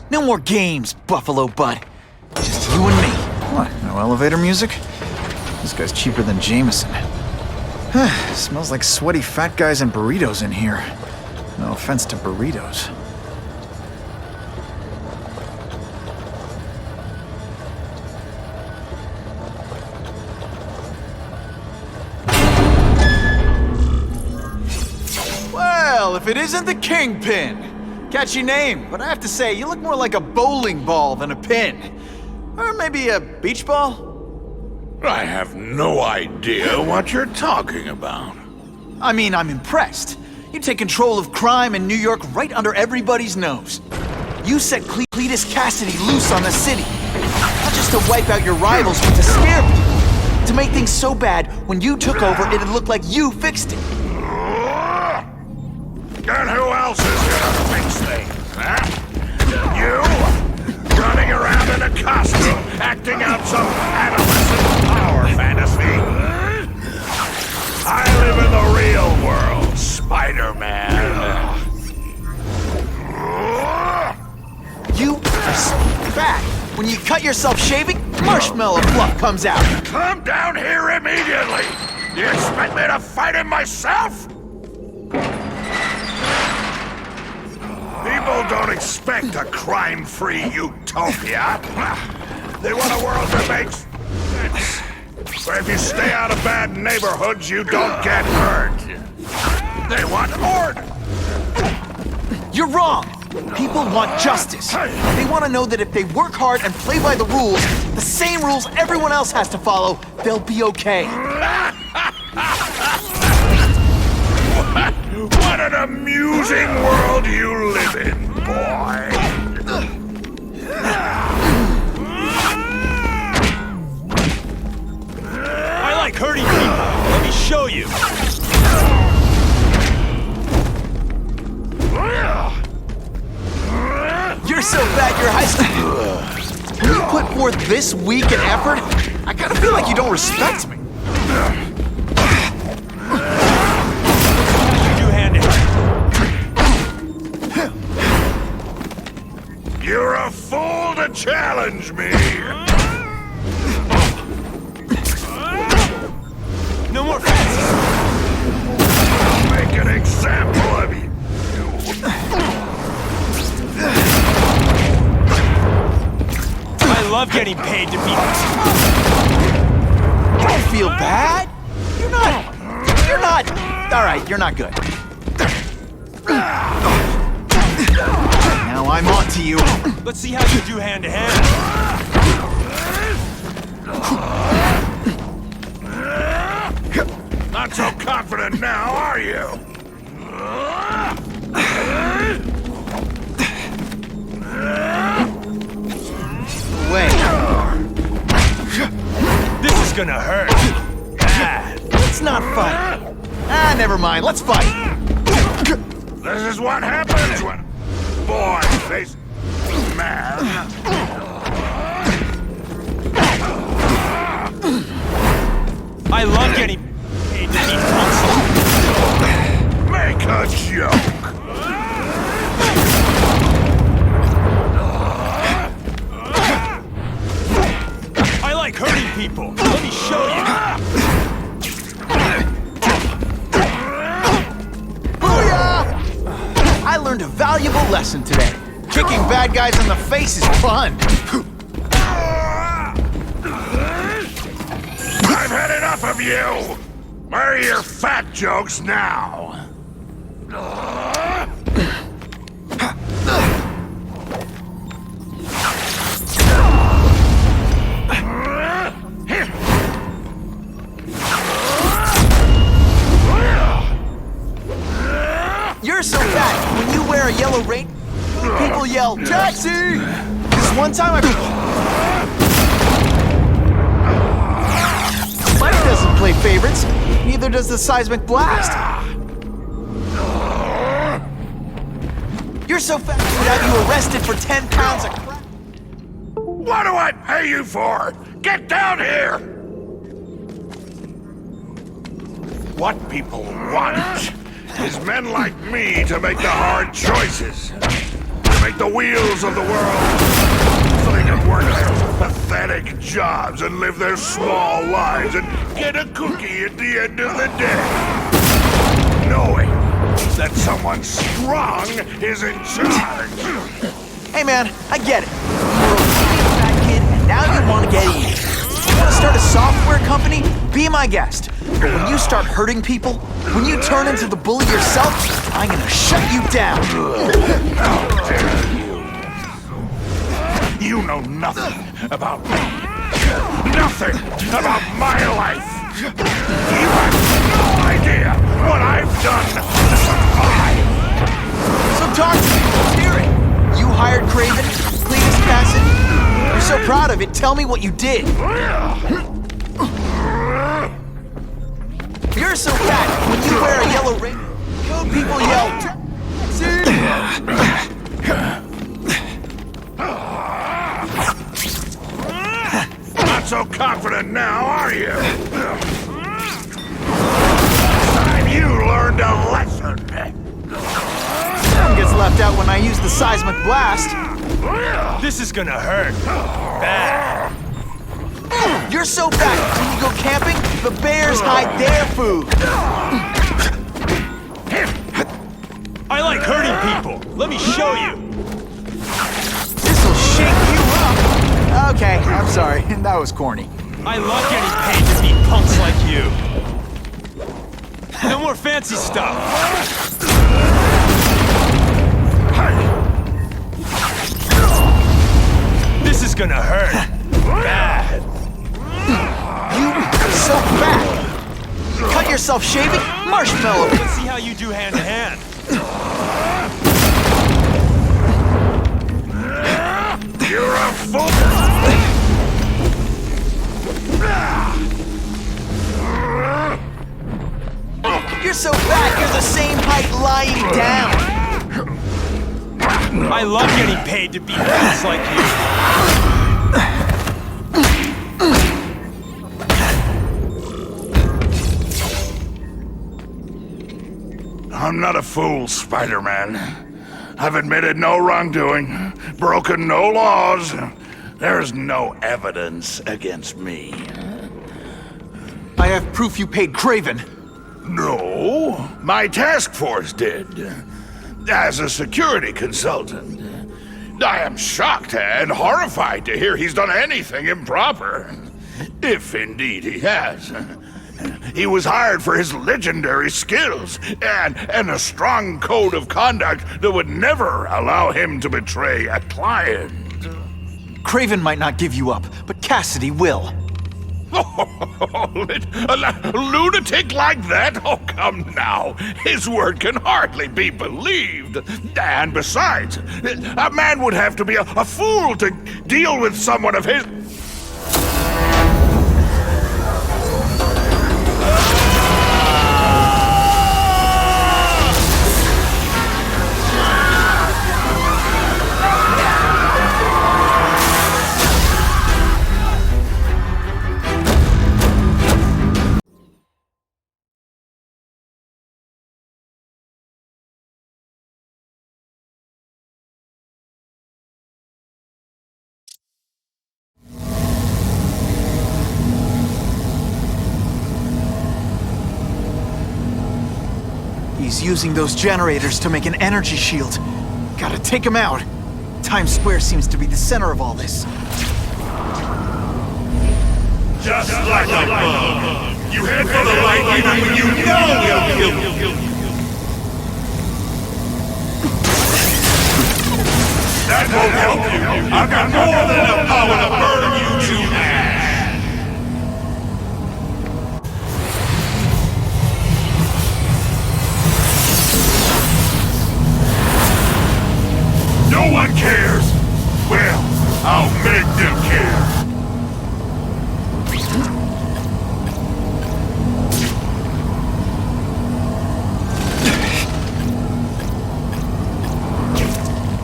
No more games, Buffalo Bud. Just you and me. What, no elevator music? This guy's cheaper than Jameson. Smells like sweaty fat guys and burritos in here. No offense to burritos. Well, if it isn't the Kingpin! Catchy name, but I have to say, you look more like a bowling ball than a pin. Or maybe a beach ball? I have no idea what you're talking about. I mean, I'm impressed. You take control of crime in New York right under everybody's nose. You set Cletus Cassidy loose on the city. Not just to wipe out your rivals, but to scare people. To make things so bad, when you took over, it'd look like you fixed it. And who else is gonna fix things, huh? You? Running around in a costume, acting out some adolescent power fantasy? I live in the real world, Spider-Man. You are fat. When you cut yourself shaving, marshmallow fluff comes out. Come down here immediately! You expect me to fight him myself? People don't expect a crime-free utopia. They want a world that makes sense. Where if you stay out of bad neighborhoods, you don't get hurt. They want order. You're wrong! People want justice. They want to know that if they work hard and play by the rules, the same rules everyone else has to follow, they'll be okay. What an amusing world you live in, boy. I like hurting people. Let me show you. You're so bad you're high school. When you put forth this week and effort, I kinda feel like you don't respect me. You do hand it. You're a fool to challenge me. No more fancies. I'll make an example of you. I love getting paid to be. Don't feel bad. You're not. All right, you're not good. Now I'm on to you. Let's see how you do hand to hand. Not so confident now, are you? Wait. This is gonna hurt. Let's not fight. Never mind. Let's fight. This is what happens when boys face man. I love getting paid to be punks. Make a joke. I like hurting people. Let me show you. Booyah! I learned a valuable lesson today. Kicking bad guys in the face is fun. I've had enough of you! Where are your fat jokes now? You're so fat, when you wear a yellow rain, people yell, "Taxi!" This one time Mike doesn't play favorites, neither does the seismic blast. You're so fat, we'd have you arrested for 10 pounds of crap. What do I pay you for? Get down here! What people want is men like me to make the hard choices. To make the wheels of the world so they can work their pathetic jobs and live their small lives and get a cookie at the end of the day. Knowing that someone strong is in charge. Hey man, I get it. You're a fat kid and now you want to get even. You want to start a software company? Be my guest. But when you start hurting people, when you turn into the bully yourself, I'm gonna shut you down. How dare you! You know nothing about me. Nothing about my life. You have no idea what I've done to survive. So talk to me. Let's hear it. You hired Craven, Cletus Cassidy. You're so proud of it. Tell me what you did. You're so fat. When you wear a yellow ring, code people yell. Not so confident now, are you? Time you learned a lesson. Some gets left out when I use the seismic blast. This is gonna hurt. Bad. You're so fat. When you go camping, the bears hide their food. I like hurting people. Let me show you. This'll shake you up. Okay, I'm sorry. That was corny. I love getting paid to beat punks like you. No more fancy stuff. This is gonna hurt. Bad. You so fat. Cut yourself shaving? Marshmallow. Let's see how you do hand to hand. You're a fool! You're so fat, you're the same height lying down. I love getting paid to beat punks like you. I'm not a fool, Spider-Man. I've admitted no wrongdoing, broken no laws. There's no evidence against me. I have proof you paid Kraven. No, my task force did. As a security consultant. I am shocked and horrified to hear he's done anything improper. If indeed he has. He was hired for his legendary skills and a strong code of conduct that would never allow him to betray a client. Kraven might not give you up, but Cassidy will. A lunatic like that? Oh, come now. His word can hardly be believed. And besides, a man would have to be a fool to deal with someone of his... He's using those generators to make an energy shield. Gotta take him out. Times Square seems to be the center of all this. Just like a bug. You head for the light even when you know he'll kill you. That won't help you. I've got more than enough power to burn you to ash. No one cares. Well, I'll make them care.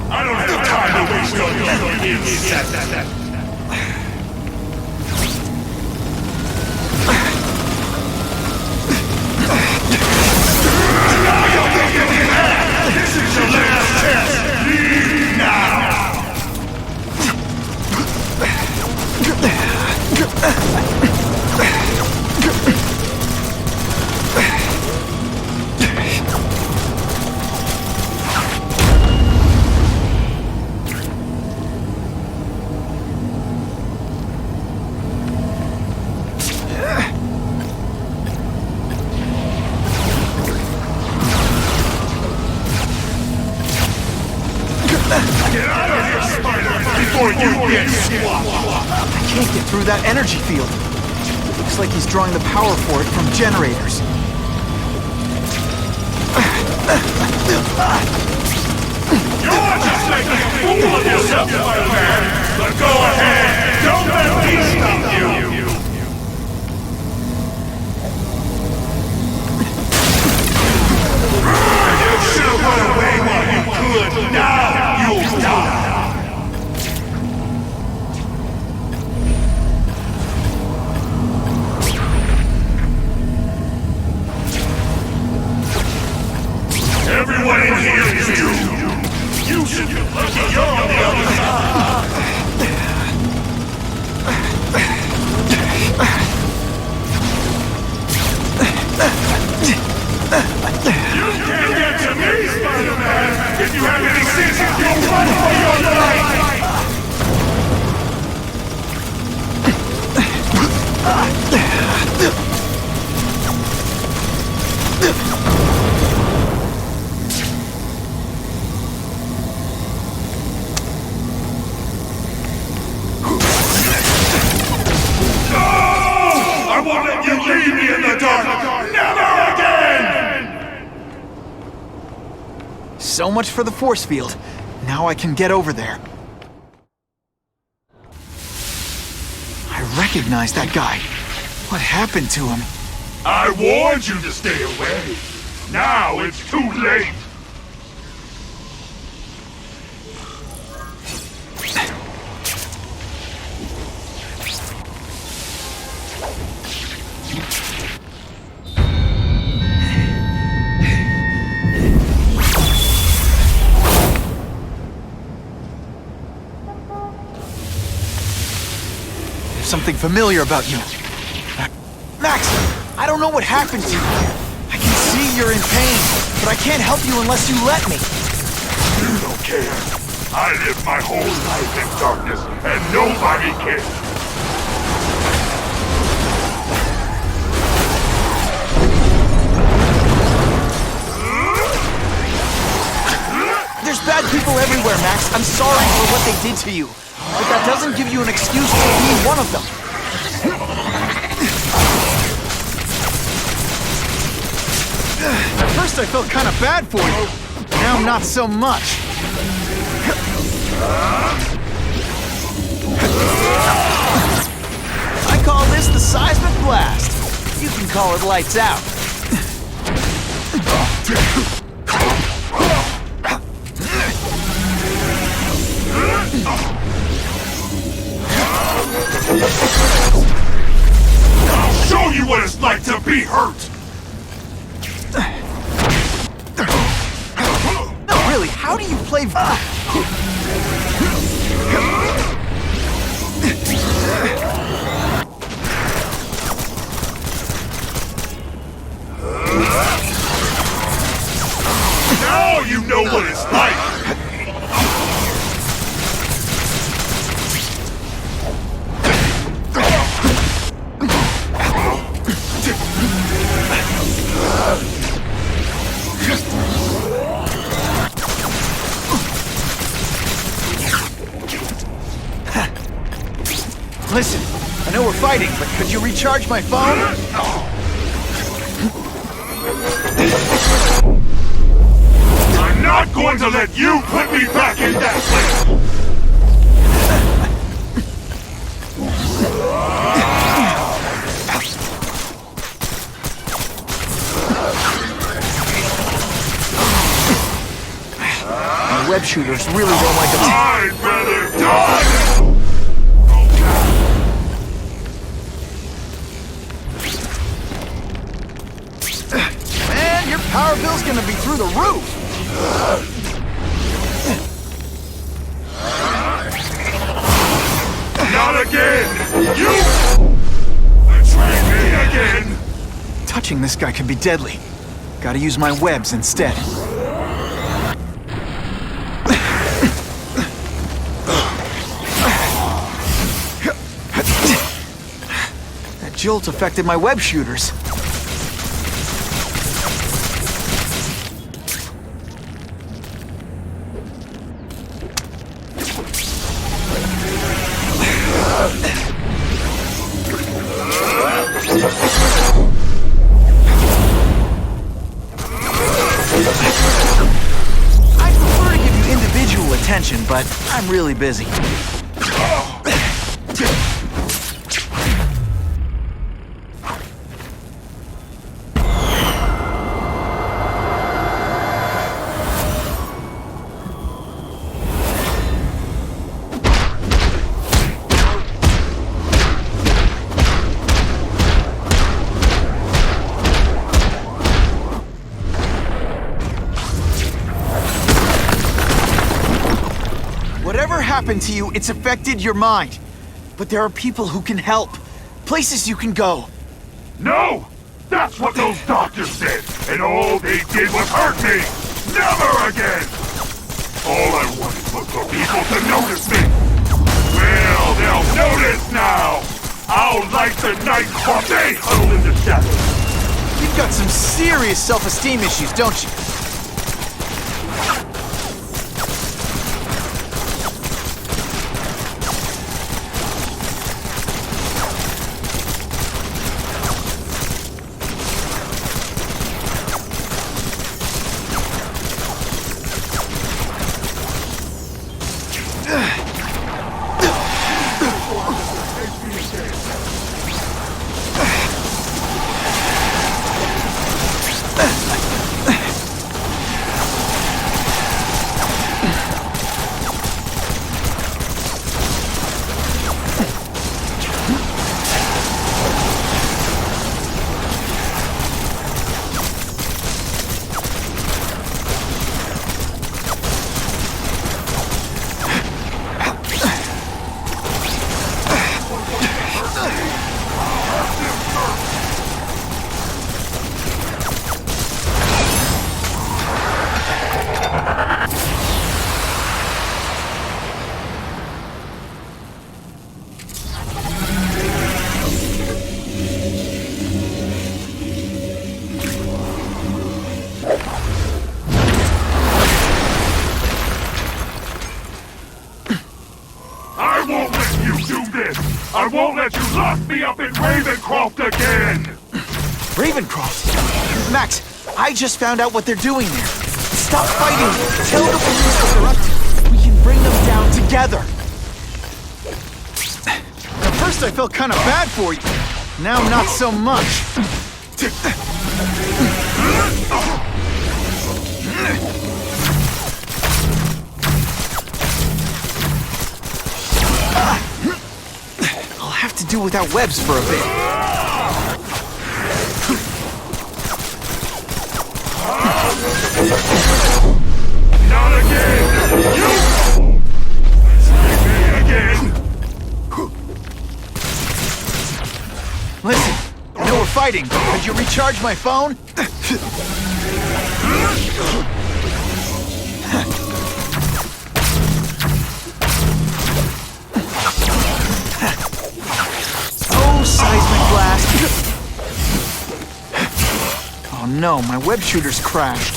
I don't have time to waste on you, insect. This is your last chance. Leave now. I can't get through that energy field. Looks like he's drawing the power for it from generators. You're just making a fool of yourself, Spider-Man! But go ahead! Don't let me stop you! You should have run away while you could! Now you'll die! Everyone in here is you! You should be lucky you're on the other side! So much for the force field. Now I can get over there. I recognize that guy. What happened to him? I warned you to stay away. Now it's too late. There's something familiar about you. Max, I don't know what happened to you. I can see you're in pain, but I can't help you unless you let me. You don't care. I lived my whole life in darkness, and nobody cares. There's bad people everywhere, Max. I'm sorry for what they did to you. But that doesn't give you an excuse for being one of them. At first I felt kind of bad for you. Now not so much. I call this the seismic blast. You can call it lights out. I'll show you what it's like to be hurt! No, really, how do you play... Now you know what it's like! Listen, I know we're fighting, but could you recharge my phone? I'm not going to let you put me back in that place! My web shooters really don't like them. I'd rather die! Man, your power bill's gonna be through the roof! Not again! You betrayed me again! Touching this guy can be deadly. Gotta use my webs instead. That jolt affected my web shooters. I prefer to give you individual attention, but I'm really busy. Whatever happened to you, it's affected your mind. But there are people who can help. Places you can go. No! That's what those doctors said, and all they did was hurt me! Never again! All I wanted was for people to notice me! Well, they'll notice now! I'll light the night while they huddle in the shadows! You've got some serious self-esteem issues, don't you? up in Ravencroft again! Ravencroft? Max, I just found out what they're doing there. Stop fighting! Tell the police that they're up to. We can bring them down together. At first I felt kind of bad for you. Now not so much. I'll have to do without webs for a bit. Not again! You! See me again! Listen, I know we're fighting, but could you recharge my phone? Oh, seismic blast! Oh no, my web shooter's crashed.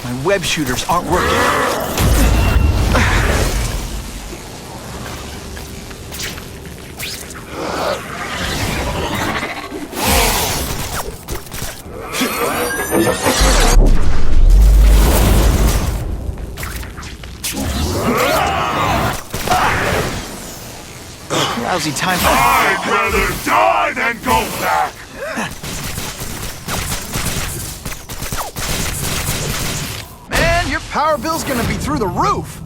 My web shooters aren't working. Lousy time. I'd rather die than go back! Man, your power bill's gonna be through the roof!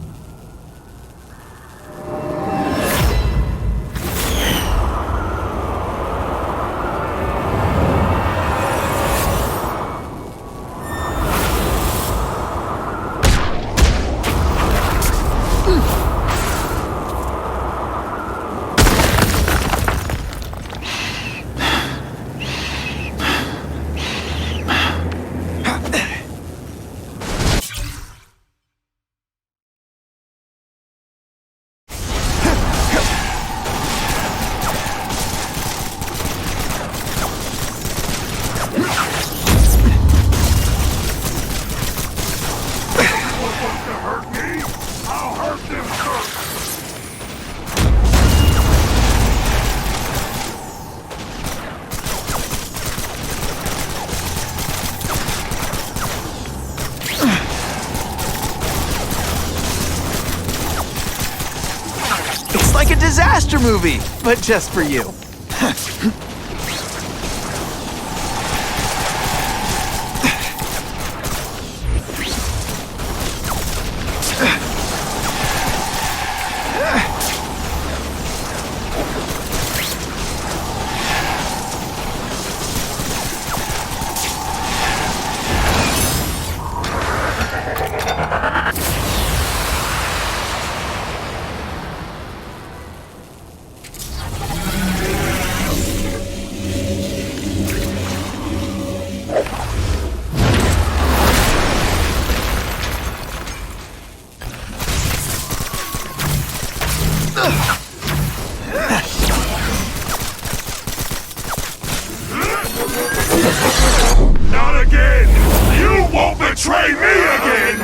It's like a disaster movie, but just for you. Not again! You won't betray me again!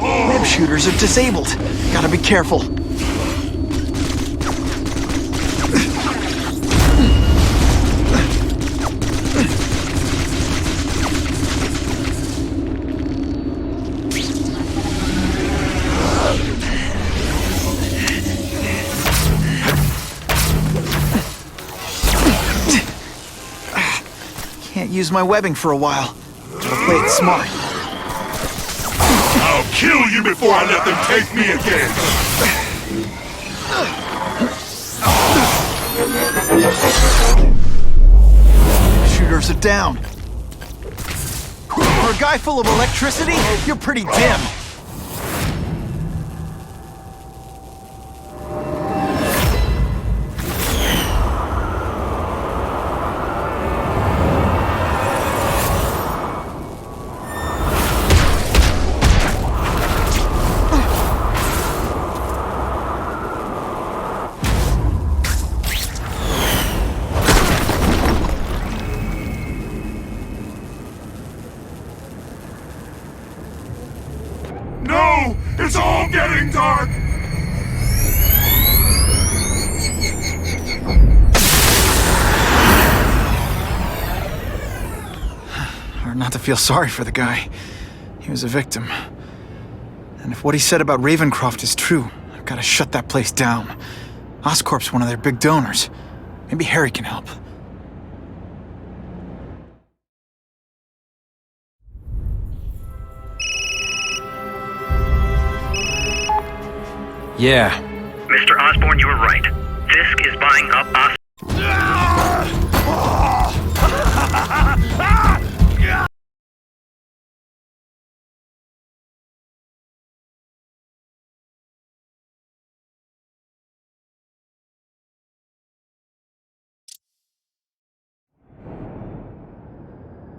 Web shooters are disabled. Gotta be careful. Can't use my webbing for a while. Gotta play it smart. I'll kill you before I let them take me again! Shooters are down. For a guy full of electricity, you're pretty dim. No! It's all getting dark! Hard not to feel sorry for the guy. He was a victim. And if what he said about Ravencroft is true, I've got to shut that place down. Oscorp's one of their big donors. Maybe Harry can help. Yeah. Mr. Osborn, you were right. Fisk is buying up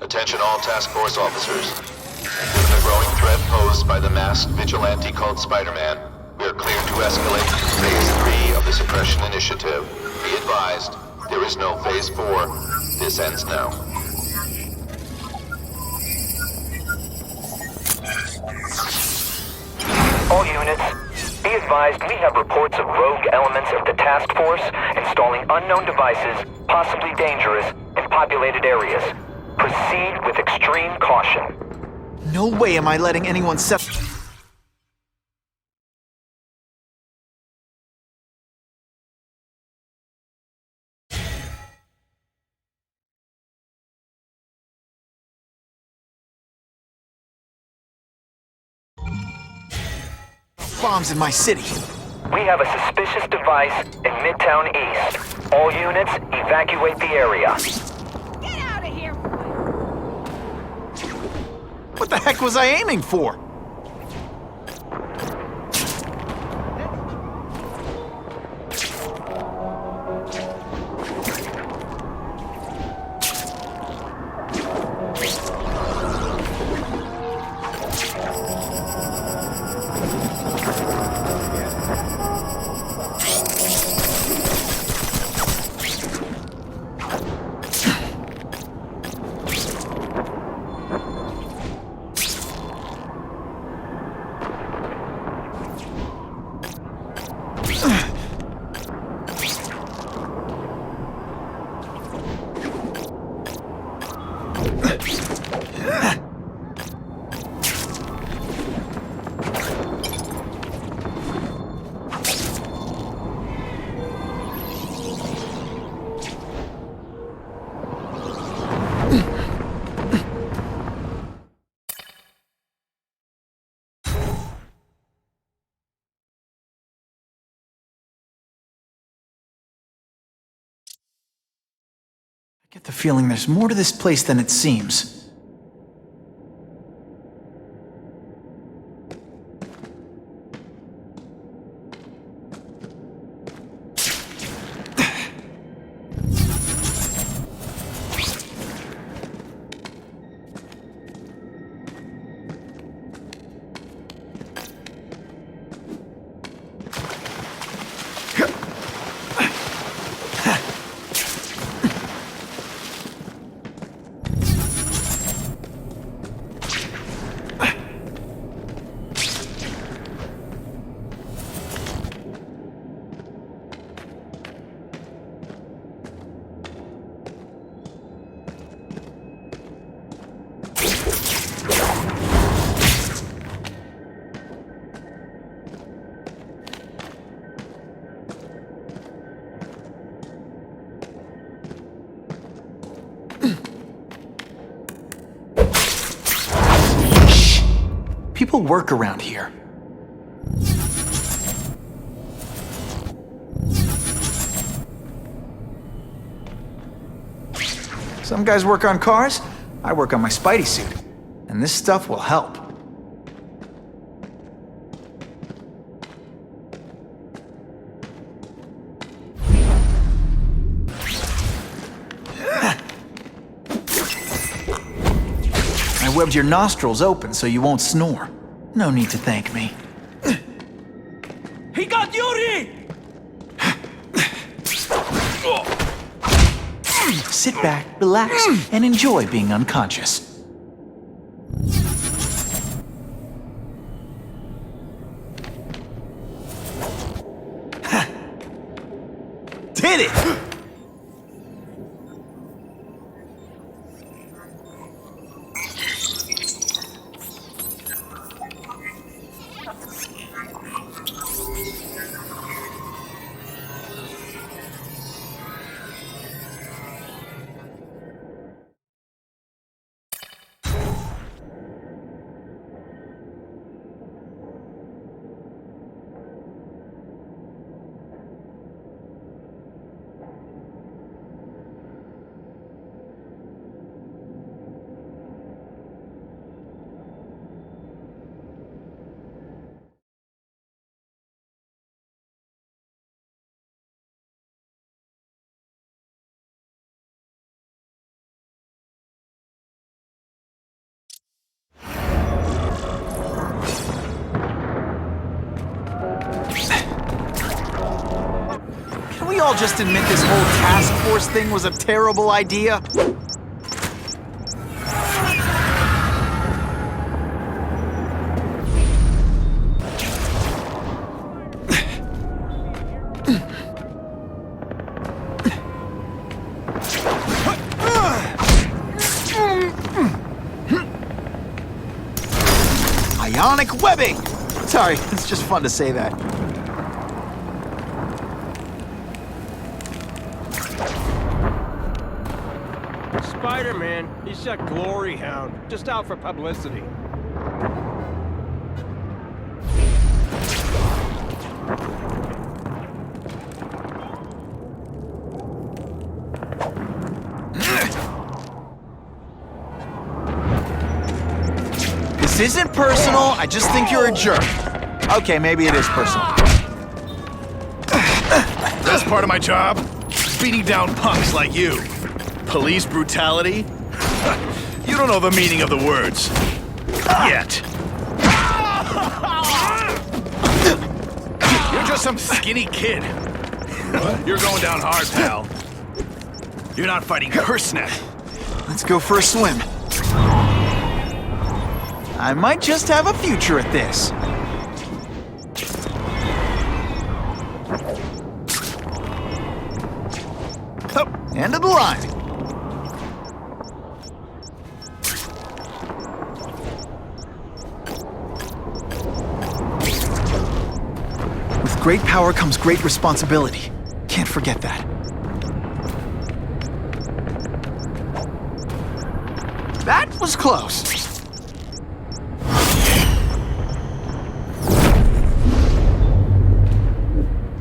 Attention all task force officers. Given the growing threat posed by the masked vigilante called Spider-Man, we are clear to escalate to Phase 3 of the Suppression Initiative. Be advised, there is no Phase 4. This ends now. All units, be advised we have reports of rogue elements of the task force installing unknown devices, possibly dangerous, in populated areas. Proceed with extreme caution. No way am I letting anyone set... bombs in my city. We have a suspicious device in Midtown East. All units, evacuate the area. Get out of here! What the heck was I aiming for? I get the feeling there's more to this place than it seems. People work around here. Some guys work on cars, I work on my Spidey suit. And this stuff will help. I webbed your nostrils open so you won't snore. No need to thank me. He got Yuri! Sit back, relax, and enjoy being unconscious. did it! Can we all just admit this whole task force thing was a terrible idea? Ionic webbing! Sorry, it's just fun to say that. Spider-Man, he's a glory hound, just out for publicity. This isn't personal, I just think you're a jerk. Okay, maybe it is personal. That's part of my job. Beating down punks like you. Police brutality? You don't know the meaning of the words. Yet. You're just some skinny kid. You're going down hard, pal. You're not fighting Kursnet. Let's go for a swim. I might just have a future at this. Oh, end of the line. With great power comes great responsibility. Can't forget that. That was close.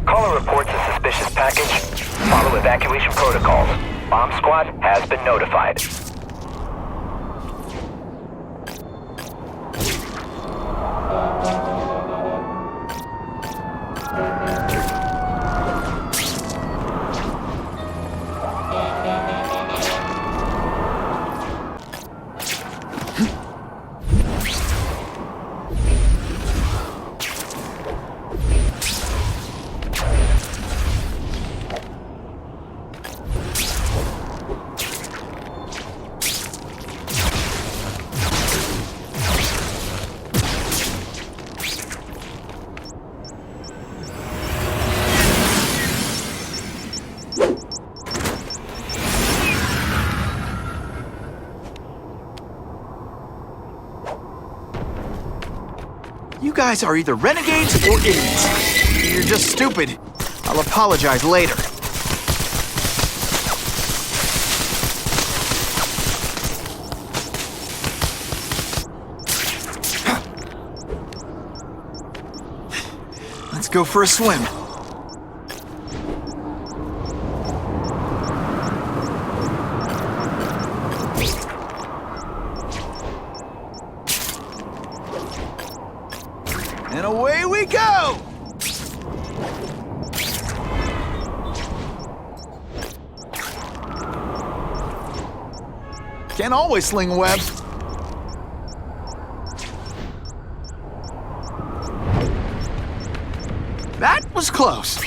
Caller reports a suspicious package. Follow evacuation protocols. Bomb squad has been notified. You guys are either renegades or idiots. You're just stupid. I'll apologize later. Let's go for a swim. And away we go! Can't always sling a web. That was close.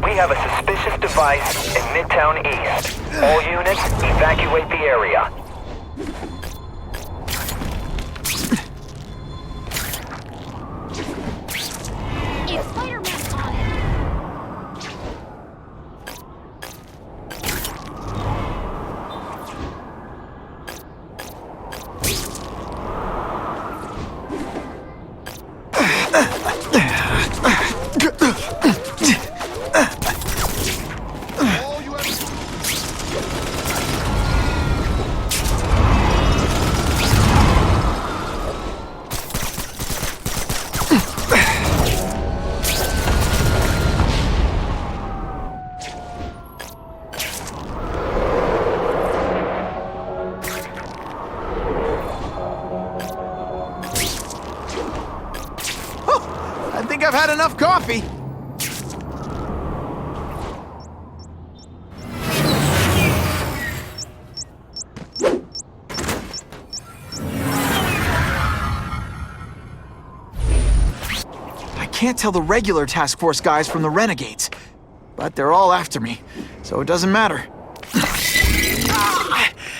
We have a suspicious device in Midtown East. All units, evacuate the area. It's Spider-Man on it! I think I've had enough coffee. I can't tell the regular task force guys from the renegades, but they're all after me, so it doesn't matter.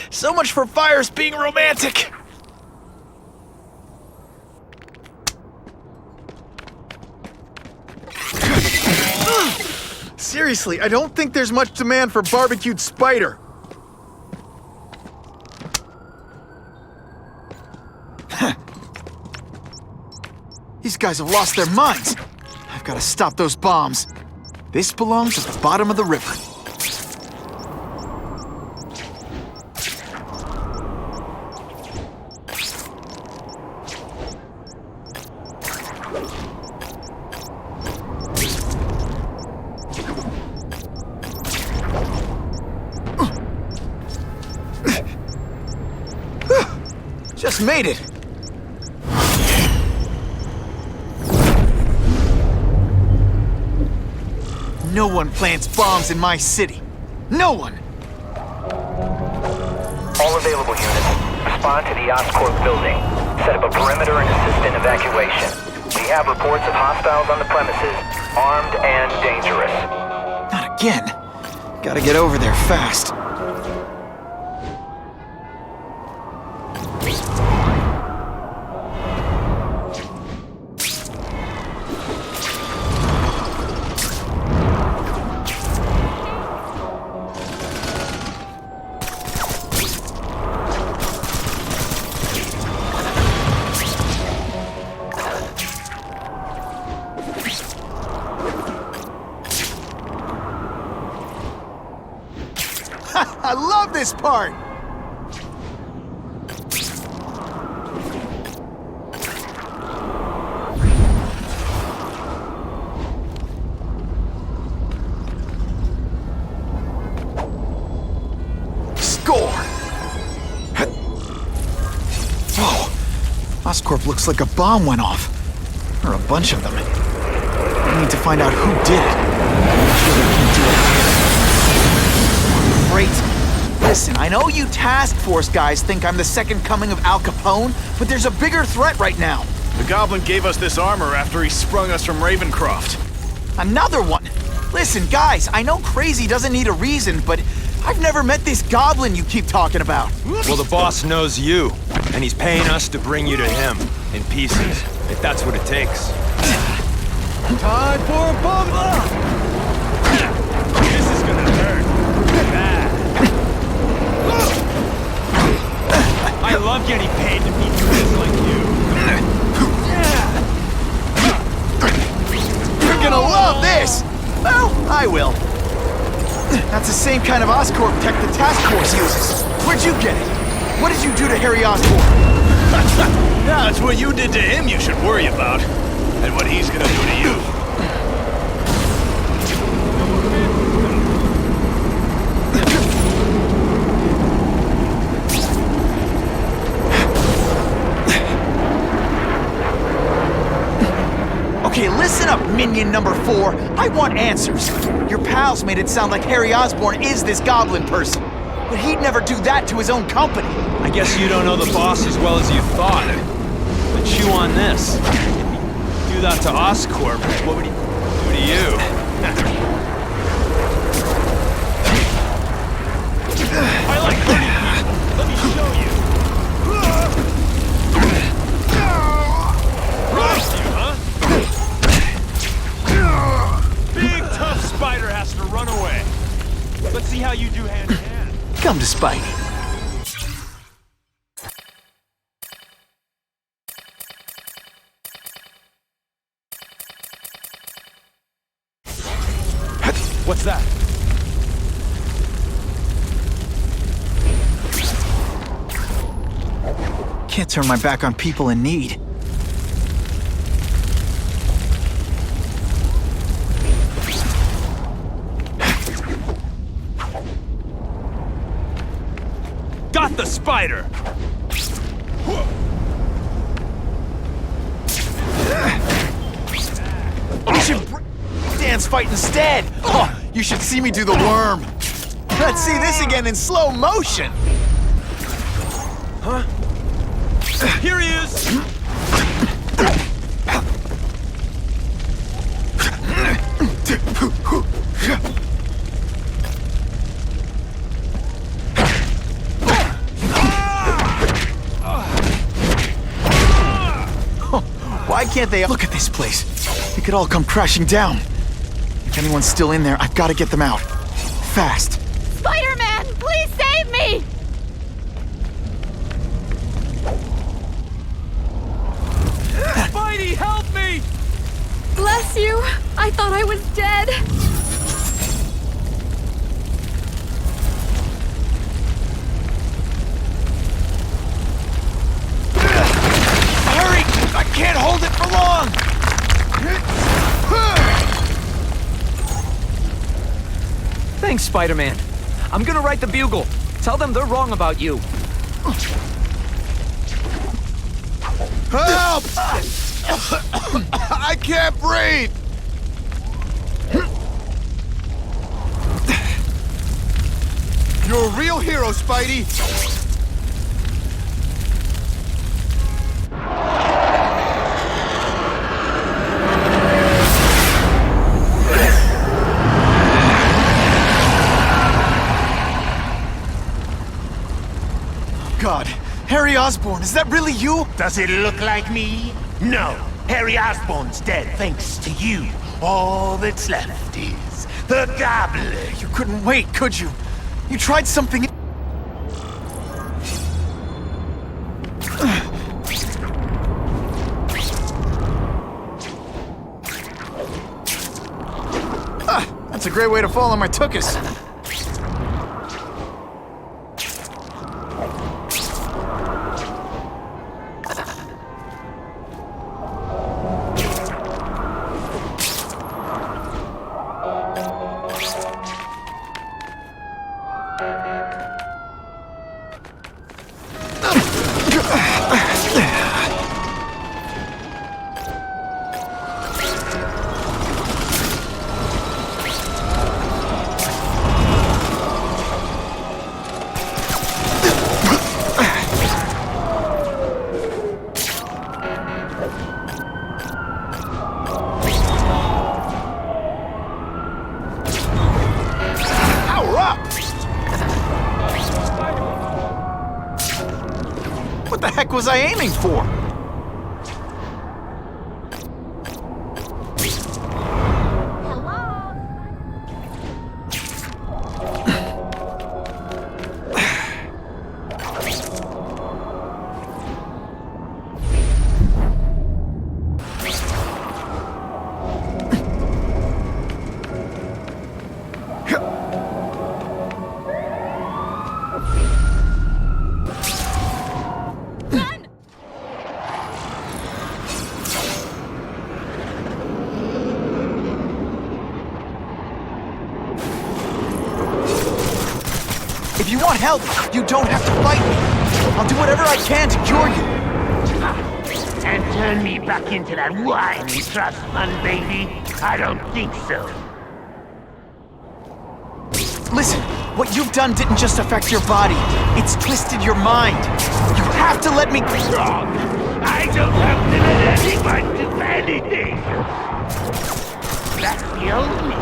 So much for fires being romantic! Seriously, I don't think there's much demand for barbecued spider. These guys have lost their minds. I've got to stop those bombs. This belongs at the bottom of the river. Just made it. No one plants bombs in my city. No one! All available units, respond to the Oscorp building. Set up a perimeter and assist in evacuation. We have reports of hostiles on the premises, armed and dangerous. Not again. Gotta get over there fast. I love this part! Score! Whoa! Oscorp looks like a bomb went off. Or a bunch of them. I need to find out who did it. I'm sure they can't do it. Great. Listen, I know you task force guys think I'm the second coming of Al Capone, but there's a bigger threat right now. The Goblin gave us this armor after he sprung us from Ravencroft. Another one! Listen, guys, I know crazy doesn't need a reason, but I've never met this Goblin you keep talking about. Well, the boss knows you, and he's paying us to bring you to him, in pieces, if that's what it takes. Time for a bomb! This is gonna hurt. Bad. I love getting paid to beat kids like you. You're gonna love this! Well, I will. That's the same kind of Oscorp tech the task force uses. Where'd you get it? What did you do to Harry Osborn? Now it's what you did to him you should worry about. And what he's gonna do to you. Okay, listen up, minion number 4. I want answers. Your pals made it sound like Harry Osborn is this Goblin person. But he'd never do that to his own company. I guess you don't know the boss as well as you thought. But chew on this. If you do that to Oscorp, what would he do to you? I like hurting people. Let me show you. Roast you, huh? Come to Spidey. What's that? Can't turn my back on people in need. Got the spider! You should dance fight instead! Oh, you should see me do the worm! Let's see this again in slow motion! Huh? Here he is! Why can't they look at this place? It could all come crashing down. If anyone's still in there, I've got to get them out. Fast. Spider-Man, please save me! Spidey, help me! Bless you. I thought I was dead. Hurry! I can't hold it for long! Thanks, Spider-Man. I'm gonna write the Bugle. Tell them they're wrong about you. Help! I can't breathe! You're a real hero, Spidey! God, Harry Osborn, is that really you? Does it look like me? No. Harry Osborn's dead thanks to you. All that's left is the Gobbler. You couldn't wait, could you? You tried something... That's a great way to fall on my tuchus. What the heck was I aiming for? If you want help, you don't have to fight me. I'll do whatever I can to cure you. And turn me back into that whiny trust fund baby? I don't think so. Listen, what you've done didn't just affect your body. It's twisted your mind. You have to let me... Wrong. I don't have to let anyone do anything. That's the only.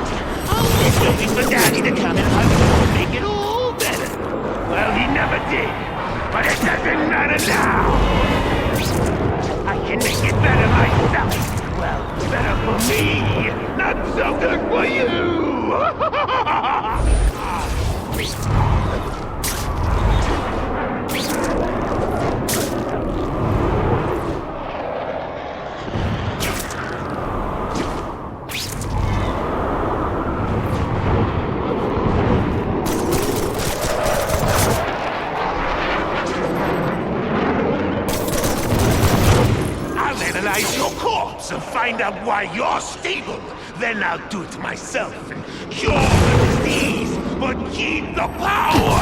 Always waiting for Daddy to come and hug me and make it all better. Well, he never did. But it doesn't matter now. I can make it better myself. Well, better for me, not so good for you. also find out why you're stable. Then I'll do it myself and cure the disease, but keep the power!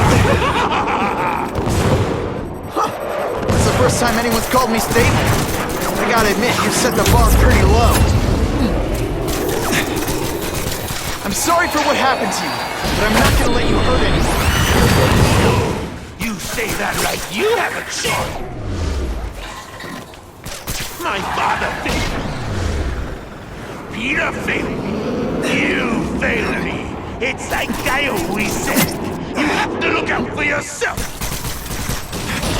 That's the first time anyone's called me stable. I gotta admit, you set the bar pretty low. I'm sorry for what happened to you, but I'm not gonna let you hurt anyone. You say that like you have a choice. My father failed me. Peter failed me. You failed me. It's like I always said. You have to look out for yourself.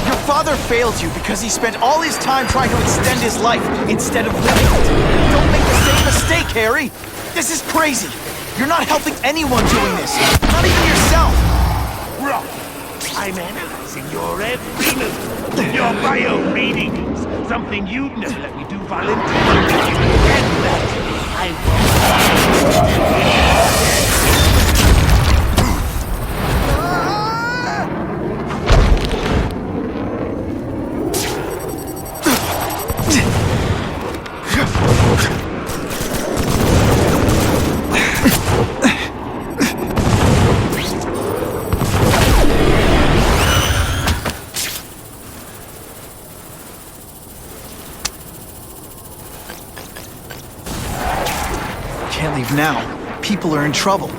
Your father failed you because he spent all his time trying to extend his life instead of living it. Don't make the same mistake, Harry. This is crazy. You're not helping anyone doing this. Not even yourself. Wrong. I'm analyzing your every move. Your bio readings. Something you'd never let me do voluntarily. And that I Can't leave now. People are in trouble.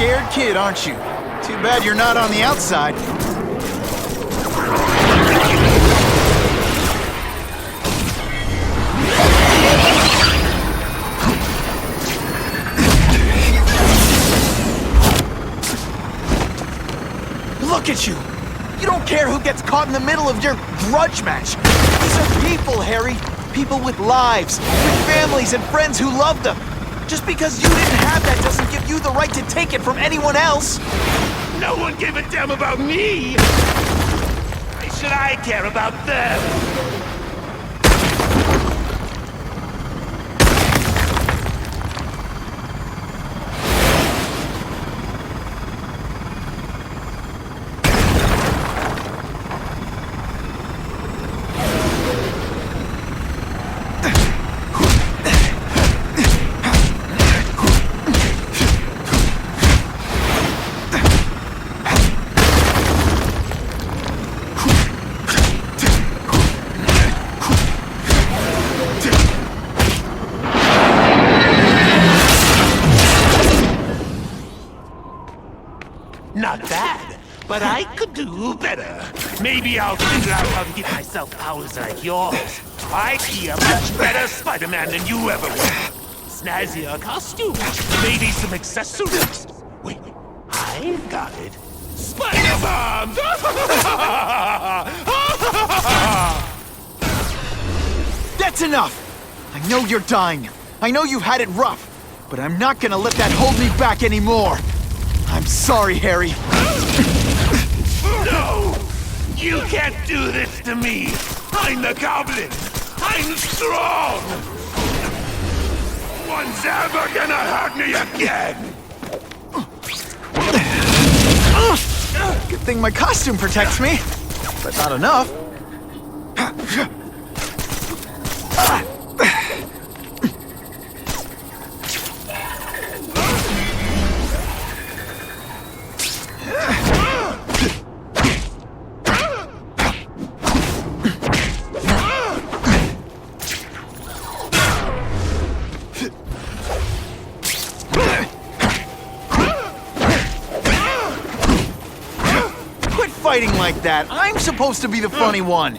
Scared kid, aren't you? Too bad you're not on the outside. Look at you! You don't care who gets caught in the middle of your grudge match. These are people, Harry. People with lives, with families and friends who love them. Just because you didn't have that doesn't give you the right to take it from anyone else. No one gave a damn about me! Why should I care about them? Not bad, but I could do better. Maybe I'll figure out how to give myself powers like yours. I'd be a much better Spider-Man than you ever were. Snazzier costume, maybe some accessories. Wait, I've got it. Spider-Bombs! That's enough! I know you're dying. I know you've had it rough. But I'm not gonna let that hold me back anymore. I'm sorry, Harry. No! You can't do this to me! I'm the Goblin! I'm strong! No one's ever gonna hurt me again! Good thing my costume protects me, but not enough. Fighting like that. I'm supposed to be the funny one.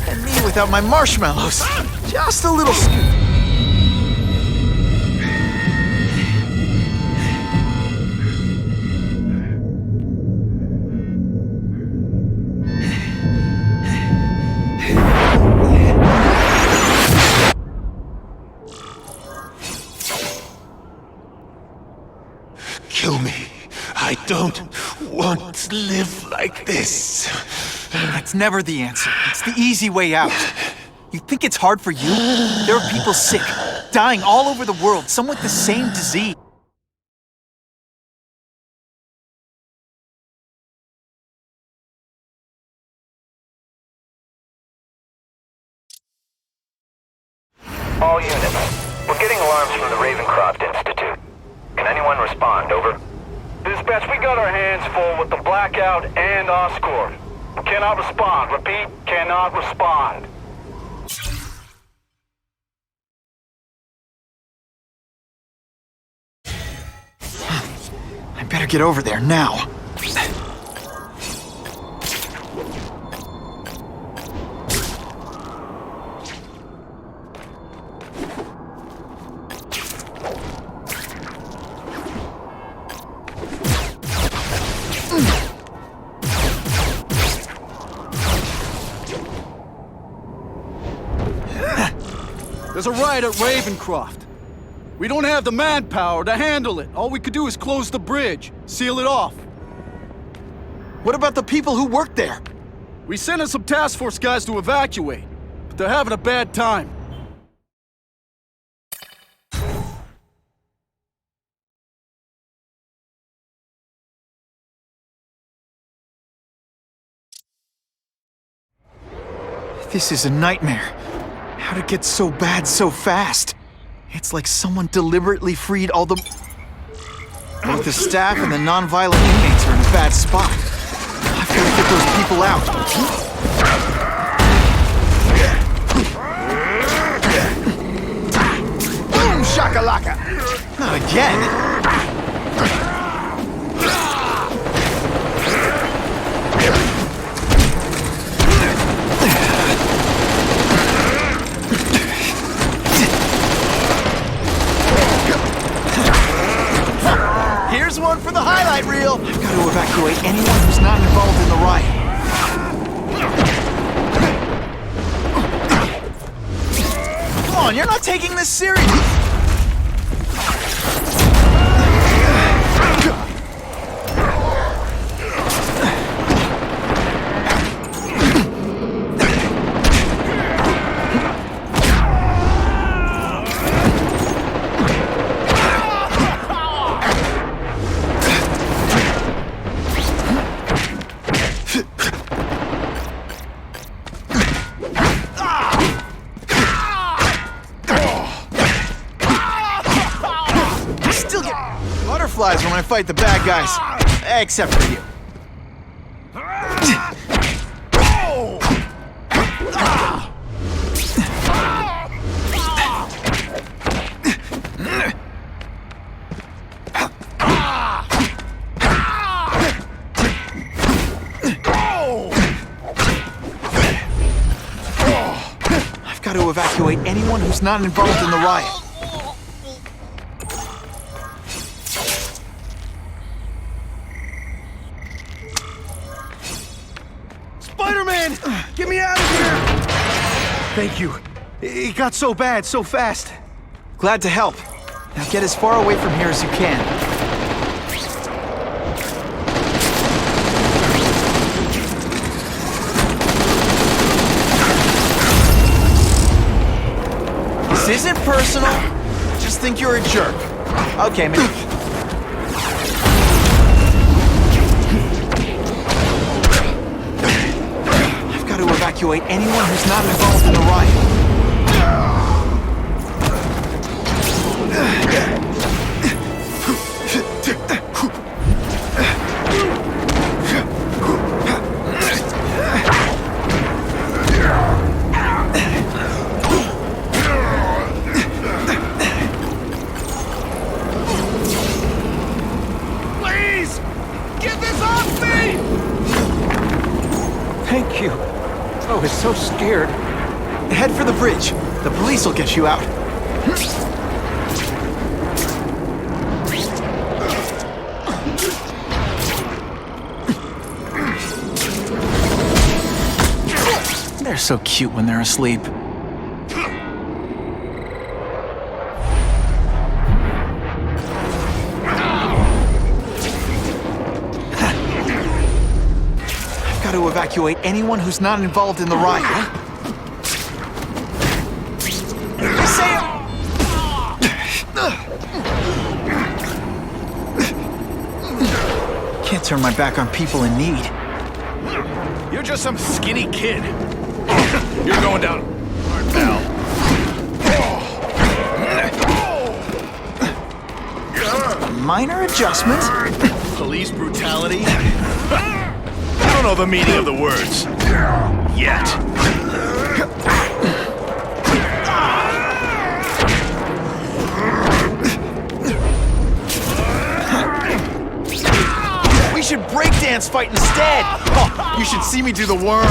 And me without my marshmallows. Just a little scoop. Kill me. I don't want to live like this. That's never the answer. It's the easy way out. You think it's hard for you? There are people sick, dying all over the world, some with the same disease. All units, we're getting alarms from the Ravencroft Institute. Can anyone respond, over? Dispatch, we got our hands full with the Blackout and Oscorp. Cannot respond. Repeat, cannot respond. I better get over there now. There's a riot at Ravencroft. We don't have the manpower to handle it. All we could do is close the bridge, seal it off. What about the people who work there? We sent in some task force guys to evacuate, but they're having a bad time. This is a nightmare. How'd it get so bad so fast? It's like someone deliberately freed all the... Both the staff and the non-violent inmates are in a bad spot. I've got to get those people out. Boom, shakalaka! Not again! Here's one for the highlight reel. I've got to evacuate anyone who's not involved in the riot. Come on, you're not taking this seriously. When I fight the bad guys, except for you. I've got to evacuate anyone who's not involved in the riot. Spider-Man! Get me out of here! Thank you. It got so bad, so fast. Glad to help. Now get as far away from here as you can. This isn't personal. I just think you're a jerk. Okay, maybe. To evacuate anyone who's not involved in the riot. Please! Get this off me! Thank you. I was so scared. Head for the bridge. The police will get you out. They're so cute when they're asleep. I've got to evacuate anyone who's not involved in the riot. Can't turn my back on people in need. You're just some skinny kid. You're going down hard, pal. Minor adjustment. Police brutality? You don't know the meaning of the words. Yet. We should breakdance fight instead. Oh, you should see me do the worm.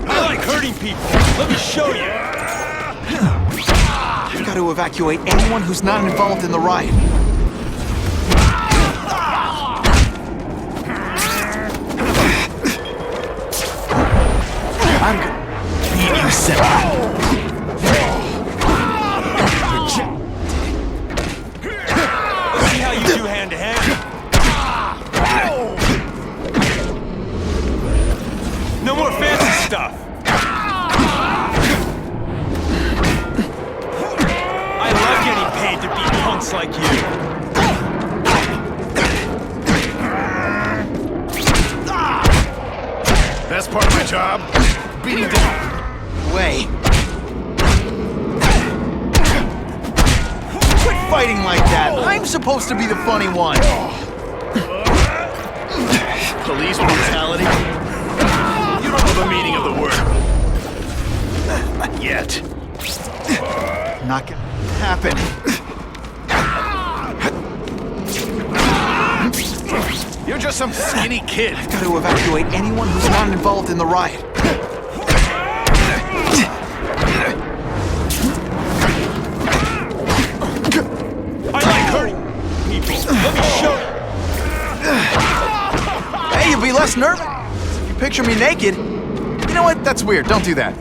I like hurting people. Let me show you. I've got to evacuate anyone who's not involved in the riot. I'm good. You said See how you do hand to hand? No more fancy stuff. I love getting paid to beat punks like you. Best part of my job? Beating down. Way. Quit fighting like that. I'm supposed to be the funny one. Police brutality? You don't know the meaning of the word. Yet. Not gonna happen. You're just some skinny kid. I've got to evacuate anyone who's not involved in the riot. I like hurting people. Let me show you. Hey, you'll be less nervous if you picture me naked. You know what? That's weird. Don't do that.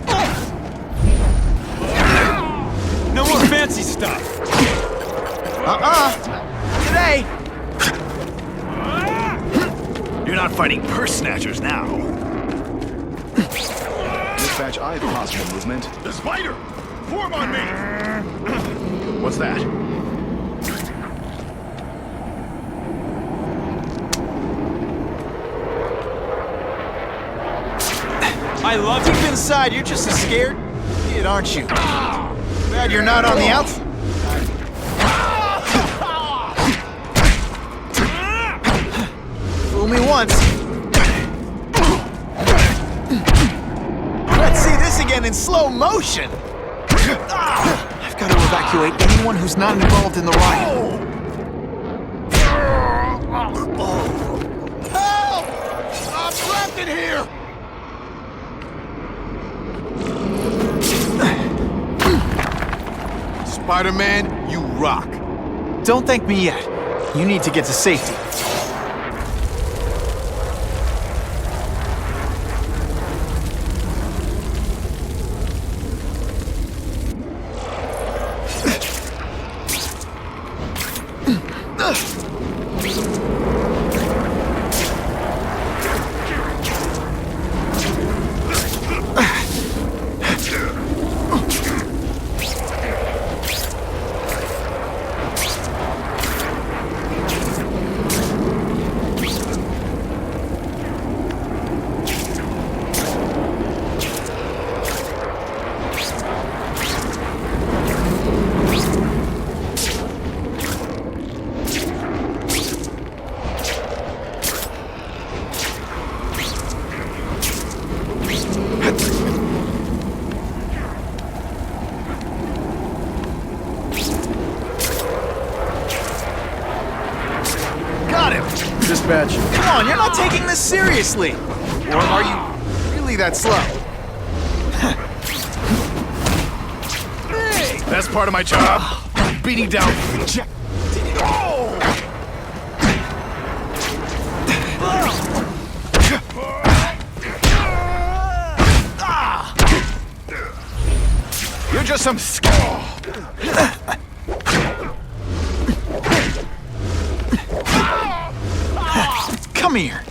No more fancy stuff. Today. You're not fighting purse snatchers now. Dispatch, I have possible movement. The spider! Form on me! What's that? I love Deep inside, you're just as scared kid, aren't you? Glad you're not on the outside. Fool me once. Let's see this again in slow motion. I've got to evacuate anyone who's not involved in the riot. Help! I'm trapped in here! Spider-Man, you rock. Don't thank me yet. You need to get to safety. taking this seriously? Or are you really that slow? Best part of my job? Beating down... You're just some... Come here.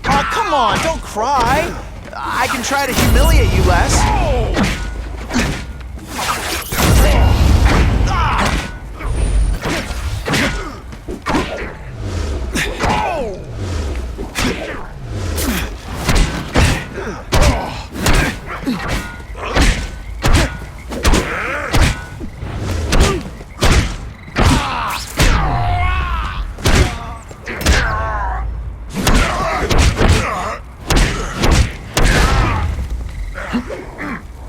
Oh, come on, don't cry. I can try to humiliate you less.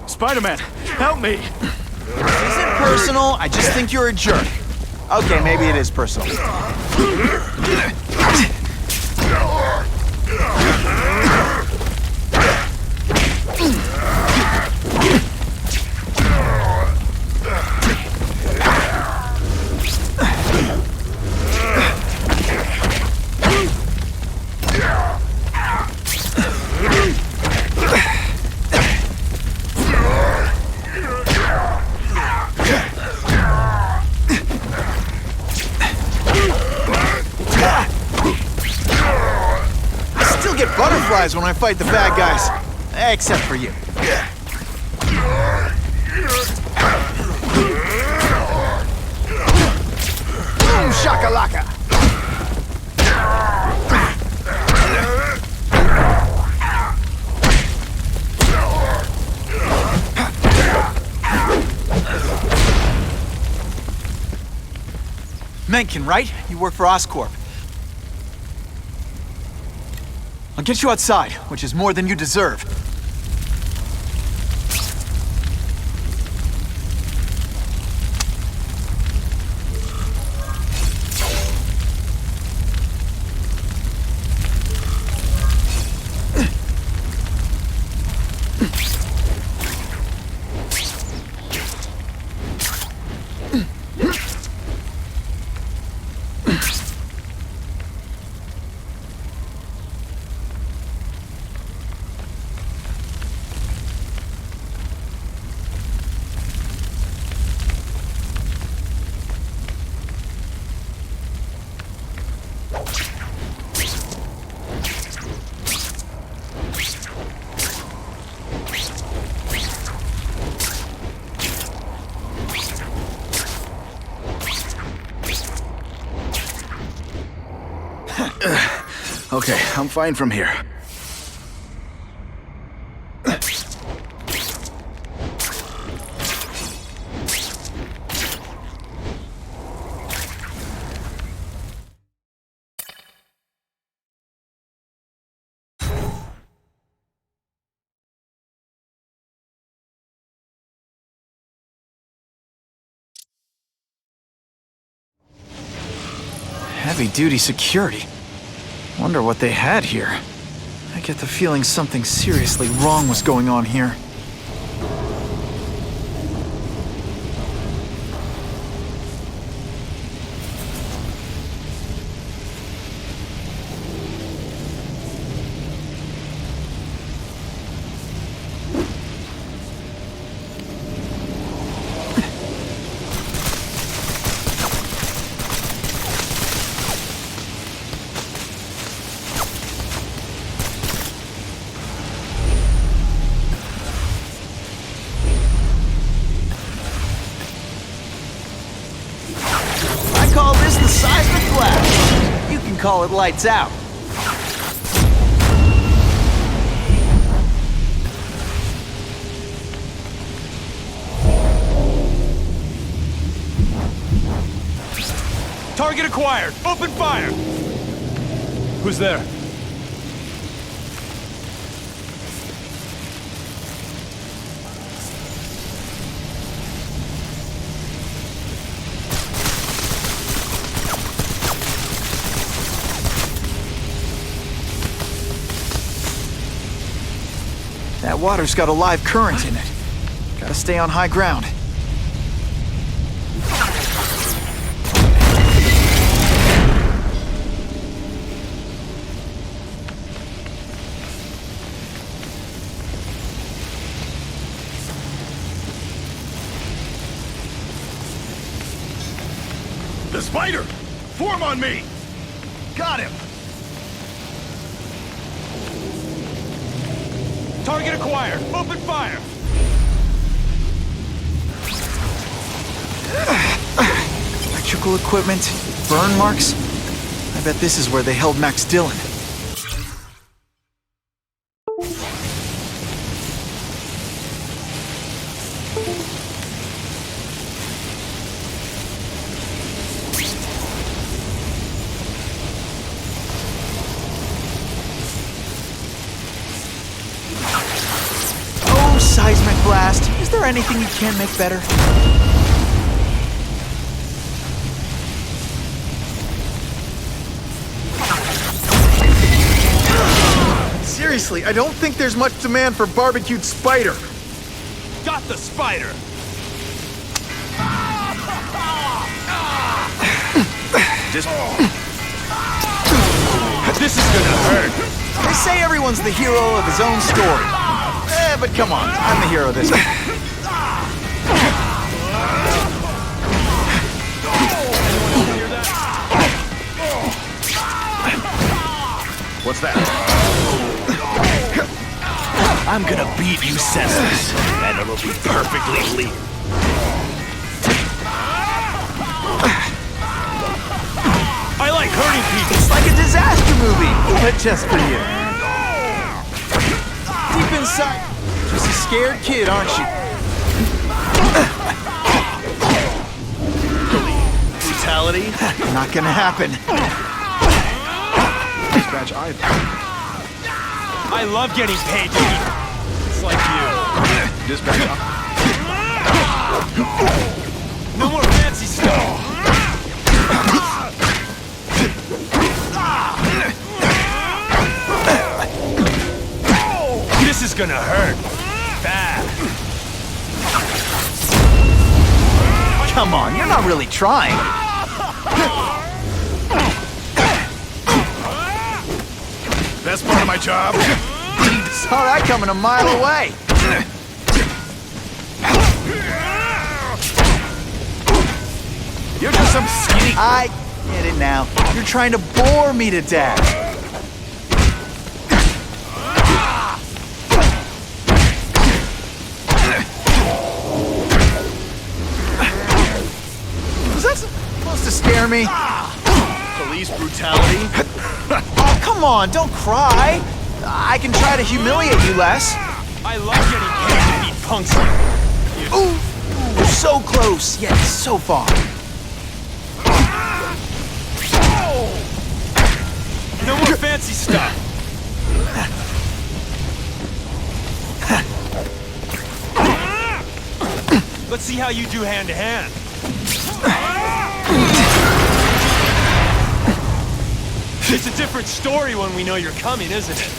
Spider-Man, help me! This isn't personal, I just think you're a jerk. Okay, maybe it is personal. Butterflies when I fight the bad guys. Except for you. Boom shakalaka! Mencken, right? You work for Oscorp. I'll get you outside, which is more than you deserve. Okay, I'm fine from here. Heavy-duty security. Wonder what they had here. I get the feeling something seriously wrong was going on here. Call it lights out. Target acquired. Open fire. Who's there? water's got a live current in it. Gotta stay on high ground. The spider! Form on me! Got him! Target acquired. Open fire. Electrical equipment, burn marks. I bet this is where they held Max Dillon. Oh, seismic blast. Is there anything you can't make better? Seriously, I don't think there's much demand for barbecued spider. Got the spider. This is gonna hurt. They say everyone's the hero of his own story. But come on, I'm the hero of this one. What's that? I'm gonna beat you senseless, and it'll be perfectly legal. I like hurting people. It's like a disaster movie, but just for you. Deep inside, just a scared kid, aren't you? Brutality? Not gonna happen. Dispatch either. I love getting paid to eat. It's like you. Dispatch. No more fancy stuff. This is gonna hurt. Bad. Come on, you're not really trying. That's part of my job. Saw that coming a mile away. You're just some skinny... I get it now. You're trying to bore me to death. Was that supposed to scare me? Police brutality? Oh, come on, don't cry. I can try to humiliate you less. I love getting paid to beat punks like you. Ooh, so close, yet so far. No more fancy stuff. Let's see how you do hand to hand. It's a different story when we know you're coming, isn't it?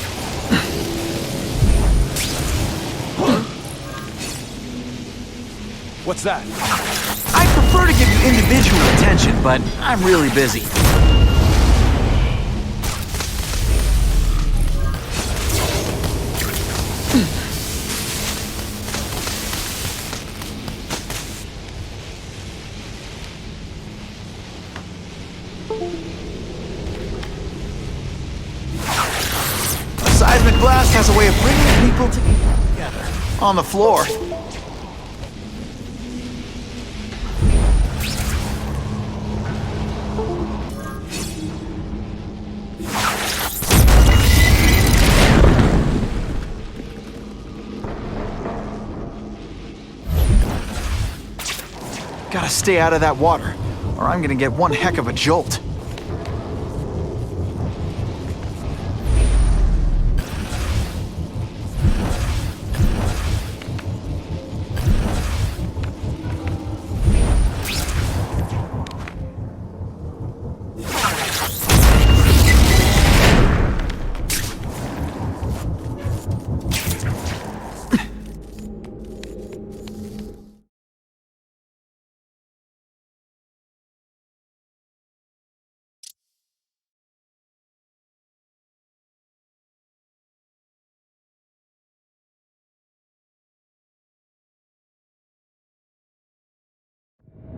What's that? I prefer to give you individual attention, but I'm really busy. A seismic blast has a way of bringing people together. On the floor. Gotta stay out of that water, or I'm gonna get one heck of a jolt.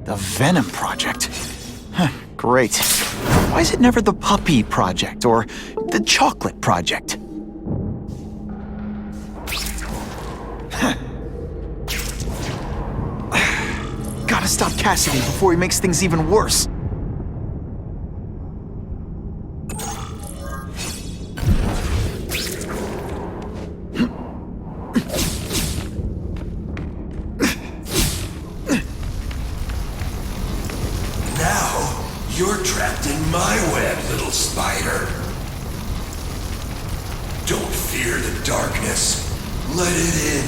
The Venom Project? Huh, great. Why is it never the Puppy Project or the Chocolate Project? Gotta stop Cassidy before he makes things even worse. Now, you're trapped in my web, little spider. Don't fear the darkness. Let it in.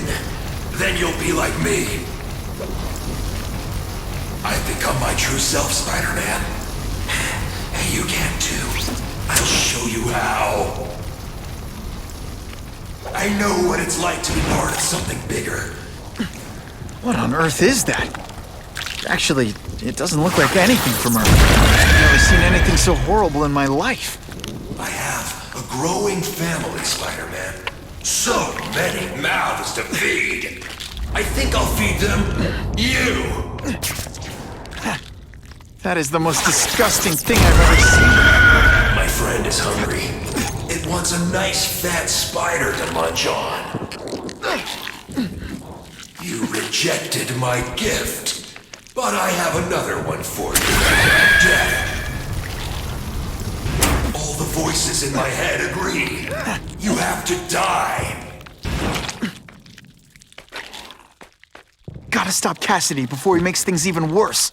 Then you'll be like me. I've become my true self, Spider-Man. And you can too. I'll show you how. I know what it's like to be part of something bigger. What on earth is that? Actually, it doesn't look like anything from Earth. I've never seen anything so horrible in my life. I have a growing family, Spider-Man. So many mouths to feed. I think I'll feed them you. That is the most disgusting thing I've ever seen. My friend is hungry. It wants a nice fat spider to munch on. You rejected my gift, but I have another one for you. Death. All the voices in my head agree. You have to die. Gotta stop Cassidy before he makes things even worse.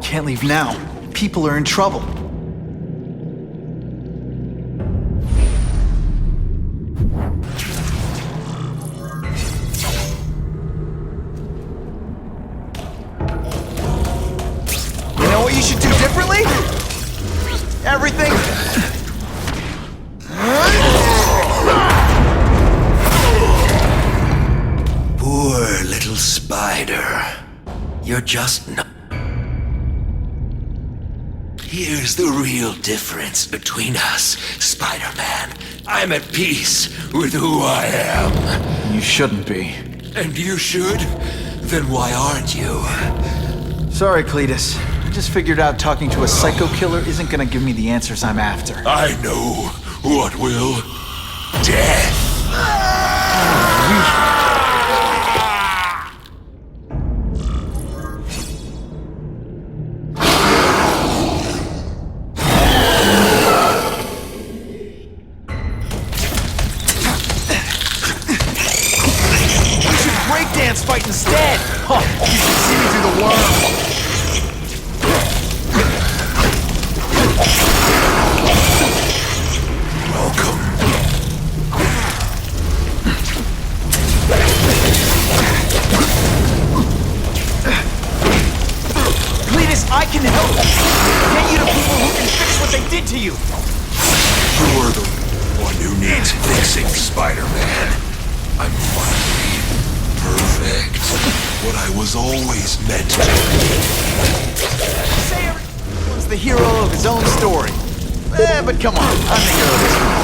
Can't leave now. People are in trouble. You know what you should do differently? Everything. Poor little spider. You're just not. Here's the real difference between us, Spider-Man. I'm at peace with who I am. You shouldn't be. And you should? Then why aren't you? Sorry, Cletus. I just figured out talking to a psycho killer isn't gonna give me the answers I'm after. I know what will. Death. Breakdance fight instead! Huh, you should see me through the worm! Welcome. Cletus, I can help! Get you to people who can fix what they did to you! You're the one who needs fixing, Spider-Man. I'm finally perfect. What I was always meant to be. Say everyone's the hero of his own story. But come on, I'm the hero of this one.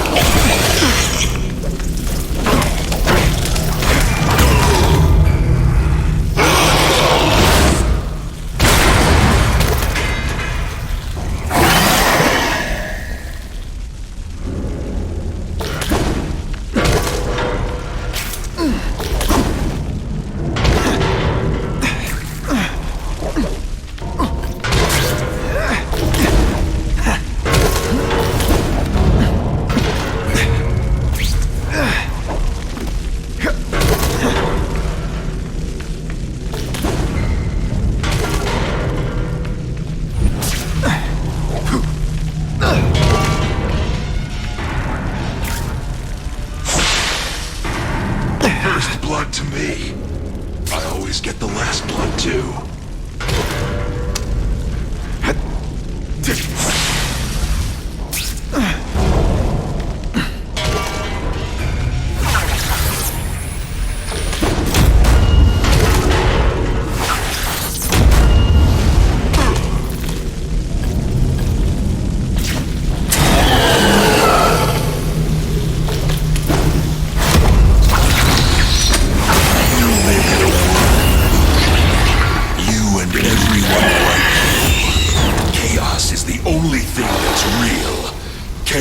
First blood to me. I always get the last blood too.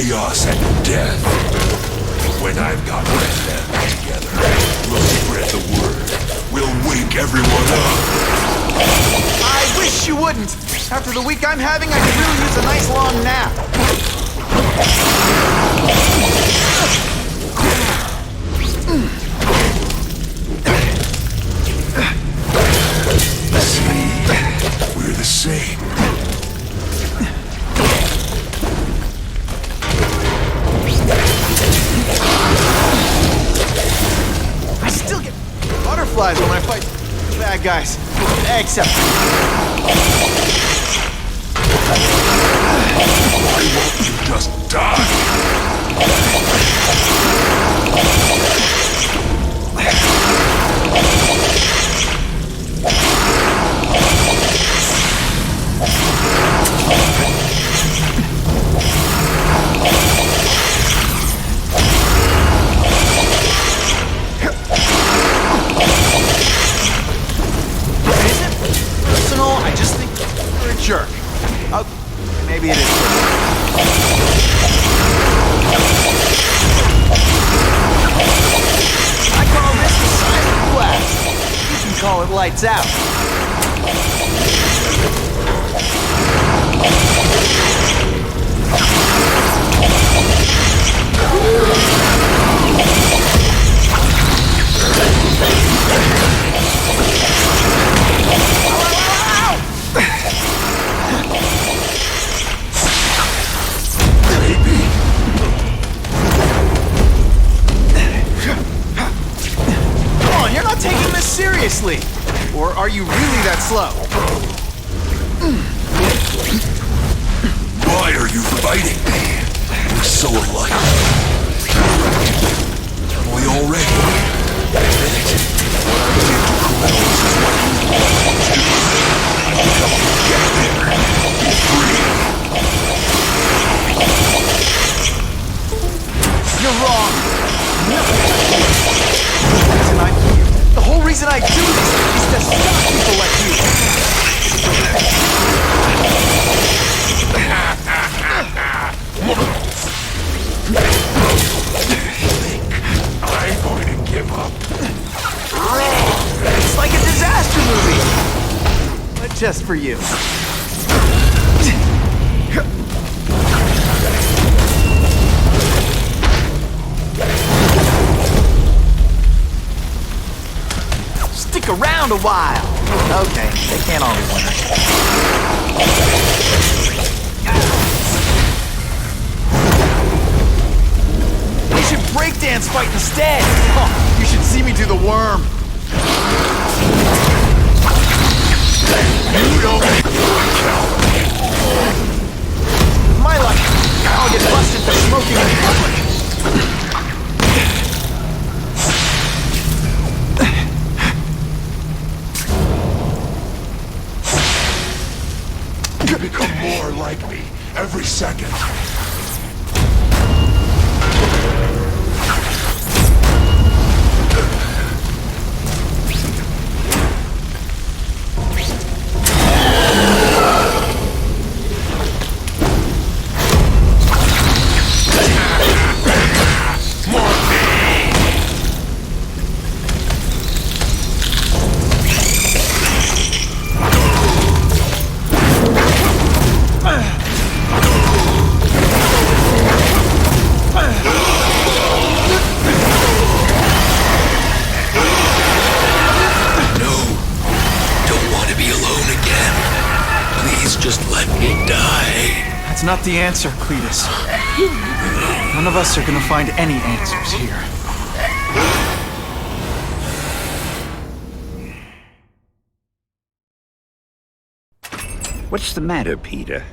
chaos and death. But when I've got Red Band together, we'll spread the word. We'll wake everyone up. I wish you wouldn't. After the week I'm having, I could really use a nice long nap. See, we're the same. I still get butterflies when I fight bad guys. Except... Why won't you just die? Personal, I just think you're a jerk. Maybe it is. I call this the silent blast. You can call it lights out. Taking this seriously? Or are you really that slow? Why are you fighting me? We're so alike. We already what I did to criminals is what you want to do. Help you get there. Be free. You're wrong. The whole reason I do this is to stop people like you. I'm going to give up. It's like a disaster movie. But just for you. Stick around a while. Okay, they can't always win. We should breakdance fight instead. Oh, you should see me do the worm. You don't think you're a coward. My luck, I'll get busted for smoking in public. You become more like me every second. That's not the answer, Cletus. None of us are gonna find any answers here. What's the matter, Peter?